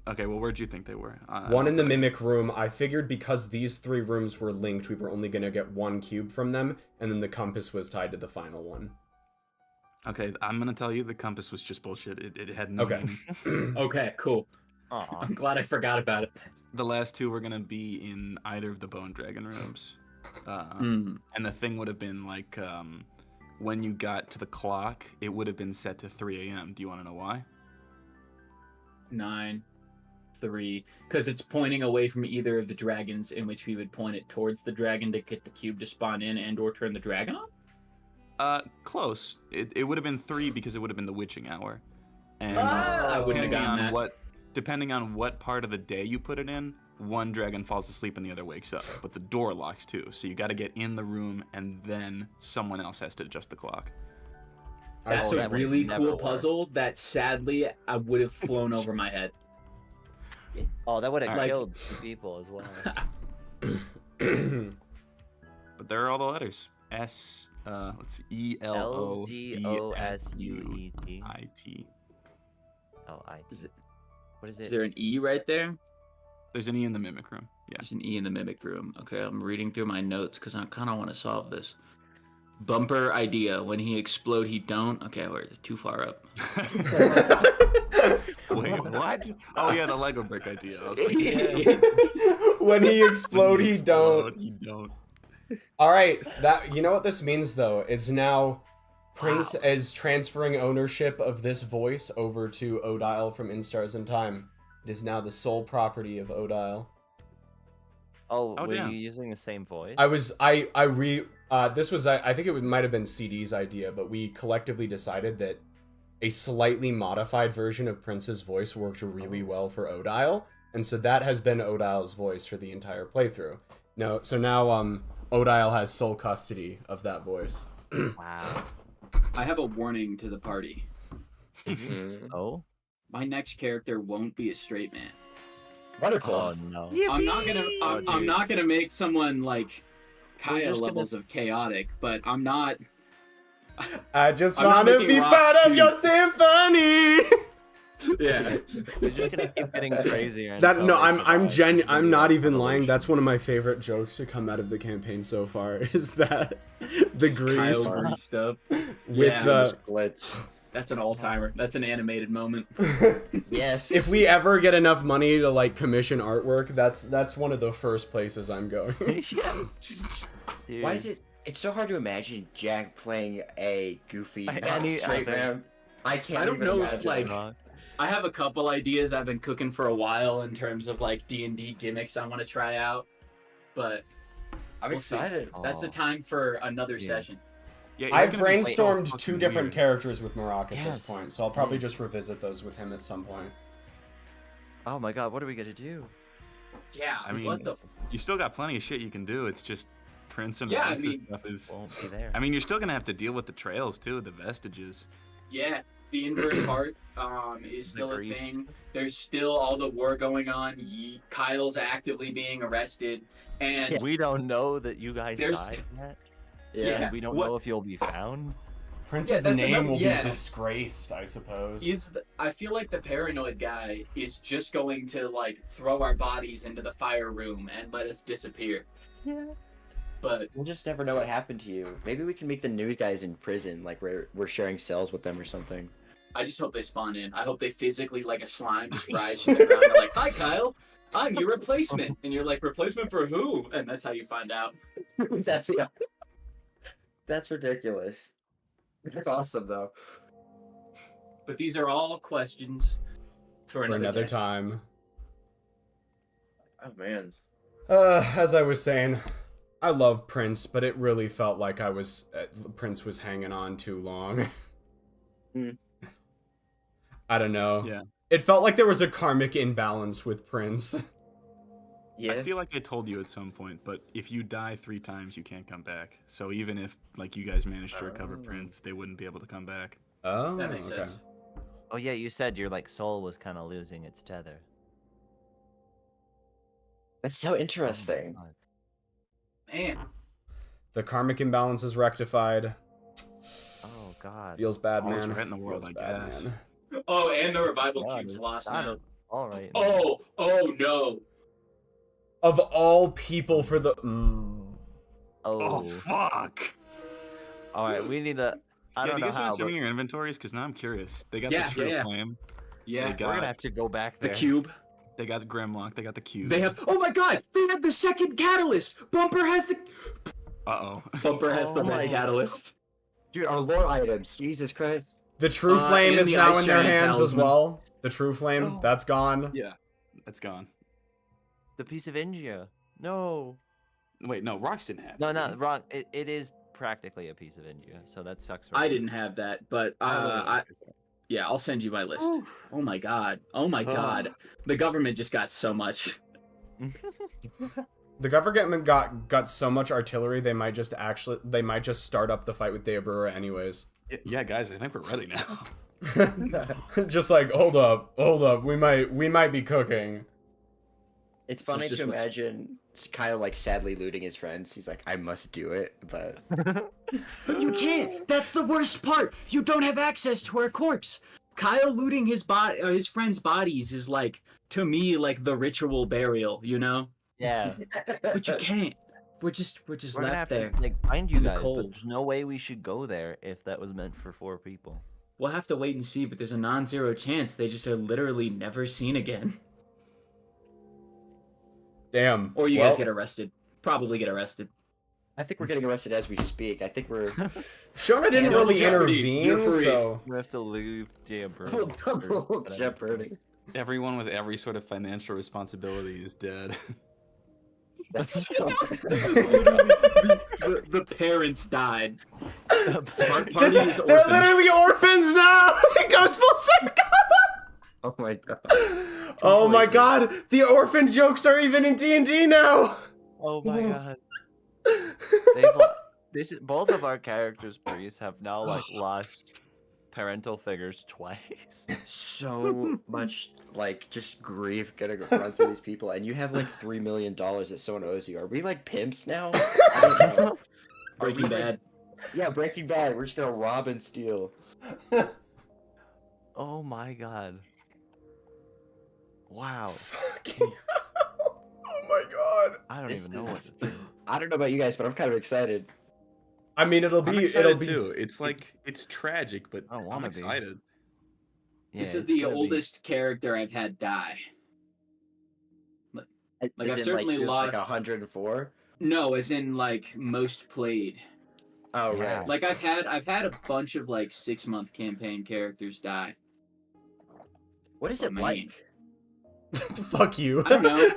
E: okay, well, where'd you think they were?
A: One in the mimic room. I figured because these 3 rooms were linked, we were only going to get 1 cube from them, and then the compass was tied to the final one.
E: Okay, I'm gonna tell you the compass was just bullshit. It had no meaning.
F: Okay, cool.
D: Aw.
F: I'm glad I forgot about it.
E: The last 2 were gonna be in either of the bone dragon rooms.
F: Mm.
E: And the thing would have been like, when you got to the clock, it would have been set to 3 a.m. Do you want to know why?
F: 9, 3, because it's pointing away from either of the dragons, in which we would point it towards the dragon to get the cube to spawn in and or turn the dragon on.
E: Close. It would have been 3 because it would have been the witching hour. And
F: I wouldn't have gotten that.
E: Depending on what part of the day you put it in, one dragon falls asleep and the other wakes up. But the door locks too, so you got to get in the room and then someone else has to adjust the clock.
F: That's
D: that
F: a
D: would
F: really
D: never
F: cool
D: work.
F: puzzle that sadly I would have flown over my head.
D: Oh, that would have
E: Alright.
D: killed 2 people as well.
E: But there are all the letters. S. Let's see.
D: LDOSUET.
E: I-T.
D: Oh, I. What is it?
F: Is there an E right there?
E: There's an E in the mimic room. Yeah.
F: There's an E in the mimic room. Okay, I'm reading through my notes because I kind of want to solve this. Bumper idea. When he explode, he don't. Okay, we're too far up.
E: Wait, what? Oh yeah, the Lego brick idea. I was like,
A: When he explode, he don't.
E: He don't.
A: All right, you know what this means though is now Prince is transferring ownership of this voice over to Odile from In Stars in Time. It is now the sole property of Odile.
D: Oh, were
E: damn.
D: you using the same voice?
A: This was I think it might have been CD's idea, but we collectively decided that a slightly modified version of Prince's voice worked really well for Odile, and so that has been Odile's voice for the entire playthrough. So now Odile has sole custody of that voice.
D: Wow.
F: I have a warning to the party.
B: Mhm.
D: Oh.
F: My next character won't be a straight man.
B: Wonderful.
D: Oh no.
F: I'm not gonna. I'm
D: dude.
F: not gonna make someone like
D: We're
F: Kaya
D: just gonna-
F: levels of chaotic, but I'm not.
A: I just
F: I'm not
A: want to
F: making
A: be
F: rocks
A: part of
F: too.
A: your symphony.
F: Yeah.
D: We're just gonna keep getting crazier.
A: That
D: until
A: no,
D: they
A: I'm
D: survive. It's gonna
A: I'm
D: be
A: not
D: like
A: even lying.
D: evolution.
A: That's one of my favorite jokes to come out of the campaign so far. Is that the grease
F: Kyle Grease stuff.
A: with
F: Yeah.
A: the.
B: Glitch.
F: That's an all-timer. That's an animated moment.
B: Yes.
A: If we ever get enough money to like commission artwork, that's one of the first places I'm going.
D: Yes. Dude.
B: Why is it? It's so hard to imagine Jack playing a goofy, not
D: Any
B: straight
D: other-
B: man. I can't
F: I don't
B: even
F: know if,
B: imagine.
F: like-
D: Wrong.
F: I have a couple ideas I've been cooking for a while in terms of like D&D gimmicks I want to try out, but
B: I'm
F: we'll see.
B: excited.
F: That's a
D: Oh.
F: time for another
D: Yeah.
F: session.
E: Yeah,
A: I've
E: it's gonna be so
A: brainstormed
E: fucking
A: two different
E: weird.
A: characters with Marak at
D: Yes.
A: this point, so I'll probably just revisit those with him at some point.
D: Oh my god, what are we gonna do?
F: Yeah,
E: I mean,
F: what the?
E: You still got plenty of shit you can do. It's just Prince and
F: Yeah, I
E: Roxas
F: mean-
E: stuff is.
D: Won't be there.
E: I mean, you're still gonna have to deal with the trails too, the vestiges.
F: Yeah, the inverse heart is still a
D: Grease.
F: thing. There's still all the war going on. Kyle's actively being arrested, and
D: We don't know that you guys
F: There's-
D: died yet.
B: Yeah.
D: And we don't
F: What-
D: know if you'll be found.
A: Prince's
F: that's
A: name
F: another-
A: will
F: yeah.
A: be disgraced, I suppose.
F: I feel like the paranoid guy is just going to like throw our bodies into the fire room and let us disappear.
B: Yeah.
F: But
B: We'll just never know what happened to you. Maybe we can meet the new guys in prison, like we're sharing cells with them or something.
F: I just hope they spawn in. I hope they physically, like a slime, just rise from the ground. They're like, "Hi, Kyle, I'm your replacement," and you're like, "Replacement for who?" And that's how you find out.
B: That's ridiculous. That's awesome though.
F: But these are all questions for
A: For another
F: day.
A: time.
B: Oh man.
A: As I was saying, I love Prince, but it really felt like Prince was hanging on too long.
B: Hmm.
A: I don't know.
E: Yeah.
A: It felt like there was a karmic imbalance with Prince.
B: Yeah.
E: I feel like I told you at some point, but if you die 3 times, you can't come back. So even if like you guys managed to recover
D: Oh.
E: Prince, they wouldn't be able to come back.
A: Oh,
F: That makes
A: okay.
F: sense.
D: Oh yeah, you said your like soul was kind of losing its tether.
B: That's so interesting.
D: Oh my God.
F: Man,
A: The karmic imbalance is rectified.
D: Oh god.
A: Feels bad,
E: All's
A: man.
E: right in the world,
A: Feels
E: I
A: bad,
E: guess.
A: man.
F: oh, and the revival
D: God,
F: cube's lost
D: God,
F: now.
D: all right.
F: Oh no.
A: Of all people for the...
E: Oh, fuck!
D: All right, we need to. I
E: Yeah,
D: don't
E: do
D: know
E: you guys
D: how,
E: want to send
D: but
E: me your inventories? Because now I'm curious. They got
F: Yeah,
E: the True
F: yeah.
E: Flame.
F: Yeah,
E: They
D: we're
E: got
D: gonna have to go back
F: the
D: there.
F: cube.
E: They got the Grimlock. They got the Cube.
F: They have. Oh my God! They have the second catalyst. Bumper has the.
E: Uh-oh.
F: Bumper has the
D: Oh
F: red
D: my
F: catalyst.
B: Dude, our lore items. Jesus Christ.
A: The True Flame
F: and
A: is
F: the
A: now
F: Ice
A: in their
F: Giant
A: hands as
F: Talisman.
A: well. The True Flame,
D: Oh.
A: that's gone.
E: Yeah. It's gone.
D: The piece of Ingia. No.
E: Wait, no. Rocks didn't have
D: No,
E: it,
D: not
E: did
D: wrong. It is practically a piece of Ingia, so that sucks. For
F: I
D: me.
F: didn't have that, but
E: Oh,
F: yeah, I'll send you my list. Oh my God. Oh my God. The government just got so much.
A: The government got so much artillery they might just start up the fight with Deabrura anyways.
E: Yeah, guys, I think we're ready now.
A: Just like, hold up, we might be cooking.
B: It's funny
F: just
B: to
F: what's-
B: imagine Kyle like sadly looting his friends. He's like, I must do it, but
F: But you can't. That's the worst part. You don't have access to our corpse. Kyle looting his friends' bodies is like, to me, like the ritual burial, you know?
D: Yeah.
F: But you can't. We're just
D: We're gonna
F: left
D: have
F: there.
D: to like find you
F: in the
D: guys, but
F: cold.
D: there's no way we should go there if that was meant for 4 people.
F: We'll have to wait and see, but there's a non-zero chance they just are literally never seen again.
A: Damn.
F: Or you
A: Well,
F: guys get arrested. Probably get arrested.
B: I think we're getting arrested as we speak. I think we're
A: Shona didn't
B: Double
A: really
F: jeopardy. You're
A: intervene,
F: free.
A: so
D: We have to leave Deabrura.
B: double jeopardy.
E: Everyone with every sort of financial responsibility is dead.
B: That's
F: The parents died. Party is
A: they're
F: orphaned.
A: literally orphans now. It goes full circle.
B: oh my god.
A: Oh my god, the orphan jokes are even in D&D now.
D: Oh my god. They've, this is both of our characters, Breeze, have now like lost parental figures twice.
B: So much like just grief gonna run through these people, and you have like $3 million that someone owes you. Are we like pimps now? I don't know. Are we,
F: Breaking
B: like-
F: Bad.
B: Yeah, Breaking Bad. We're just gonna rob and steal.
D: Oh my god. Wow.
A: Fucking hell. Oh my god.
D: I don't
B: This
D: even know what
B: is-
D: to do.
B: I don't know about you guys, but I'm kind of excited.
A: I mean, it'll
E: I'm
A: be
E: excited too. It's like it's tragic, but
D: I don't
E: I'm
D: wanna be.
E: excited.
F: This
D: Yeah,
F: is
D: it's
F: the
D: gonna be-
F: oldest character I've had die. Like
B: As
F: I've
B: in,
F: certainly
B: just,
F: lost.
B: like 104.
F: No, as in like most played.
B: Oh
D: Yeah.
B: right.
F: Like I've had a bunch of like 6-month campaign characters die.
B: What is
F: Oh,
B: it
F: man.
B: like?
A: Fuck you.
F: I don't know.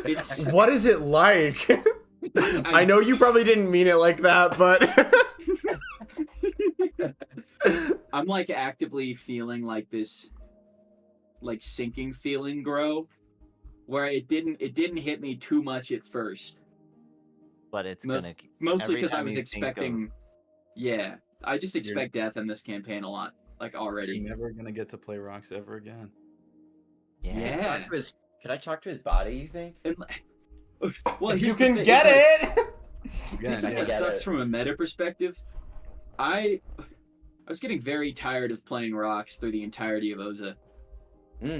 F: It's
A: What is it like? I know you probably didn't mean it like that, but
F: I'm like actively feeling like this like sinking feeling grow where it didn't hit me too much at first.
D: But it's
F: Most-
D: gonna
F: Mostly
D: every
F: because I
D: time
F: was
D: you think of-
F: expecting yeah, I just expect death in this campaign a lot, like already.
E: You're never gonna get to play rocks ever again.
F: Yeah.
B: Can I talk to his body? You think?
F: And, well,
A: if you
F: here's the
A: can
F: thing,
A: get
F: like,
A: it.
E: Again,
F: This is
B: I
F: what
B: get
F: sucks
B: it.
F: from a meta perspective. I was getting very tired of playing rocks through the entirety of Oza.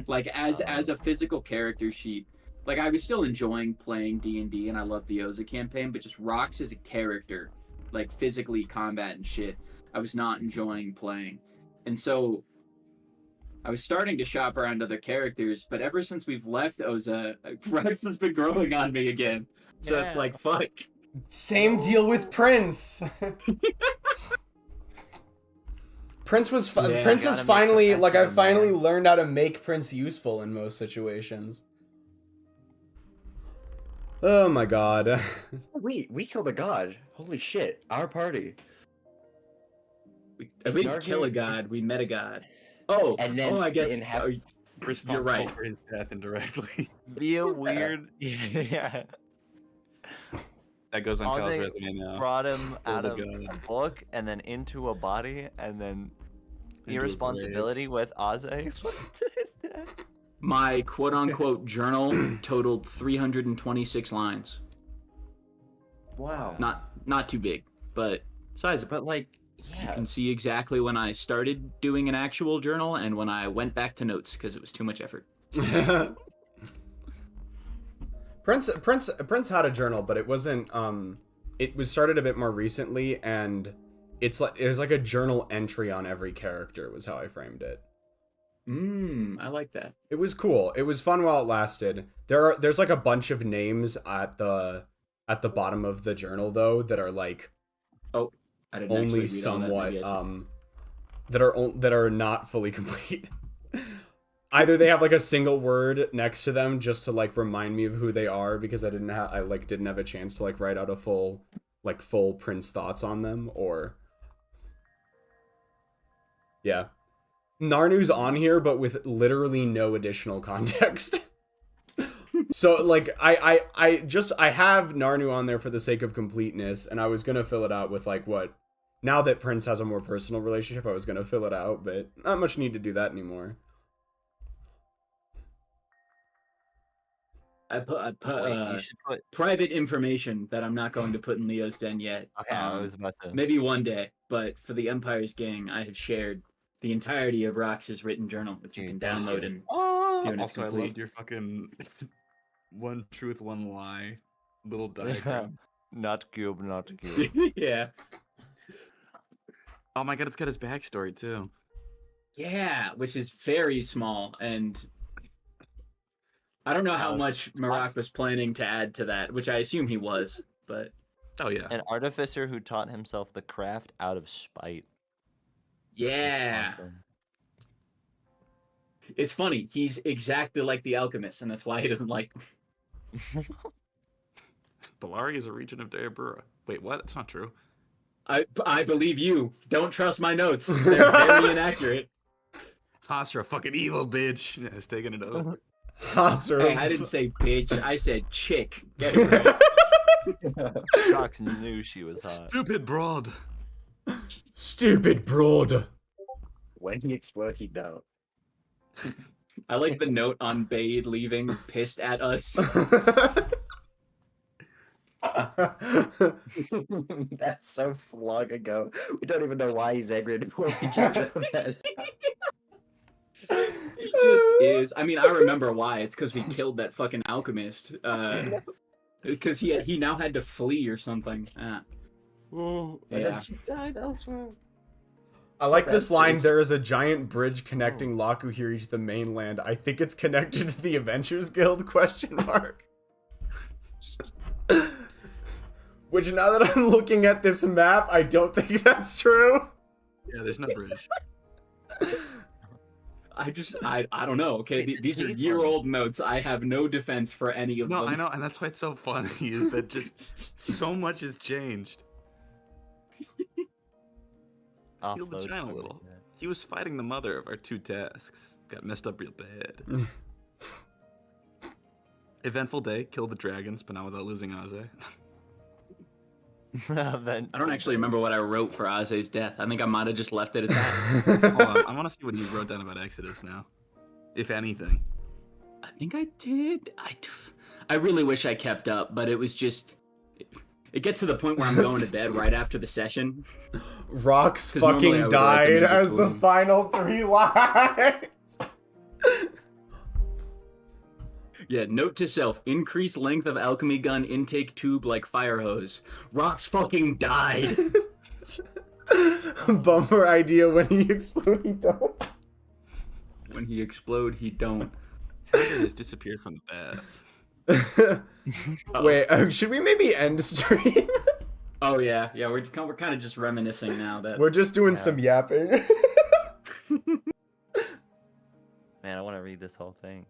F: Like as a physical character sheet. Like I was still enjoying playing D&D and I love the Oza campaign, but just rocks as a character, like physically combat and shit, I was not enjoying playing. And so I was starting to shop around other characters, but ever since we've left Oza, Rex has been growing on me again. So it's
D: Yeah.
F: like, fuck.
A: Same deal with Prince. Prince was
F: Yeah,
A: Prince
D: gotta
A: has
D: make
A: finally
D: Professor
A: like I
D: more.
A: finally learned how to make Prince useful in most situations. Oh my god.
B: We killed a god. Holy shit! Our party.
F: We
B: If
F: didn't
B: Nargu-
F: kill a god, we met a god. Oh,
B: And then
F: I guess
B: in hep-
E: responsible
F: right.
E: for his death indirectly.
D: Be a weird. Yeah.
E: That goes on Kyle's
D: Ozzy
E: resume now.
D: Brought him out
E: the
D: of a
E: god.
D: book and then into a body and then
E: Into a
D: irresponsibility with Ozzy to his death.
F: my quote-unquote journal totaled 326 lines.
B: Wow.
F: Not too big, but sizable.
B: But like,
F: You
B: yeah.
F: can see exactly when I started doing an actual journal and when I went back to notes because it was too much effort.
A: Prince had a journal, but it wasn't it was started a bit more recently, and it's like there's like a journal entry on every character was how I framed it.
F: I like that.
A: It was cool. It was fun while it lasted. There's like a bunch of names at the bottom of the journal though that are like
F: I didn't
A: only
F: actually read all that.
A: somewhat
F: Maybe I should-
A: that are not fully complete. Either they have like a single word next to them just to like remind me of who they are because I didn't have a chance to like write out a full Prince thoughts on them, or yeah. Narnu's on here but with literally no additional context. So like I have Narnu on there for the sake of completeness, and I was gonna fill it out with like what now that Prince has a more personal relationship, I was gonna fill it out, but not much need to do that anymore.
F: I put
D: Wait, you should put.
F: private information that I'm not going to put in Leo's Den yet.
D: Okay, I was about to.
F: Maybe one day, but for the Empire's Gang, I have shared the entirety of Rox's written journal, which you can download and
E: Oh,
F: Doing it's
E: also, I
F: complete.
E: loved your fucking one truth, one lie little diagram.
D: Not cube, not cube.
F: yeah.
E: Oh my god, it's got his backstory too.
F: Yeah, which is very small, and I don't know how much Marak was planning to add to that, which I assume he was, but
E: Oh yeah.
D: An artificer who taught himself the craft out of spite.
F: yeah. It's funny, he's exactly like the alchemist, and that's why he doesn't like
E: Balari is a region of Daebura. Wait, what? That's not true.
F: I believe you. Don't trust my notes. They're very inaccurate.
E: Hasra, fucking evil bitch. Yeah, it's taking it over.
F: Hey, I didn't say bitch. I said chick. Get it right.
D: Rox knew she was hot.
E: Stupid broad.
A: Stupid broad.
B: When he explode, he don't.
F: I like the note on Bade leaving, pissed at us.
B: That's so long ago. We don't even know why he's angry anymore. We just know that.
F: He just is. I mean, I remember why. It's because we killed that fucking alchemist. Because he now had to flee or something.
E: Oh,
B: And
F: Yeah.
B: then she died elsewhere.
A: I like this
B: That's
A: line.
B: it.
A: There is a giant bridge connecting Lakuhiri to the mainland. I think it's connected to the Adventures Guild? ? Which, now that I'm looking at this map, I don't think that's true.
E: yeah, there's no bridge.
F: I don't know. Okay, these are year-old notes. I have no defense for any of
E: No,
F: them.
E: I know, and that's why it's so funny, is that just so much has changed. Healed the
D: Offload
E: giant a
D: for
E: little.
D: me, yeah.
E: He was fighting the mother of our 2 tasks. Got messed up real bad. Eventful day, killed the dragons, but not without losing Aze.
D: Then
F: I don't actually remember what I wrote for Aze's death. I think I might have just left it at that.
E: Hold on, I want to see what he wrote down about Exodus now. If anything.
F: I think I did. I really wish I kept up, but it was just... It gets to the point where I'm going to bed right after the session.
A: Rox
F: 'Cause normally I
A: fucking
F: would write them
A: died
F: in
A: as the
F: between.
A: final 3 lines.
F: Yeah, note to self, increase length of alchemy gun intake tube like fire hose. Rox fucking died.
A: Bummer idea when he exploded. He don't.
F: When he explode, he don't.
E: Tiger has disappeared from the bath.
A: Wait, should we maybe end stream?
F: Oh yeah, we're kind of just reminiscing now that
A: We're just doing
D: Yeah.
A: some yapping.
D: Man, I want to read this whole thing.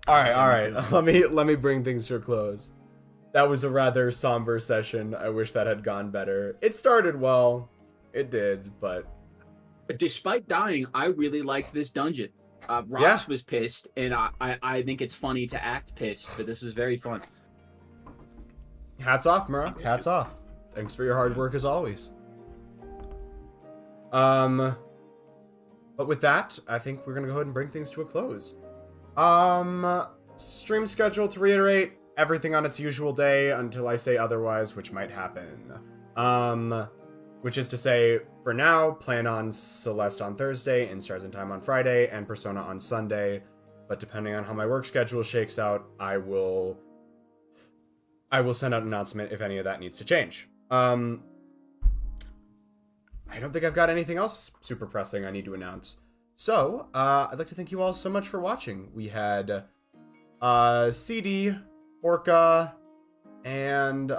A: all right. Let me bring things to a close. That was a rather somber session. I wish that had gone better. It started well. It did, but
F: despite dying, I really liked this dungeon. Rox
A: Yeah.
F: was pissed, and I think it's funny to act pissed, but this is very fun.
A: hats off, Murrock. Hats off. Thanks for your hard work as always. But with that, I think we're gonna go ahead and bring things to a close. Stream schedule, to reiterate, everything on its usual day until I say otherwise, which might happen. Which is to say, for now, plan on Celeste on Thursday, In Stars and Time on Friday, and Persona on Sunday. But depending on how my work schedule shakes out, I will send out an announcement if any of that needs to change. I don't think I've got anything else super pressing I need to announce. So, I'd like to thank you all so much for watching. We had CD, Orca, and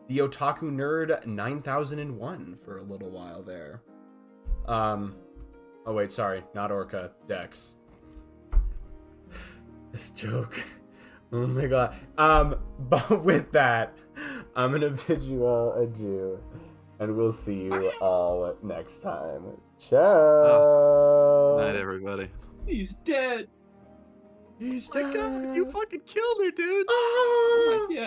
A: the Otaku Nerd 9001 for a little while there. Oh wait, sorry, not Orca, Dex. This joke. Oh my god. But with that, I'm gonna bid you all adieu, and we'll see you all next time. Ciao.
E: Night, everybody.
F: He's dead.
A: He's
E: Oh my god, you fucking killed her, dude!
A: Oh
F: Yeah.